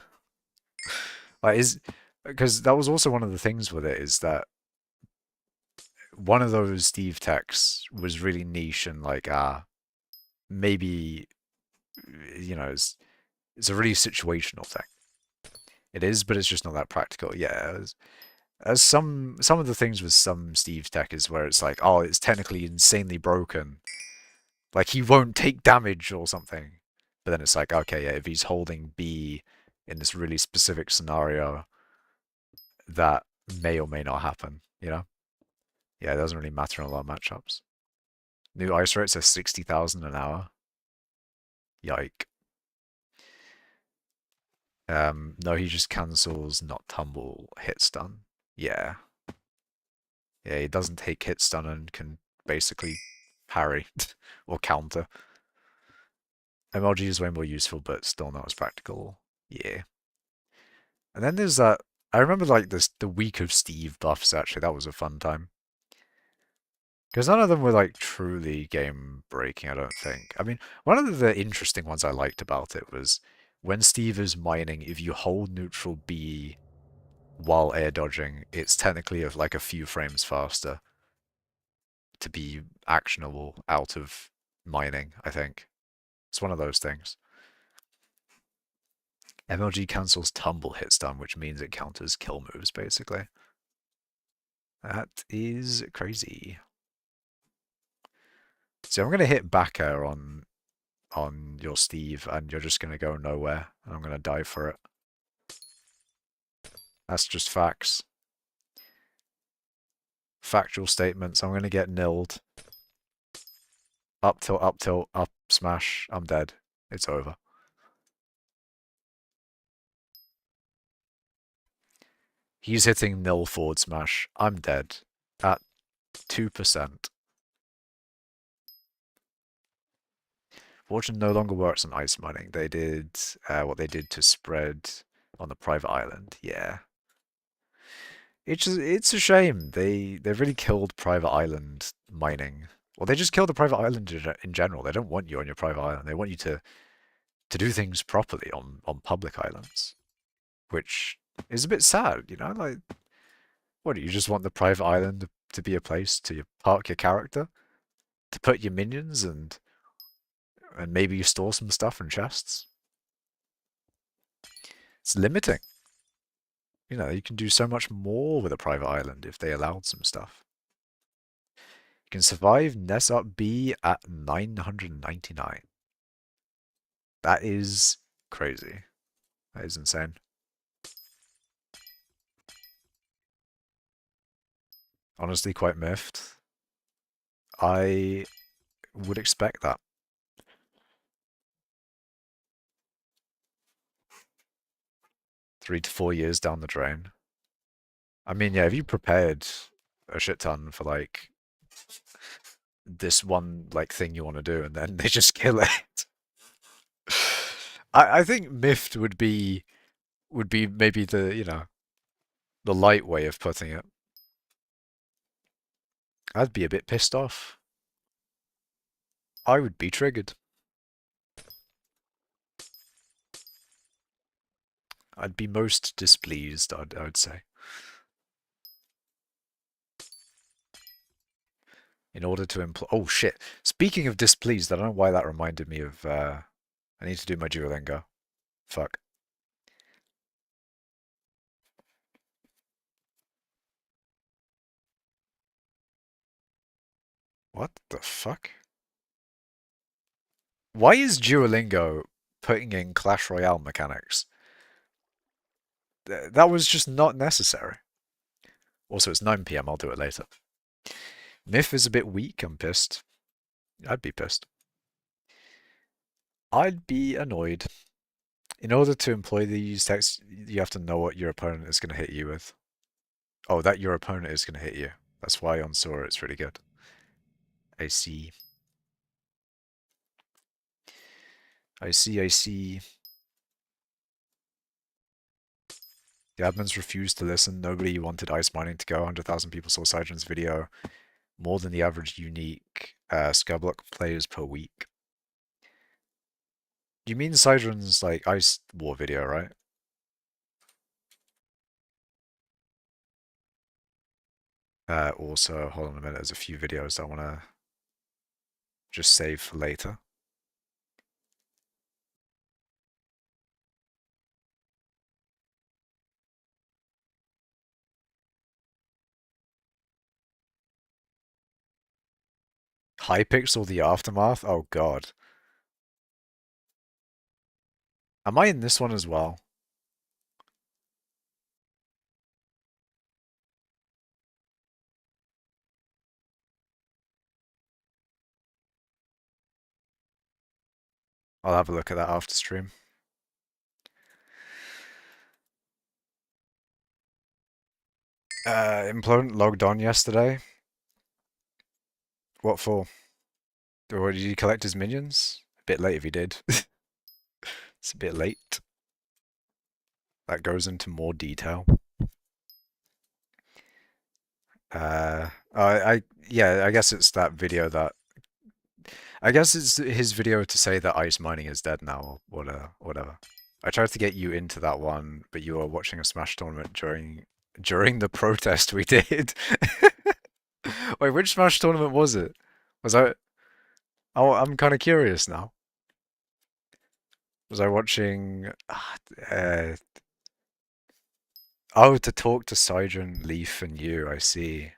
Like, because that was also one of the things with it is that one of those Steve techs was really niche and like maybe it's a really situational thing. It is, but it's just not that practical. Yeah, as some of the things with some Steve tech is where it's like, oh, it's technically insanely broken, like he won't take damage or something. But then it's like, okay, yeah, if he's holding B in this really specific scenario, that may or may not happen. Yeah, it doesn't really matter in a lot of matchups. New ice rates are 60,000 an hour. Yike. No, he just cancels not tumble hit stun. Yeah. Yeah, he doesn't take hit stun and can basically parry or counter. MLG is way more useful, but still not as practical. Yeah. And then there's that. I remember like the week of Steve buffs. Actually, that was a fun time because none of them were like truly game breaking. I don't think. I mean, one of the interesting ones I liked about it was when Steve is mining. If you hold neutral B while air dodging, it's technically of like a few frames faster to be actionable out of mining. I think it's one of those things. MLG cancels tumble hit stun, which means it counters kill moves, basically. That is crazy. So I'm going to hit back air on your Steve, and you're just going to go nowhere, and I'm going to die for it. That's just facts. Factual statements. I'm going to get nilled. Up tilt, up smash. I'm dead. It's over. He's hitting nil forward smash. I'm dead. At 2%. Fortune no longer works on ice mining. They did what they did to spread on the private island. Yeah. It's a shame. They really killed private island mining. Well, they just killed the private island in general. They don't want you on your private island. They want you to do things properly on public islands, which is a bit sad. Like, what do you just want the private island to be a place to park your character, to put your minions and maybe you store some stuff in chests? It's limiting. You can do so much more with a private island if they allowed some stuff. You can survive Ness up B at 999. That is crazy. That is insane. Honestly, quite miffed. I would expect that. 3 to 4 years down the drain. I mean, yeah, if you prepared a shit ton for like this one like thing you want to do and then they just kill it. I think miffed would be maybe the light way of putting it. I'd be a bit pissed off. I would be triggered. I'd be most displeased, I would say. In order to employ... Oh, shit. Speaking of displeased, I don't know why that reminded me of... I need to do my Duolingo. Fuck. What the fuck? Why is Duolingo putting in Clash Royale mechanics? That was just not necessary. Also, it's 9 p.m. I'll do it later. Myth is a bit weak. I'm pissed. I'd be pissed. I'd be annoyed. In order to employ these texts, you have to know what your opponent is going to hit you with. Oh, that your opponent is going to hit you. That's why on Sora it's really good. I see. I see, I see. The admins refused to listen. Nobody wanted ice mining to go. 100,000 people saw Sidron's video. More than the average unique skyblock players per week. You mean Sidron's like Ice War video, right? Also, hold on a minute, there's a few videos I want to just save for later. Hypixel the Aftermath? Oh god. Am I in this one as well? I'll have a look at that after stream. Implodent logged on yesterday. What for? Or did he collect his minions? A bit late if he did. It's a bit late. That goes into more detail. Yeah, I guess it's that video that I guess it's his video to say that ice mining is dead now, or whatever. I tried to get you into that one, but you were watching a Smash tournament during the protest we did. Wait, which Smash tournament was it? Was I? Oh, I'm kind of curious now. Was I watching? Oh, to talk to Sidron, Leaf, and you. I see.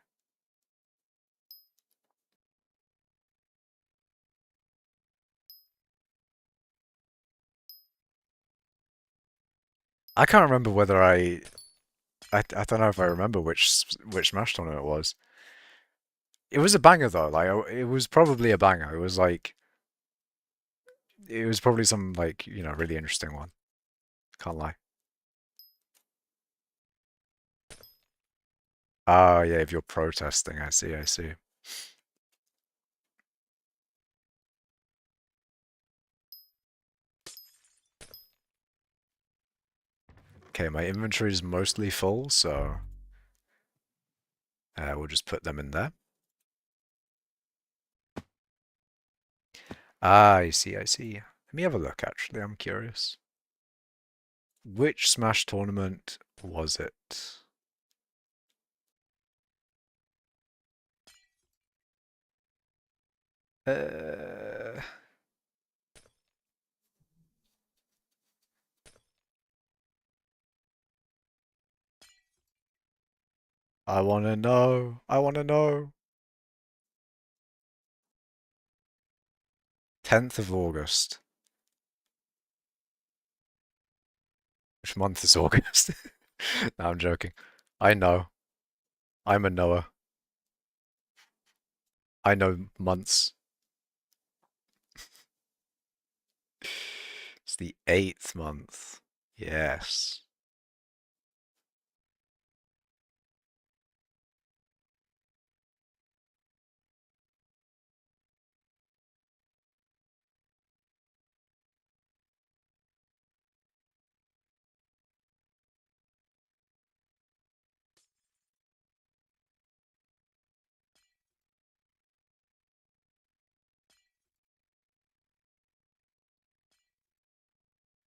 I can't remember whether I don't know if I remember which Smash tournament it was. It was a banger though. Like it was probably a banger. It was like it was probably some like really interesting one. Can't lie. Oh yeah, if you're protesting, I see, I see. Okay, my inventory is mostly full, so we'll just put them in there. Ah, I see, I see. Let me have a look, actually. I'm curious. Which Smash tournament was it? Uh, I wanna know. I wanna know. 10th of August. Which month is August? No, I'm joking. I know. I'm a knower. I know months. It's the 8th month. Yes.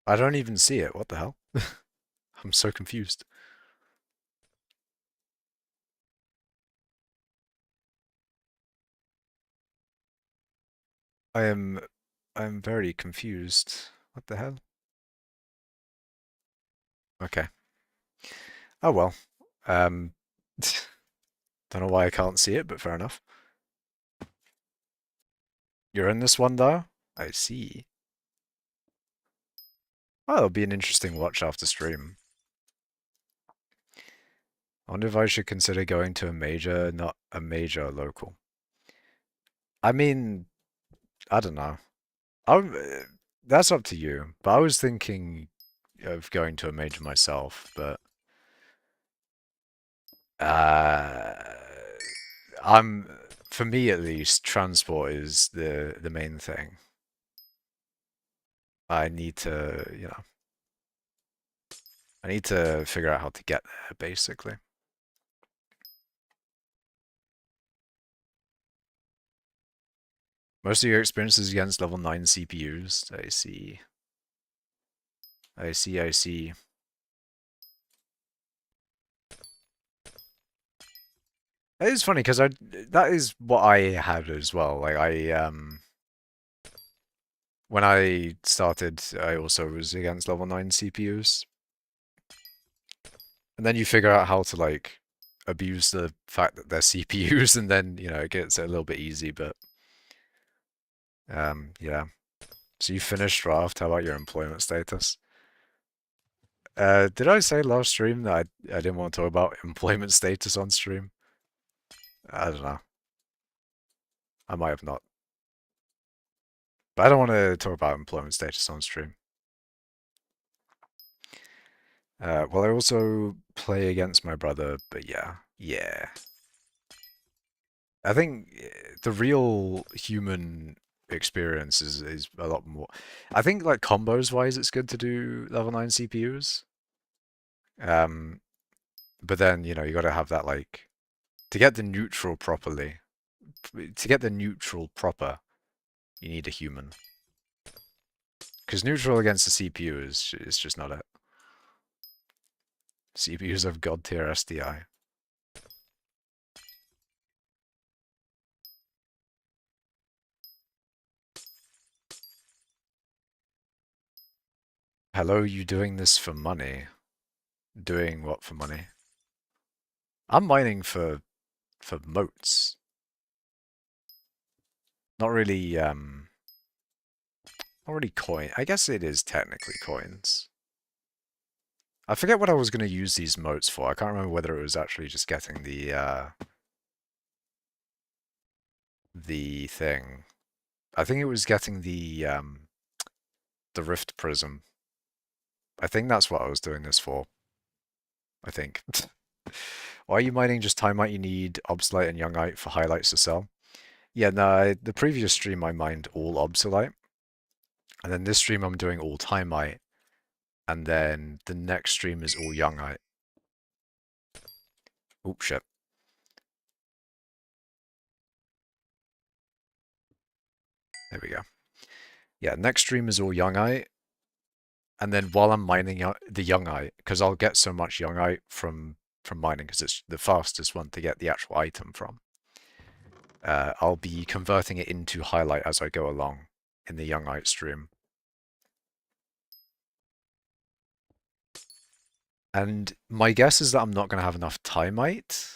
I don't even see it. What the hell? I'm so confused. I am I'm very confused. What the hell? Okay. Oh well. Um don't know why I can't see it, but fair enough. You're in this one though? I see. Well, it'll be an interesting watch after stream. I wonder if I should consider going to a major, not a major local. I mean, I don't know. That's up to you. But I was thinking of going to a major myself, but uh, I'm for me at least, transport is the main thing. I need to, I need to figure out how to get there, basically. Most of your experiences against level 9 CPUs. I see. I see, I see. It is funny because that is what I had as well. Like when I started, I also was against level 9 CPUs. And then you figure out how to like abuse the fact that they're CPUs and then, it gets a little bit easy, but yeah. So you finished draft, how about your employment status? Did I say last stream that I didn't want to talk about employment status on stream? I don't know. I might have not. But I don't want to talk about employment status on stream. Well, I also play against my brother, but yeah. Yeah. I think the real human experience is a lot more. I think like combos wise, it's good to do level 9 CPUs. Um, but then, you got to have that like to get the neutral properly. To get the neutral proper, you need a human. Because neutral against the CPU is just not it. CPUs have god tier SDI. Hello, you doing this for money? Doing what for money? I'm mining for moats. Not really not really coin. I guess it is technically coins. I forget what I was going to use these moats for. I can't remember whether it was actually just getting the thing. I think it was getting the rift prism. I think that's what I was doing this for. I think. Why are you mining just Timeite? You need Obsolite and Youngite for highlights to sell. Yeah, no, the previous stream I mined all Obsolite. And then this stream I'm doing all Timeite. And then the next stream is all Youngite. Oop, shit. There we go. Yeah, next stream is all Youngite. And then while I'm mining the Youngite, because I'll get so much Youngite from mining, because it's the fastest one to get the actual item from. I'll be converting it into highlight as I go along in the Youngite stream. And my guess is that I'm not going to have enough Timeite.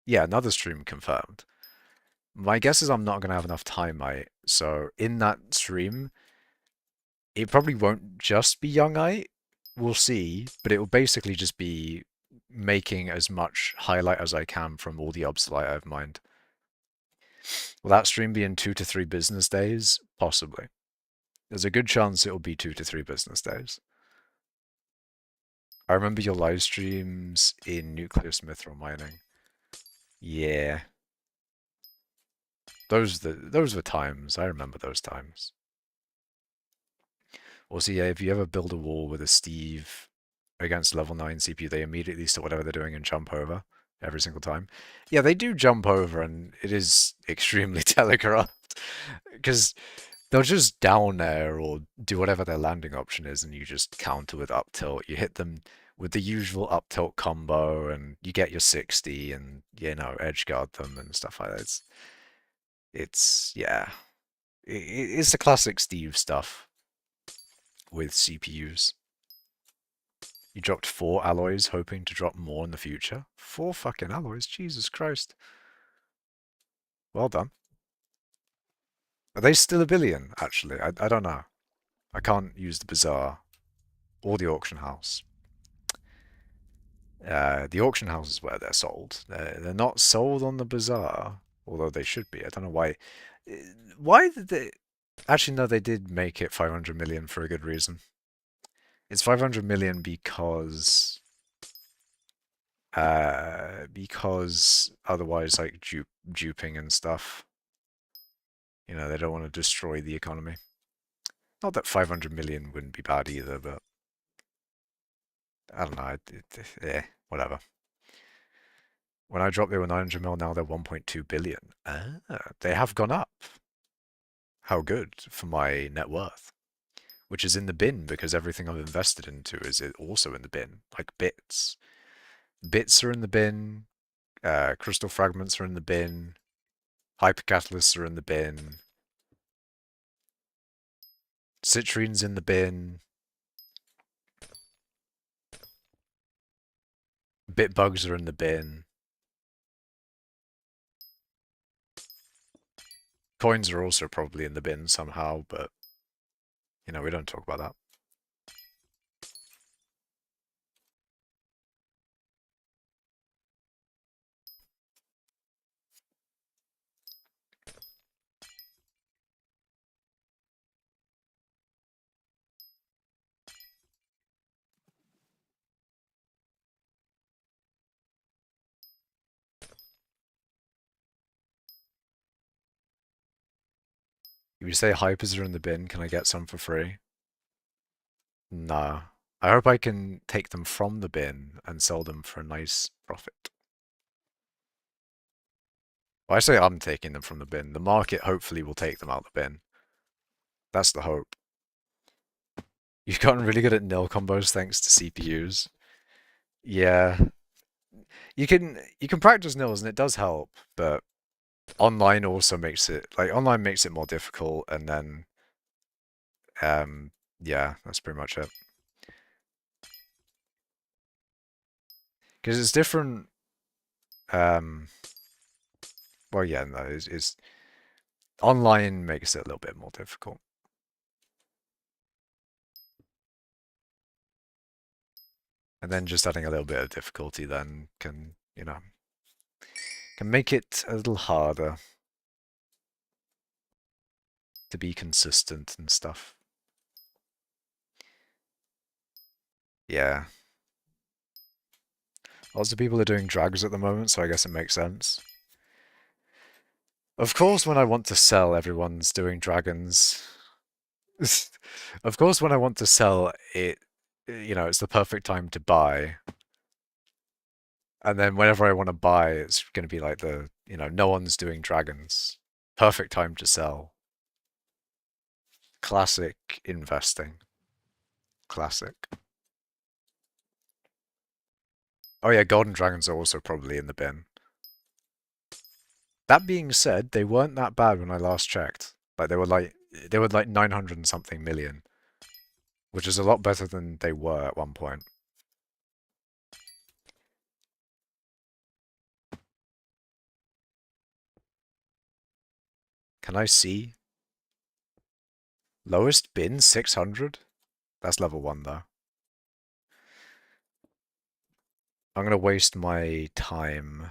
Yeah, another stream confirmed. My guess is I'm not going to have enough Timeite. So in that stream, it probably won't just be Youngite. We'll see. But it will basically just be making as much highlight as I can from all the obsolete I've mined. Will that stream be in 2 to 3 business days? Possibly. There's a good chance it'll be 2 to 3 business days. I remember your live streams in Nucleus Mithril mining. Yeah. Those were times. I remember those times. Also, yeah, if you ever build a wall with a Steve against level 9 CPU, they immediately stop whatever they're doing and jump over every single time. Yeah, they do jump over, and it is extremely telegraphed. Because they'll just down air or do whatever their landing option is, and you just counter with up tilt. You hit them with the usual up tilt combo, and you get your 60 and, you know, edge guard them and stuff like that. Yeah, it's the classic Steve stuff with CPUs. You dropped 4 alloys, hoping to drop more in the future. 4 fucking alloys, Jesus Christ. Well done. Are they still a billion, actually? I don't know. I can't use the bazaar or the auction house. The auction house is where they're sold. They're not sold on the bazaar, although they should be. I don't know why. Why did they? Actually, no, they did make it 500 million for a good reason. It's 500 million because otherwise, like duping and stuff. You know, they don't want to destroy the economy. Not that 500 million wouldn't be bad either, but I don't know. Whatever. When I dropped, they were 900 mil. Now they're 1.2 billion. They have gone up. How good for my net worth, which is in the bin because everything I've invested into is also in the bin, like bits. Bits are in the bin. Crystal fragments are in the bin. Hypercatalysts are in the bin. Citrine's in the bin. Bit bugs are in the bin. Coins are also probably in the bin somehow, but, you know, we don't talk about that. If you say hypers are in the bin, can I get some for free? Nah. I hope I can take them from the bin and sell them for a nice profit. Well, I say I'm taking them from the bin. The market hopefully will take them out the bin. That's the hope. You've gotten really good at nil combos thanks to CPUs. Yeah. You can practice nils and it does help, but online also makes it online makes it more difficult, and then yeah, that's pretty much it. Because it's different. Um, well, yeah, no, it's online makes it a little bit more difficult. And then just adding a little bit of difficulty then can, you know, can make it a little harder to be consistent and stuff. Yeah. Lots of people are doing drags at the moment, so I guess it makes sense. Of course, when I want to sell, everyone's doing dragons. Of course, when I want to sell it, you know, it's the perfect time to buy. And then whenever I want to buy, it's going to be like you know, no one's doing dragons. Perfect time to sell. Classic investing. Classic. Oh yeah, golden dragons are also probably in the bin. That being said, they weren't that bad when I last checked. Like they were like 900 and something million, which is a lot better than they were at one point. Can I see? Lowest bin 600? That's level 1 though. I'm gonna waste my time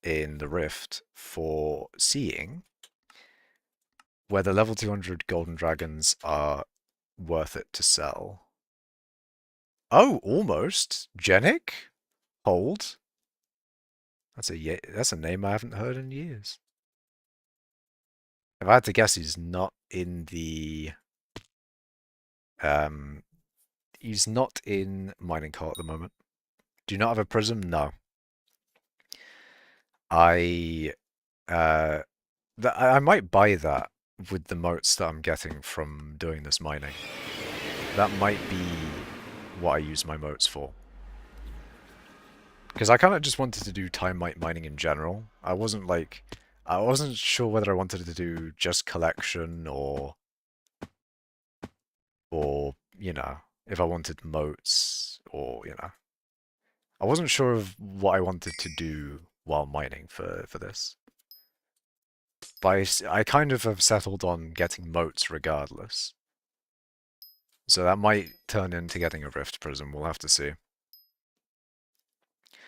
in the Rift for seeing whether level 200 golden dragons are worth it to sell. Oh, almost. Genic? Hold. That's a name I haven't heard in years. If I had to guess, he's not in the he's not in mining cart at the moment. Do you not have a prism? No. I I might buy that with the motes that I'm getting from doing this mining. That might be what I use my motes for. Because I kind of just wanted to do time mining in general. I wasn't sure whether I wanted to do just collection or if I wanted motes or I wasn't sure of what I wanted to do while mining for this. But I kind of have settled on getting motes regardless. So that might turn into getting a Rift Prism, we'll have to see.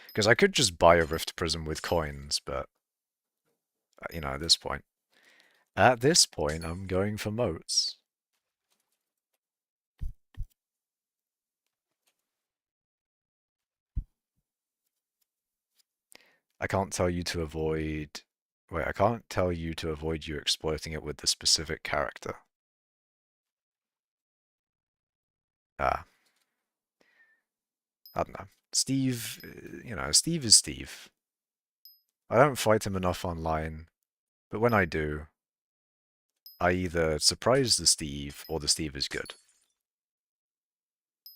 Because I could just buy a Rift Prism with coins, but, at this point. At this point, I'm going for motes. I can't tell you to avoid... Wait, I can't tell you to avoid you exploiting it with the specific character. Ah. I don't know. Steve, Steve is Steve. I don't fight him enough online, but when I do, I either surprise the Steve or the Steve is good.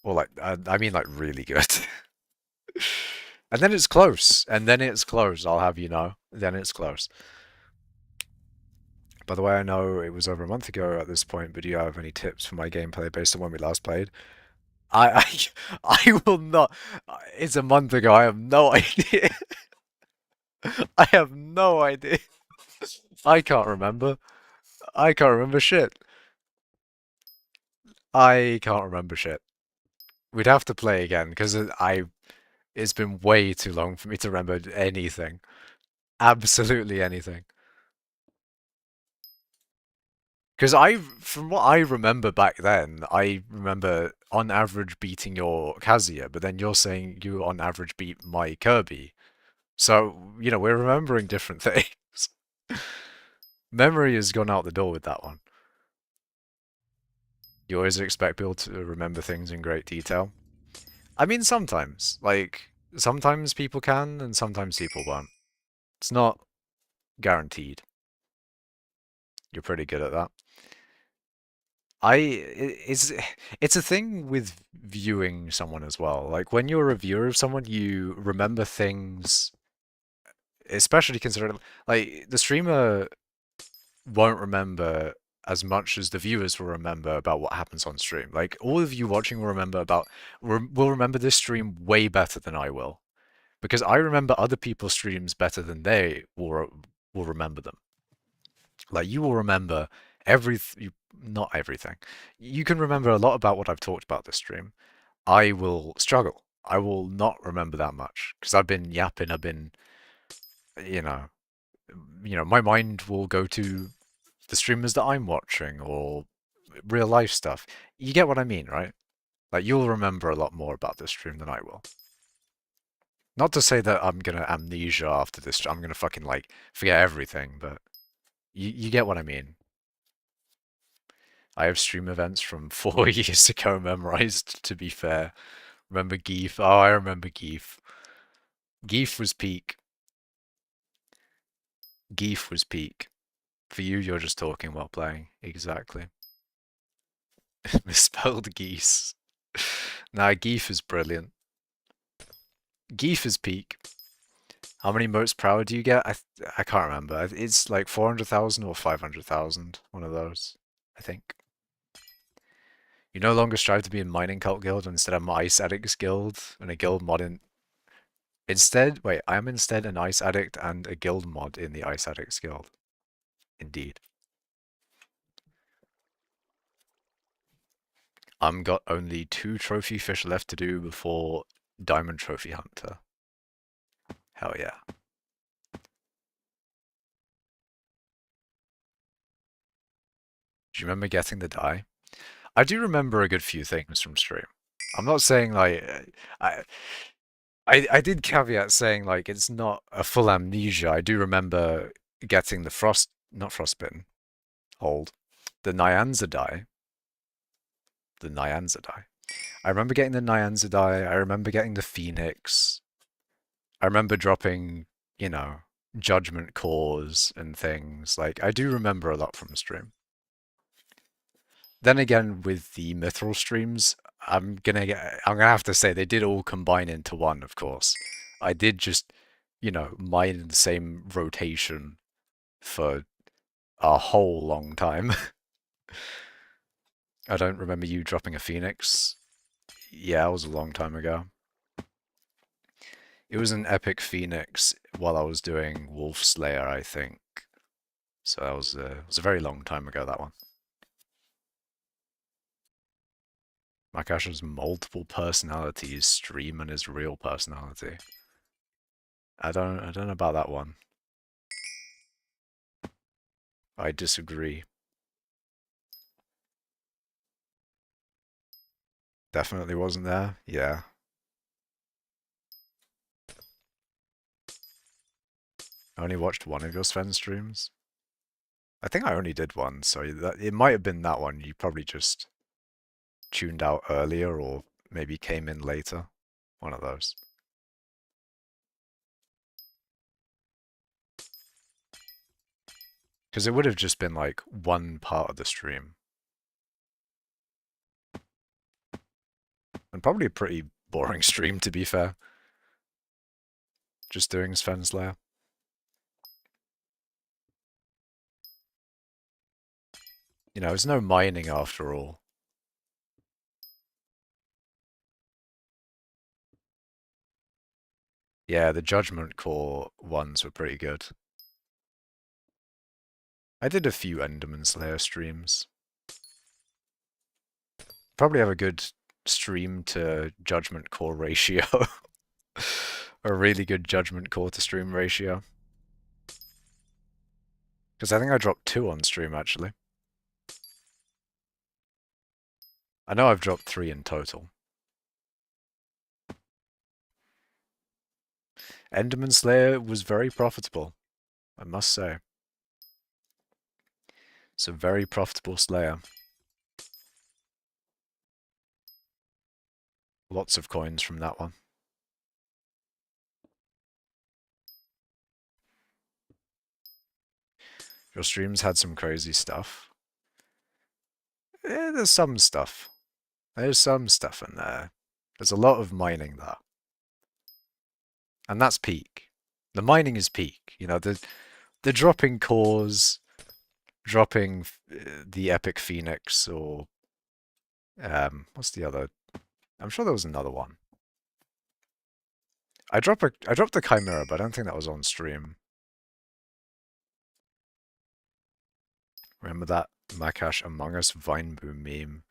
Or I mean like really good. And then it's close. And then it's close, I'll have you know. Then it's close. By the way, I know it was over a month ago at this point, but do you have any tips for my gameplay based on when we last played? I I will not. It's a month ago. I have no idea. I have no idea. I can't remember. I can't remember shit. I can't remember shit. We'd have to play again because it's been way too long for me to remember anything. Absolutely anything. Because from what I remember back then, I remember on average beating your Kazuya, but then you're saying you on average beat my Kirby. So, we're remembering different things. Memory has gone out the door with that one. You always expect people to remember things in great detail. I mean, sometimes. Sometimes people can, and sometimes people won't. It's not guaranteed. You're pretty good at that. It's a thing with viewing someone as well. Like when you're a viewer of someone, you remember things, especially considering like the streamer won't remember as much as the viewers will remember about what happens on stream. Like all of you watching will remember this stream way better than I will, because I remember other people's streams better than they will remember them. Like you will remember not everything. You can remember a lot about what I've talked about this stream. I will struggle. I will not remember that much because I've been yapping. I've been, you know, my mind will go to the streamers that I'm watching or real life stuff. You get what I mean, right? Like you'll remember a lot more about this stream than I will. Not to say that I'm gonna amnesia after this. I'm gonna fucking like forget everything, but you get what I mean. I have stream events from 4 years ago memorized, to be fair. Remember Geef? Oh, I remember Geef. Geef was peak. Geef was peak. For you, you're just talking while playing. Exactly. Misspelled geese. Nah, Geef is brilliant. Geef is peak. How many motes per hour do you get? I can't remember. It's like 400,000 or 500,000. One of those, I think. You no longer strive to be in Mining Cult Guild, instead I'm Ice Addicts Guild and a guild mod in... Instead, wait, I'm instead an Ice Addict and a guild mod in the Ice Addicts Guild. Indeed. I'm got only 2 trophy fish left to do before Diamond Trophy Hunter. Hell yeah. Do you remember getting the die? I do remember a good few things from stream. I'm not saying like I did caveat saying like it's not a full amnesia. I do remember getting the not frostbitten, hold, the Nyanza die. The Nyanza die. I remember getting the Nyanza die. I remember getting the Phoenix. I remember dropping, Judgment Cores and things. Like I do remember a lot from stream. Then again, with the Mithril streams, I'm gonna have to say they did all combine into one, of course. I did just, mine in the same rotation for a whole long time. I don't remember you dropping a Phoenix. Yeah, it was a long time ago. It was an epic Phoenix while I was doing Wolf Slayer, I think. So that was a very long time ago, that one. Makash has multiple personalities, stream and his real personality. I don't know about that one. I disagree. Definitely wasn't there. Yeah. I only watched one of your Sven streams. I think I only did one, so it might have been that one. You probably just tuned out earlier or maybe came in later. One of those. Because it would have just been like one part of the stream. And probably a pretty boring stream, to be fair. Just doing Sven Slayer. It's no mining after all. Yeah, the Judgment Core ones were pretty good. I did a few Enderman Slayer streams. Probably have a good stream to Judgment Core ratio. A really good Judgment Core to stream ratio. Because I think I dropped 2 on stream, actually. I know I've dropped 3 in total. Enderman Slayer was very profitable, I must say. It's a very profitable Slayer. Lots of coins from that one. Your streams had some crazy stuff. There's some stuff. There's some stuff in there. There's a lot of mining there. And that's peak. The mining is peak. The dropping cores, dropping the Epic Phoenix, or what's the other? I'm sure there was another one. I dropped the Chimera, but I don't think that was on stream. Remember that Makash Among Us Vineboom meme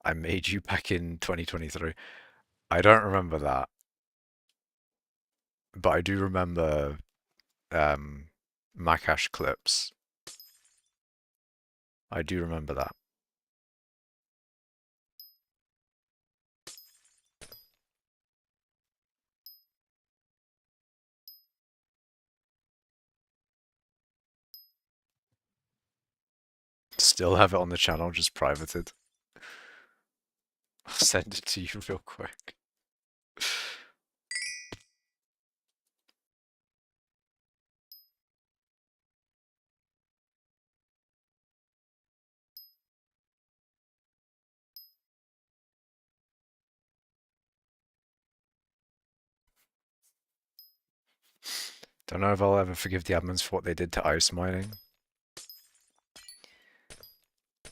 I made you back in 2023? I don't remember that, but I do remember Makash clips. I do remember that. Still have it on the channel, just privated. I'll send it to you real quick. Don't know if I'll ever forgive the admins for what they did to ice mining.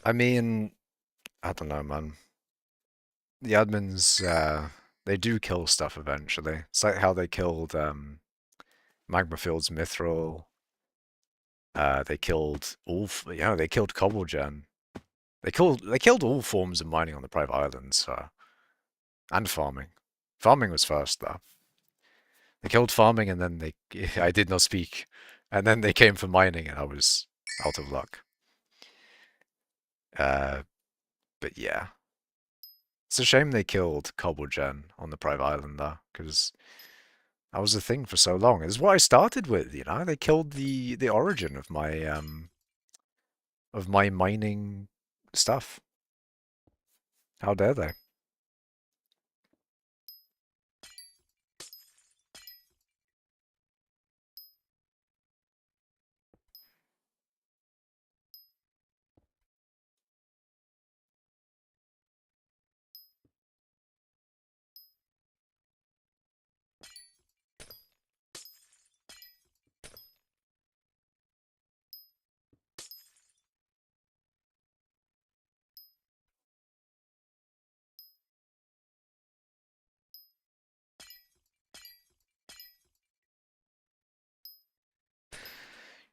I mean, I don't know, man. The admins, they do kill stuff eventually. It's like how they killed Magmafield's Mithril. They killed they killed Cobblegen. They killed all forms of mining on the private islands, and farming. Farming was first though. They killed farming and then I did not speak. And then they came for mining and I was out of luck. But yeah. It's a shame they killed Cobblegen on the private island though, because that was a thing for so long. It's what I started with, They killed the origin of my mining stuff. How dare they?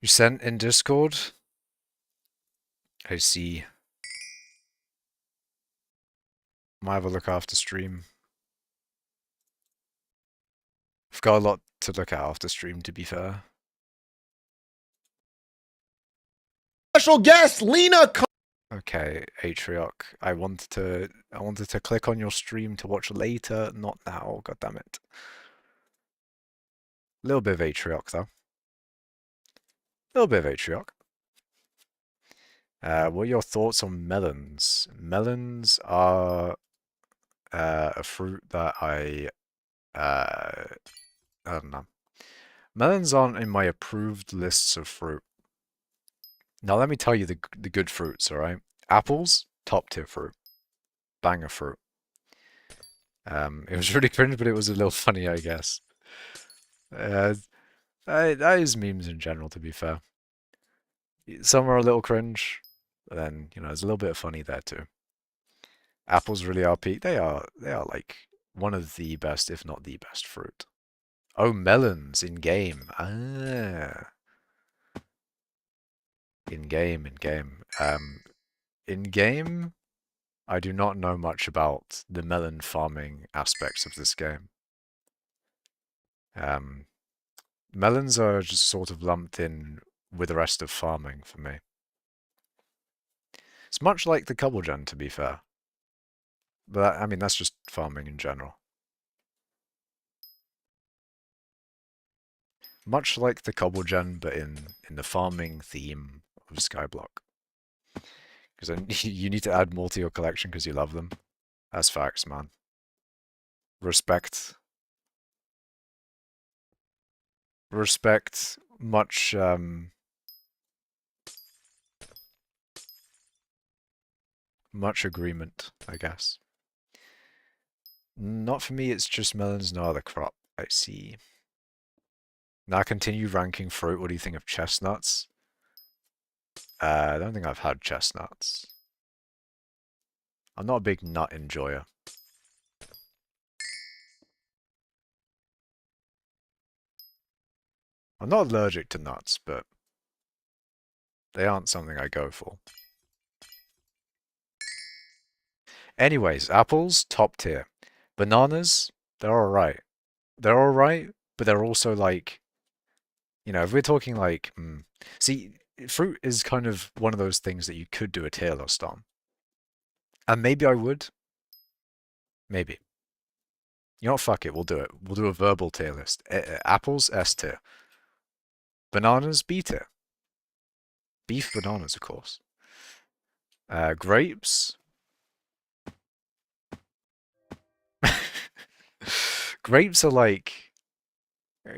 You sent in Discord? I see. Might have a look after stream. I've got a lot to look at after stream, to be fair. Special guest, Lena. Okay, Atrioc. I wanted to click on your stream to watch later, not now. God damn it. A little bit of Atrioc though. A little bit of Atrioc. What are your thoughts on melons? Melons are a fruit that I don't know. Melons aren't in my approved lists of fruit. Now let me tell you the good fruits, alright? Apples, top tier fruit. Banger fruit. It was really cringe, but it was a little funny, I guess. That is memes in general, to be fair. Some are a little cringe, but then, there's a little bit of funny there too. Apples really are peak. They are like one of the best, if not the best fruit. Oh, melons in game. Ah. In game. In game, I do not know much about the melon farming aspects of this game. Melons are just sort of lumped in with the rest of farming for me. It's much like the cobble gen, to be fair. But, I mean, that's just farming in general. Much like the cobble gen, but in the farming theme of skyblock. Because then you need to add more to your collection because you love them. That's facts, man. Respect. Respect. Much, much agreement, I guess. Not for me, it's just melons, no other crop. I see. Now continue ranking fruit. What do you think of chestnuts? I don't think I've had chestnuts. I'm not a big nut enjoyer. I'm not allergic to nuts, but they aren't something I go for. Anyways, apples, top tier. Bananas, they're alright. They're alright, but they're also like, if we're talking like, see, fruit is kind of one of those things that you could do a tier list on. And maybe I would. Maybe. You know what, fuck it, we'll do it. We'll do a verbal tier list. Apples, S tier. Bananas, B tier. Beef bananas, of course. Grapes. Grapes are like...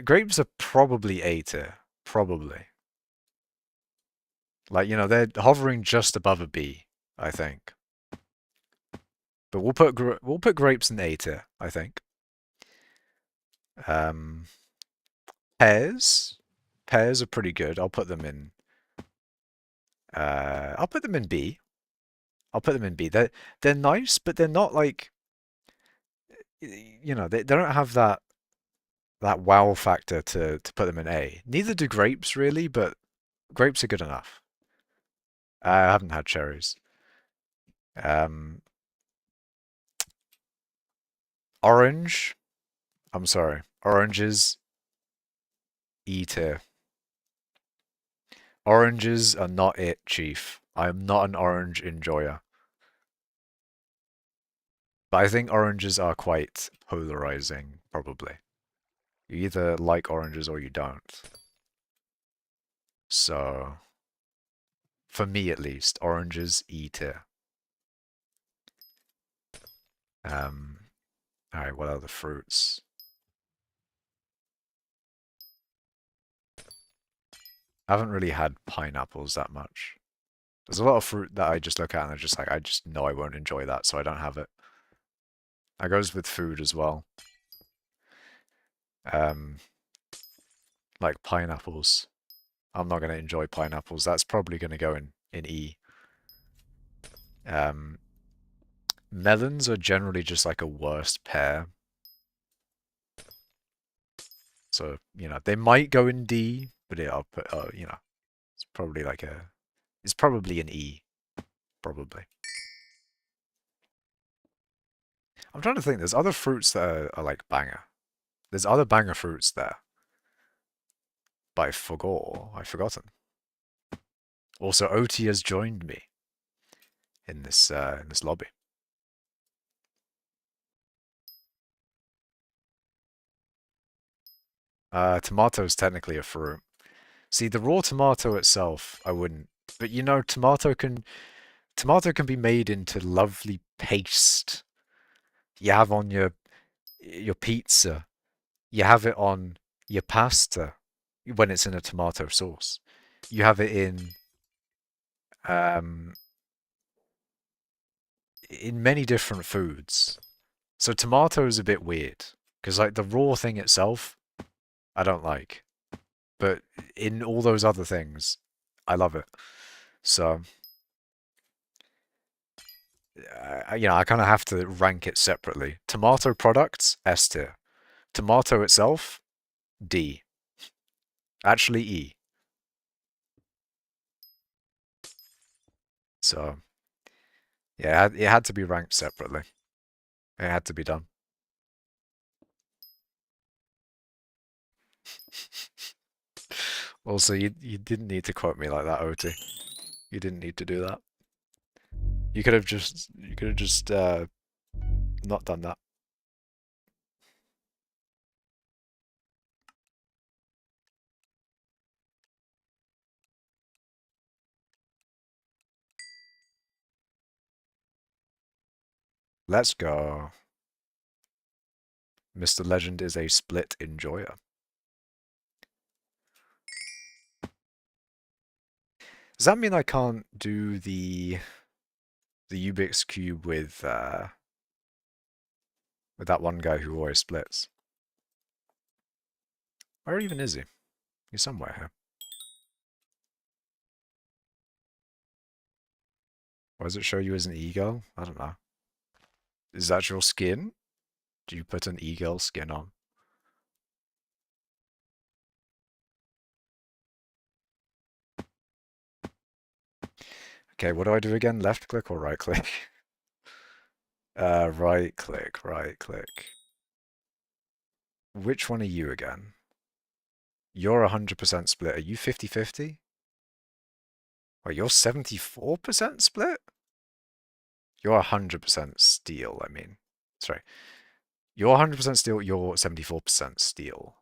Grapes are probably A tier. Probably. Like, they're hovering just above a B, I think. But we'll put grapes in A tier, I think. Pears. Pears are pretty good. I'll put them in... I'll put them in B. I'll put them in B. They're nice, but they're not like... they don't have that wow factor to put them in A. Neither do grapes, really, but grapes are good enough. I haven't had cherries. Orange. I'm sorry. Oranges. E tier. Oranges are not it, Chief. I am not an orange enjoyer. But I think oranges are quite polarizing, probably. You either like oranges or you don't. So, for me at least, oranges, E tier. Alright, what are the fruits? I haven't really had pineapples that much. There's a lot of fruit that I just look at and I'm just like, I just know I won't enjoy that, so I don't have it. That goes with food as well. Like pineapples. I'm not going to enjoy pineapples. That's probably going to go in E. Melons are generally just like a worst pear. So, they might go in D, but I'll put, Probably like a... It's probably an E. Probably. I'm trying to think. There's other fruits that are like banger. There's other banger fruits there. But I forgot. I've forgotten. Also, OT has joined me in this lobby. Tomato is technically a fruit. See, the raw tomato itself, I wouldn't. But you know, tomato can be made into lovely paste. You have on your pizza. You have it on your pasta when it's in a tomato sauce. You have it um in many different foods. So tomato is a bit weird because like the raw thing itself, I don't like, but in all those other things, I love it. So I kind of have to rank it separately. Tomato products, S tier. Tomato itself, D. Actually, E. So yeah, it had to be ranked separately. It had to be done. Also, you didn't need to quote me like that, OT. You didn't need to do that. You could have just not done that. Let's go. Mr. Legend is a split enjoyer. Does that mean I can't do the Ubix cube with that one guy who always splits? Where even is he? He's somewhere here. Why does it show you as an e-girl? I don't know. Is that your skin? Do you put an e-girl skin on? Okay, what do I do again? Left click or right click? Right click, right click. Which one are you again? You're 100% split. Are you 50-50? Wait, you're 74% split? You're 100% steel, I mean. Sorry. You're 100% steel, you're 74% steel.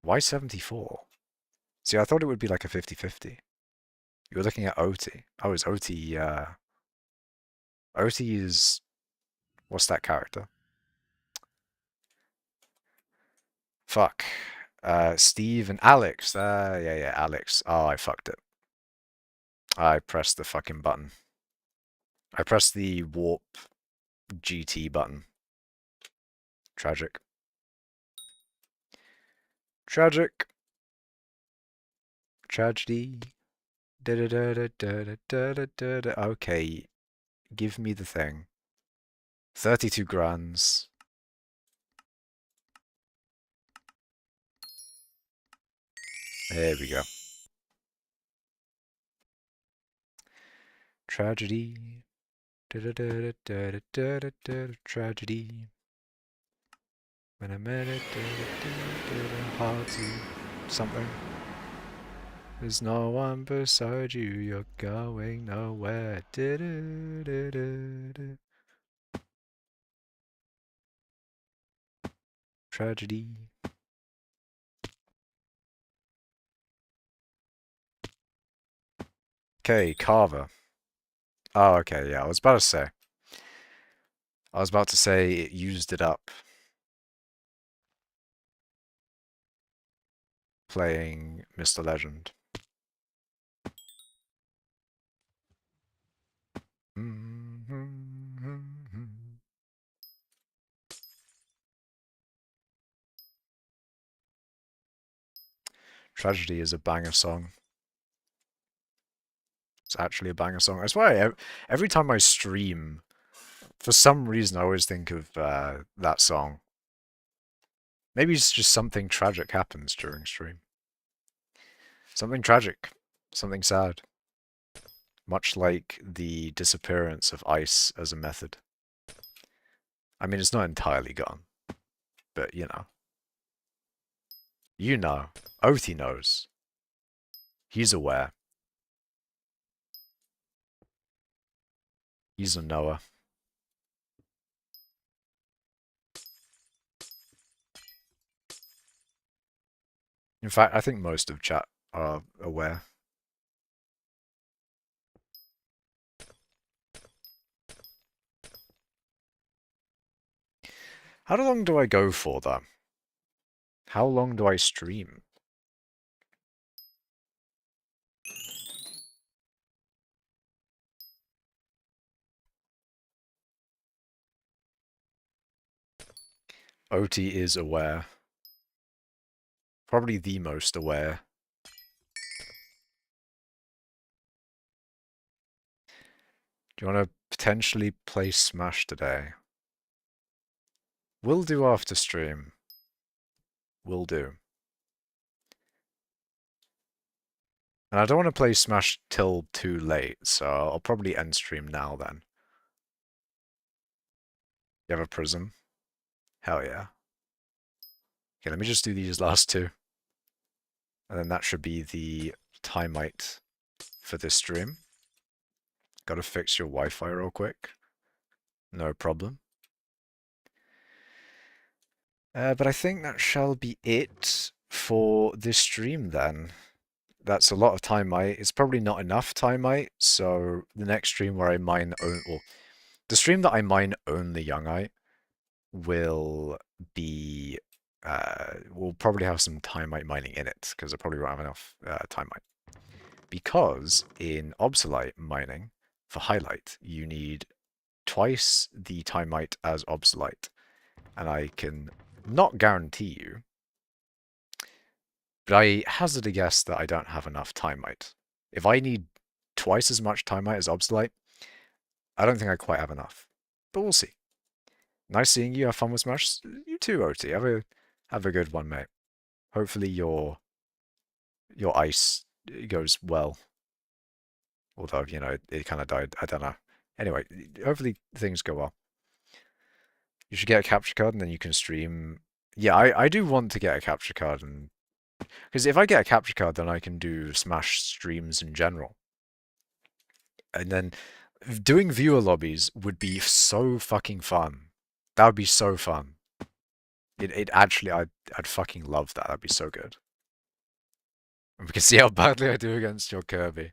Why 74? See, I thought it would be like a 50-50. You were looking at OT. Oh, is OT, OT is... What's that character? Fuck. Steve and Alex. Yeah, Alex. Oh, I fucked it. I pressed the fucking button. I pressed the warp GT button. Tragic. Tragic. Tragedy. Okay, give me the thing. 32 grands. There we go. Tragedy. Tragedy. When I met it, hard to something. There's no one beside you, you're going nowhere. Tragedy. Okay, Carver. Oh, okay, yeah, I was about to say. It used it up. Playing Mr. Legend. Tragedy is a banger song. It's actually a banger song. I swear, every time I stream, for some reason, I always think of that song. Maybe it's just something tragic happens during stream. Something tragic. Something sad. Much like the disappearance of ice as a method. I mean, it's not entirely gone, but you know. You know. Oathie knows. He's aware. He's a knower. In fact, I think most of chat are aware. How long do I go for, though? How long do I stream? OT is aware. Probably the most aware. Do you want to potentially play Smash today? Will do after stream. Will do. And I don't want to play Smash till too late, so I'll probably end stream now then. You have a prism? Hell yeah. Okay, let me just do these last two. And then that should be the timite for this stream. Gotta fix your Wi-Fi real quick. No problem. But I think that shall be it for this stream then. That's a lot of timite. It's probably not enough timite, so the next stream where I mine well, the stream that I mine only youngite will be will probably have some timite mining in it, because I probably won't have enough timite. Because in obsolite mining, for highlight, you need twice the timite as obsolite. And I can not guarantee you, but I hazard a guess that I don't have enough timite. If I need twice as much timite as obsolite, I don't think I quite have enough. But we'll see. Nice seeing you. Have fun with Smash. You too, OT. Have a good one, mate. Hopefully your ice goes well. Although, you know, it kind of died. I don't know. Anyway, hopefully things go well. You should get a capture card and then you can stream. Yeah, I do want to get a capture card, and because if I get a capture card, then I can do Smash streams in general. And then doing viewer lobbies would be so fucking fun. That would be so fun. It actually, I'd fucking love that. That'd be so good. And we can see how badly I do against your Kirby.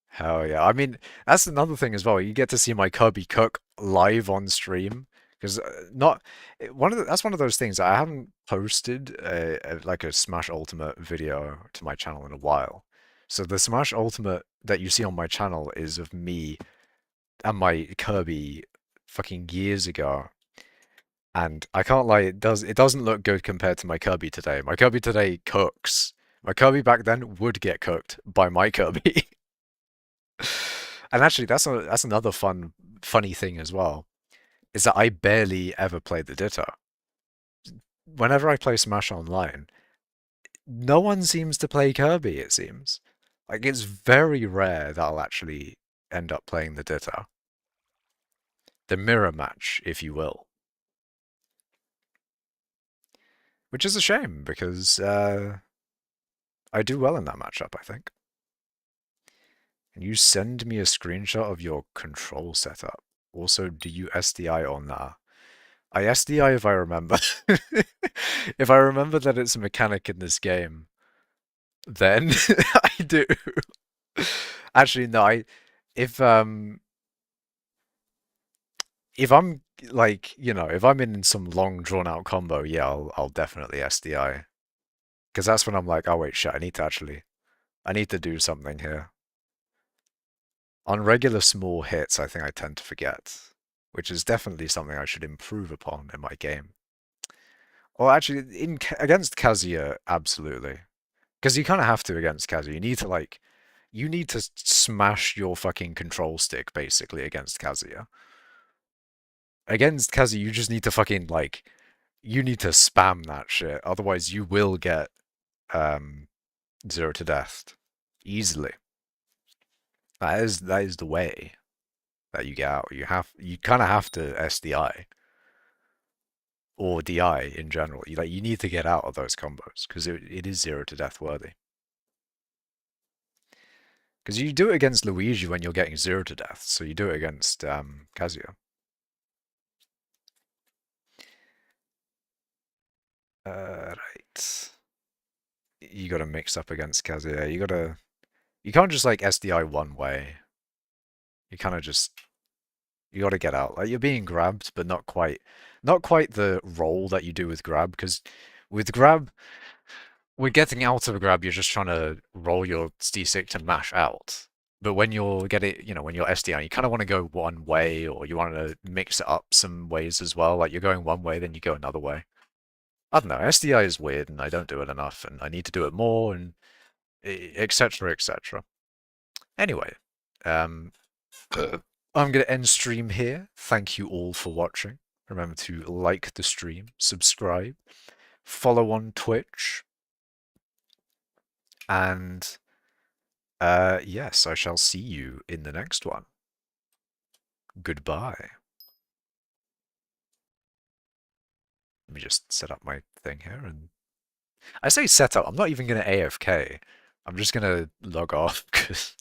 Hell yeah. I mean, that's another thing as well. You get to see my Kirby cook live on stream. Because not that's one of those things I haven't posted like a Smash Ultimate video to my channel in a while. So the Smash Ultimate that you see on my channel is of me and my Kirby fucking years ago. And I can't lie, it doesn't look good compared to my Kirby today. My Kirby today cooks. My Kirby back then would get cooked by my Kirby. And actually, that's another funny thing as well, is that I barely ever play the Ditto. Whenever I play Smash Online, no one seems to play Kirby, it seems. Like, it's very rare that I'll actually end up playing the Ditto. The mirror match, if you will. Which is a shame, because I do well in that matchup, I think. Can you send me a screenshot of your control setup? Also, do you SDI or nah? I SDI if I remember. If I remember that it's a mechanic in this game, then I do. Actually, no, if I'm like, you know, if I'm in some long drawn out combo, yeah, I'll definitely SDI. Because that's when I'm like, oh wait, shit, I need to do something here. On regular small hits, I think I tend to forget, which is definitely something I should improve upon in my game. Or actually, against Kazuya, absolutely. Because you kind of have to against Kazuya. You need to smash your fucking control stick, basically, against Kazuya. Against Kazuya, you just need to fucking, you need to spam that shit. Otherwise, you will get, 0 to death. Easily. That is the way that you get out. You kind of have to SDI or DI in general. You need to get out of those combos because it is 0 to death worthy. Because you do it against Luigi when you're getting 0 to death, so you do it against Kazuya. Right. You gotta mix up against Kazuya. You can't just like SDI one way. You kind of just you gotta get out. Like you're being grabbed, but not quite the roll that you do with grab. Because with grab, with getting out of a grab, you're just trying to roll your D6 and mash out. But when you're when you're SDI, you kind of want to go one way, or you want to mix it up some ways as well. Like you're going one way, then you go another way. I don't know. SDI is weird, and I don't do it enough, and I need to do it more, and etc. etc. Anyway, um, I'm going to end stream here. Thank you all for watching. Remember to like the stream, subscribe, follow on Twitch, and yes, I shall see you in the next one. Goodbye. Let me just set up my thing here, and I say set up. I'm not even going to AFK. I'm just going to log off because